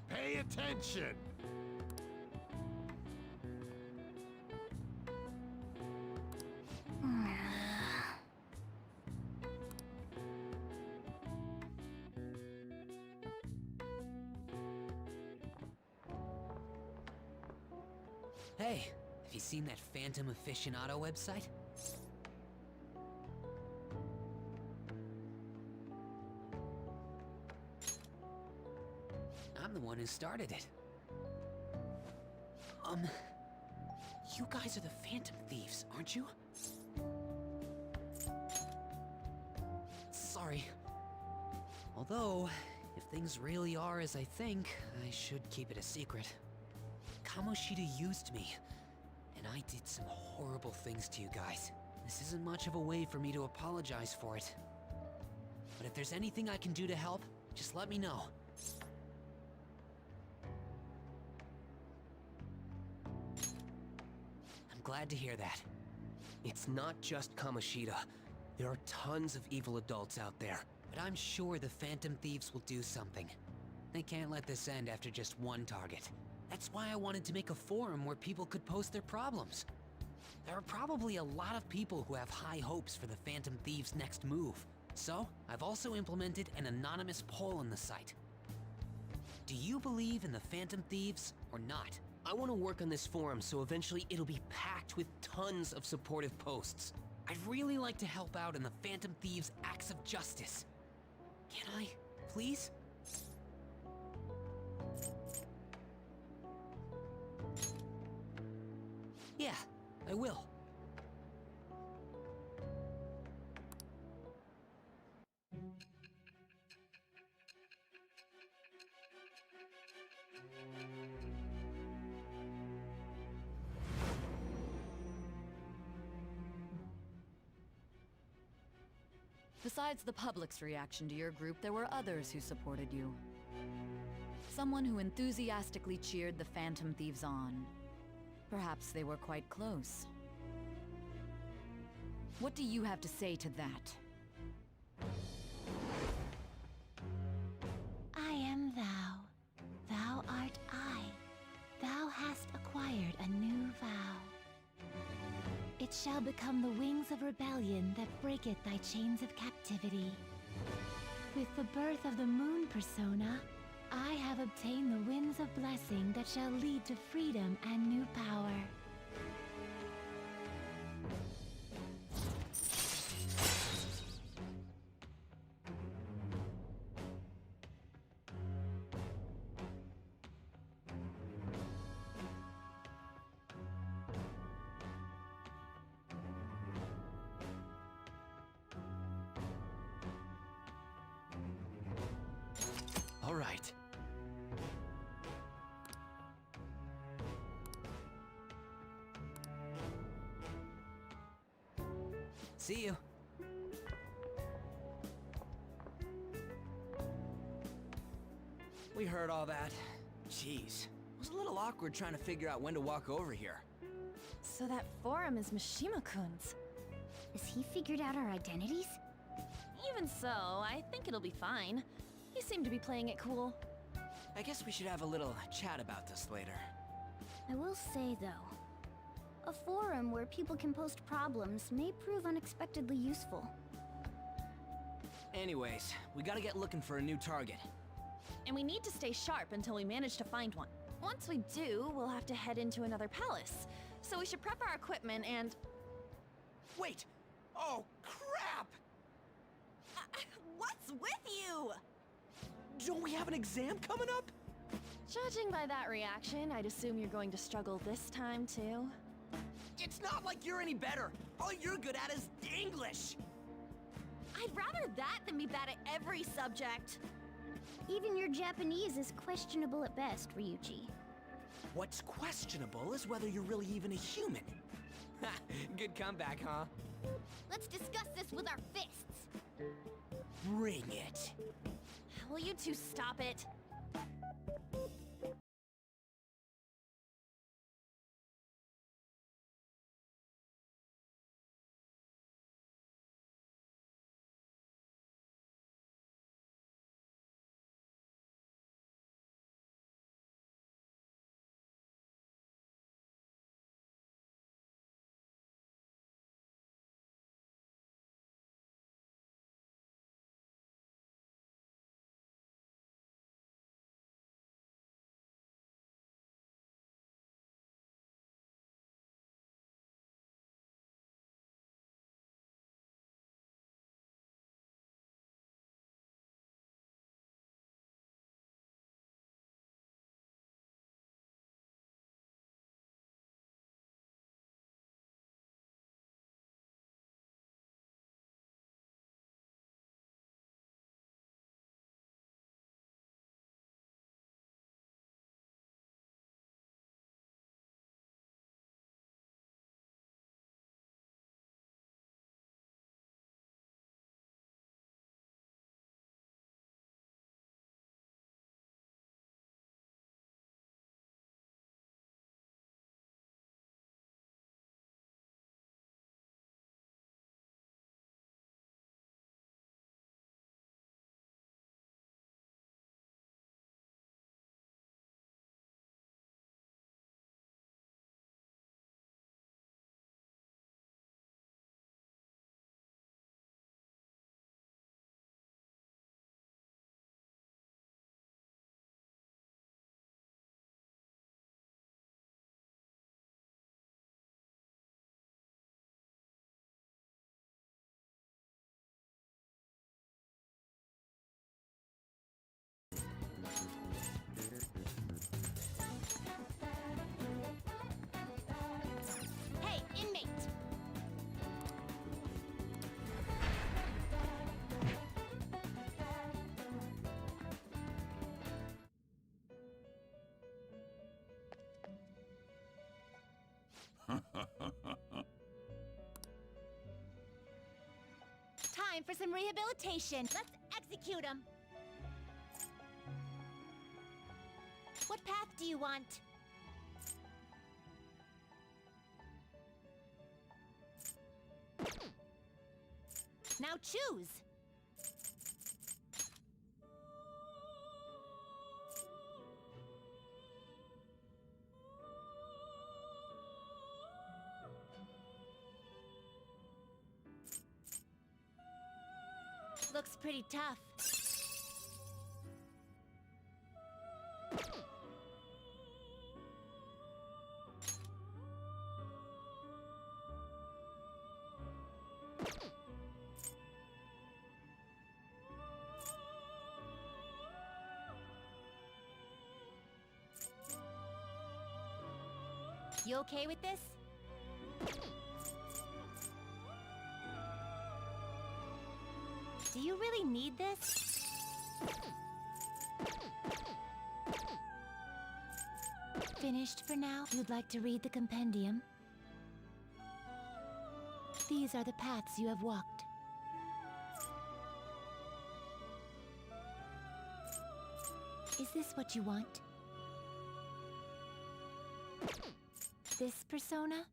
Pay attention! Hey, have you seen that Phantom Aficionado website? I'm the one who started it. You guys are the Phantom Thieves, aren't you? Sorry. Although, if things really are as I think, I should keep it a secret. Kamoshida used me, and I did some horrible things to you guys. This isn't much of a way for me to apologize for it. But if there's anything I can do to help, just let me know. I'm glad to hear that. It's not just Kamoshida. There are tons of evil adults out there. But I'm sure the Phantom Thieves will do something. They can't let this end after just one target. That's why I wanted to make a forum where people could post their problems. There are probably a lot of people who have high hopes for the Phantom Thieves' next move. So, I've also implemented an anonymous poll on the site. Do you believe in the Phantom Thieves or not? I want to work on this forum so eventually it'll be packed with tons of supportive posts. I'd really like to help out in the Phantom Thieves' acts of justice. Can I, please? Yeah, I will. Besides the public's reaction to your group, there were others who supported you. Someone who enthusiastically cheered the Phantom Thieves on. Perhaps they were quite close. What do you have to say to that? I am thou. Thou art I. Thou hast acquired a new vow. It shall become the wings of rebellion that breaketh thy chains of captivity. With the birth of the moon persona, I have obtained the winds of blessing that shall lead to freedom and new power. All right. See you. We heard all that. Jeez. It was a little awkward trying to figure out when to walk over here. So that forum is Mishima-kun's. Has he figured out our identities? Even so, I think it'll be fine. He seemed to be playing it cool. I guess we should have a little chat about this later. I will say, though, a forum where people can post problems may prove unexpectedly useful. Anyways, we gotta get looking for a new target. And we need to stay sharp until we manage to find one. Once we do, we'll have to head into another palace. So we should prep our equipment and... Wait! Oh, crap! What's with you? Don't we have an exam coming up? Judging by that reaction, I'd assume you're going to struggle this time, too. It's not like you're any better. All you're good at is English. I'd rather that than be bad at every subject. Even your Japanese is questionable at best, Ryuji. What's questionable is whether you're really even a human. Ha! Good comeback, huh? Let's discuss this with our fists. Bring it. Will you two stop it? Time for some rehabilitation. Let's execute him. What path do you want? Now choose. Looks pretty tough. You okay with this? Do you really need this? Finished for now? You'd like to read the compendium? These are the paths you have walked. Is this what you want? This persona?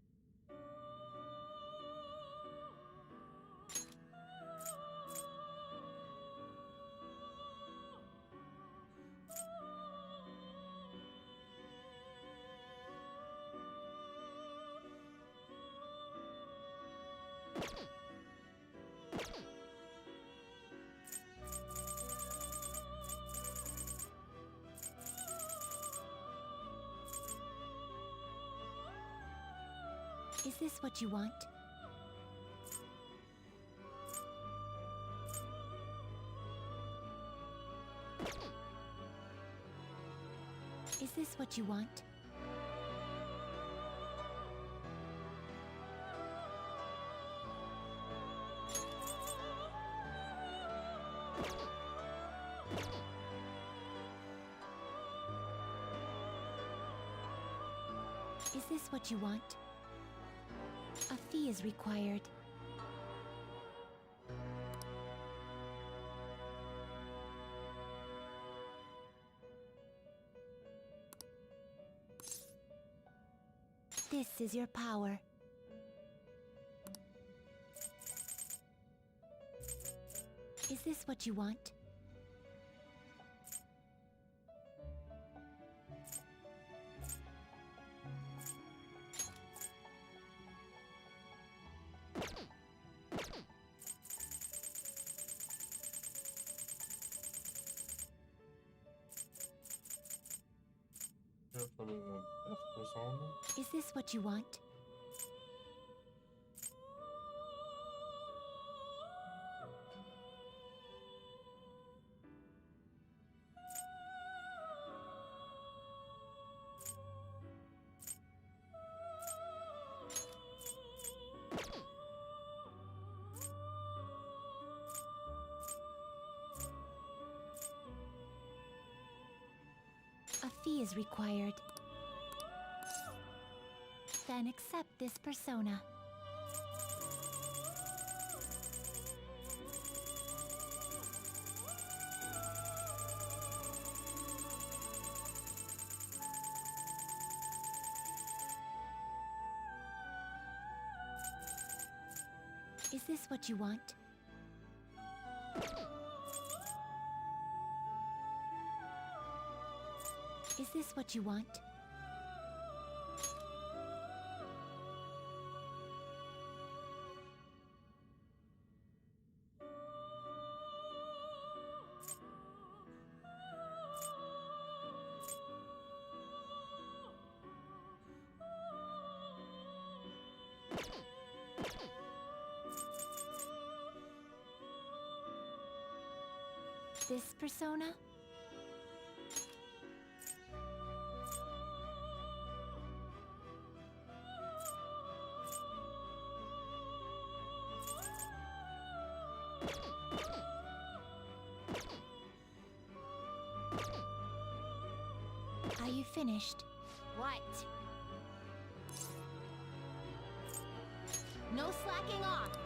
Is this what you want? Is this what you want? Is this what you want? A fee is required. This is your power. Is this what you want? For the best persona. Is this what you want? A fee is required. Then accept this persona. Is this what you want? Is this what you want? This persona? Are you finished? What? No slacking off.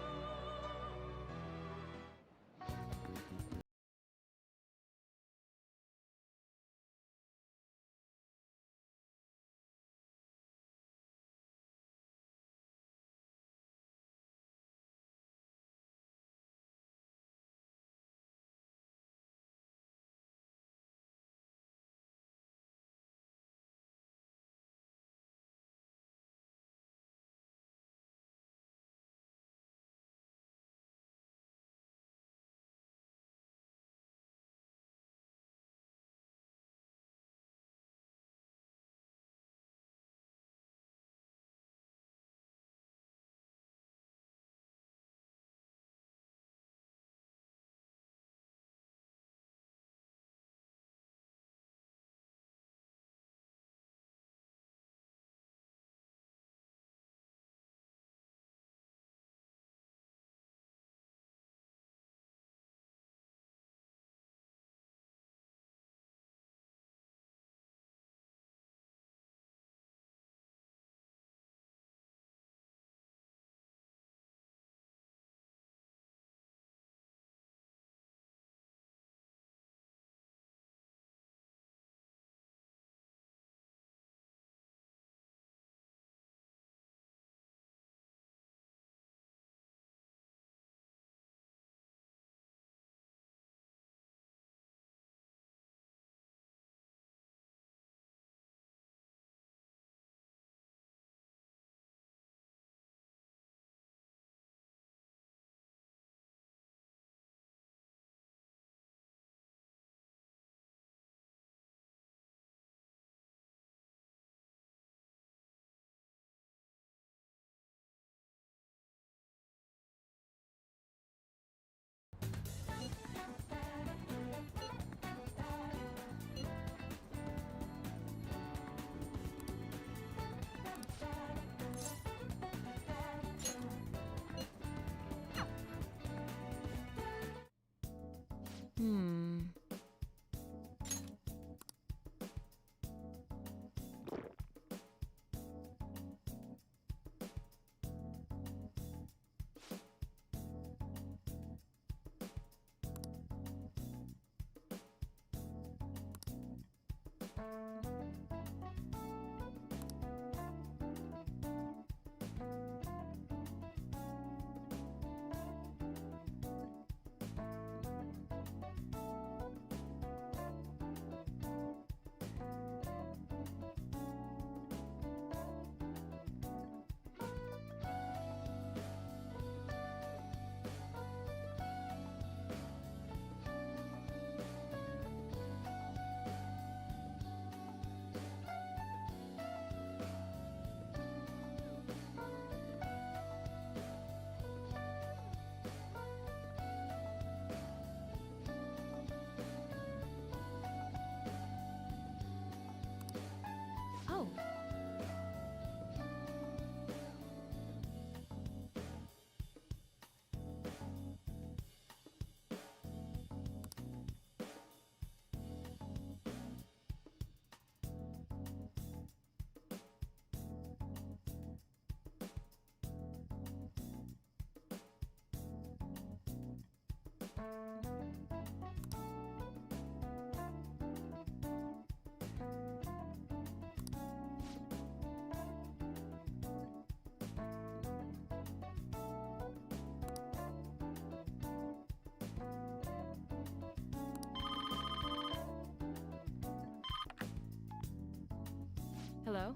Hello?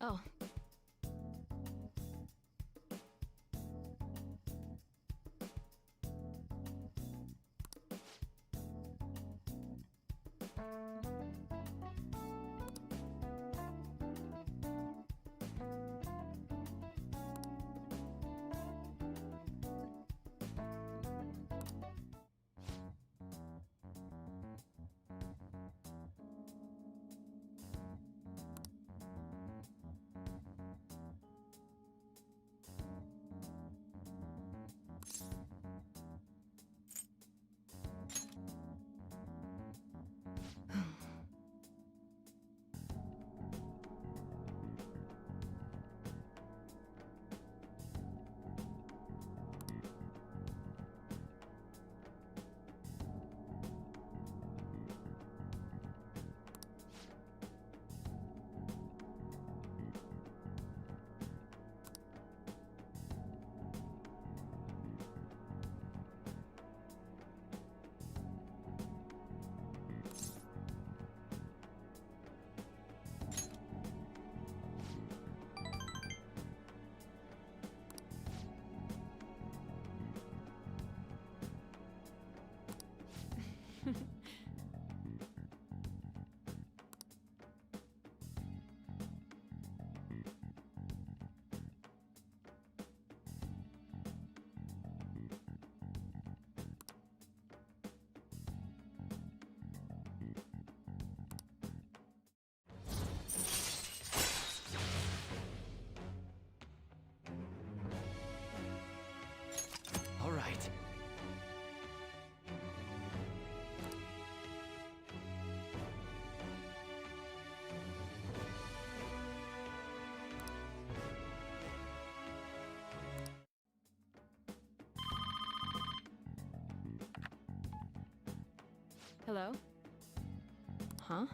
Oh. All right. Hello? Huh?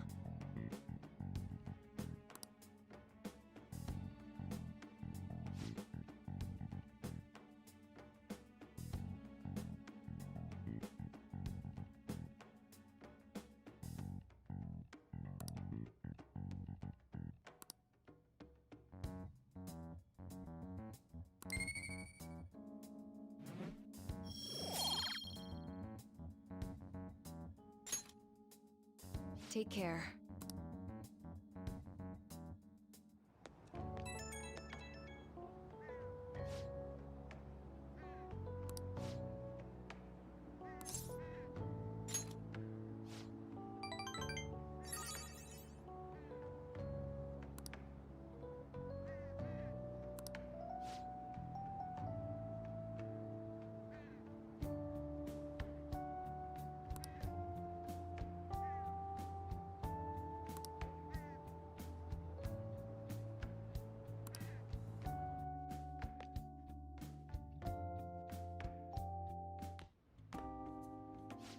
Take care.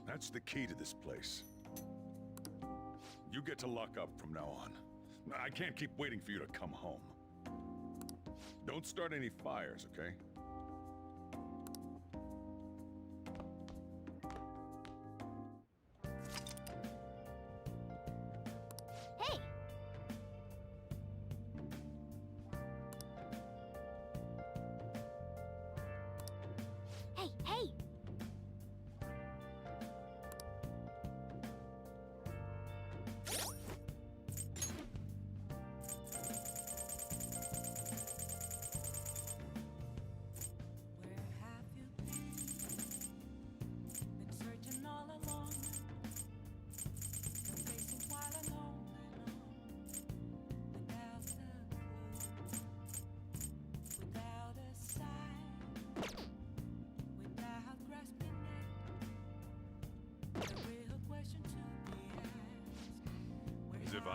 That's the key to this place. You get to lock up from now on. I can't keep waiting for you to come home. Don't start any fires, okay? Hey! Hey, hey!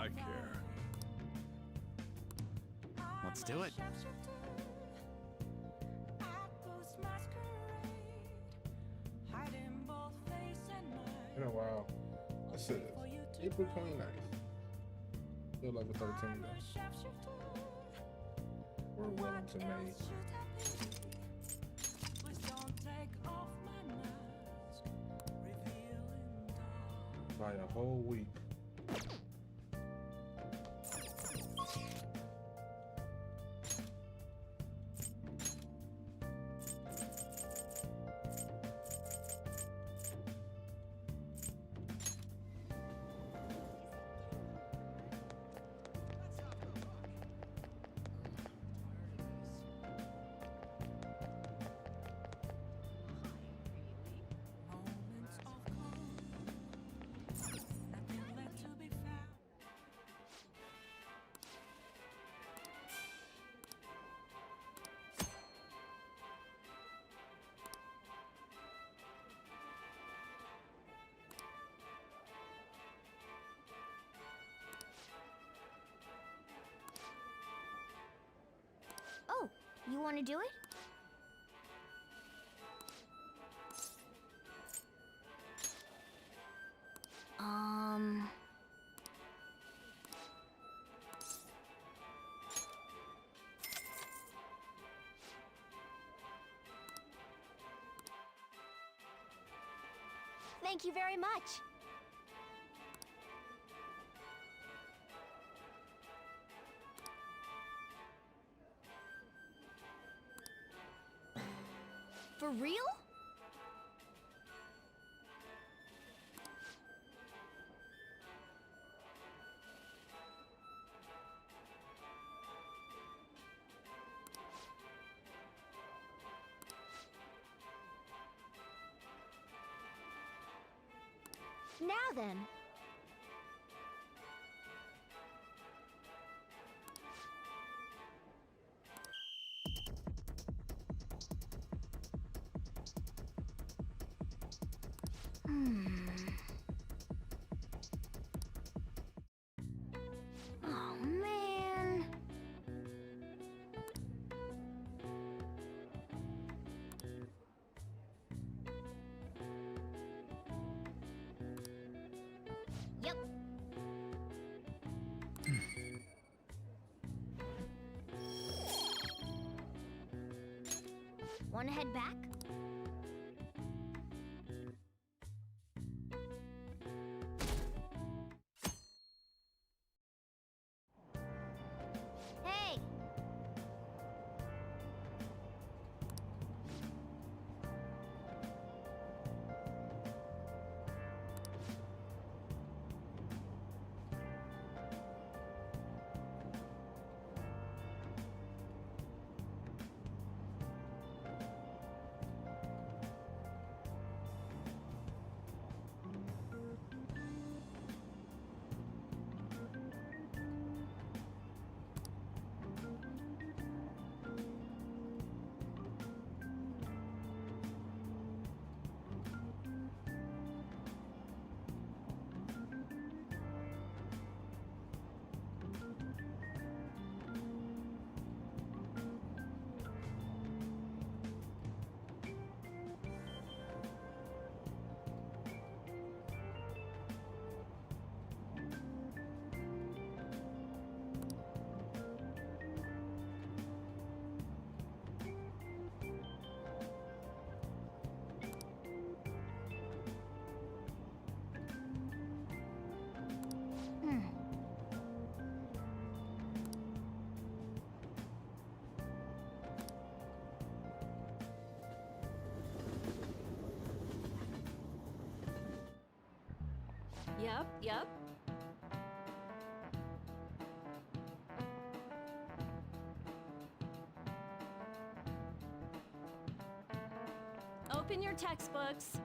I care. Let's do it. In a while. This is April 29th. Feel like the 13th though. We're well into May. By a whole week. Oh, you want to do it? Thank you very much. For real? Now then. Oh, man. Yep. Want to head back? Hey! Yep. Open your textbooks.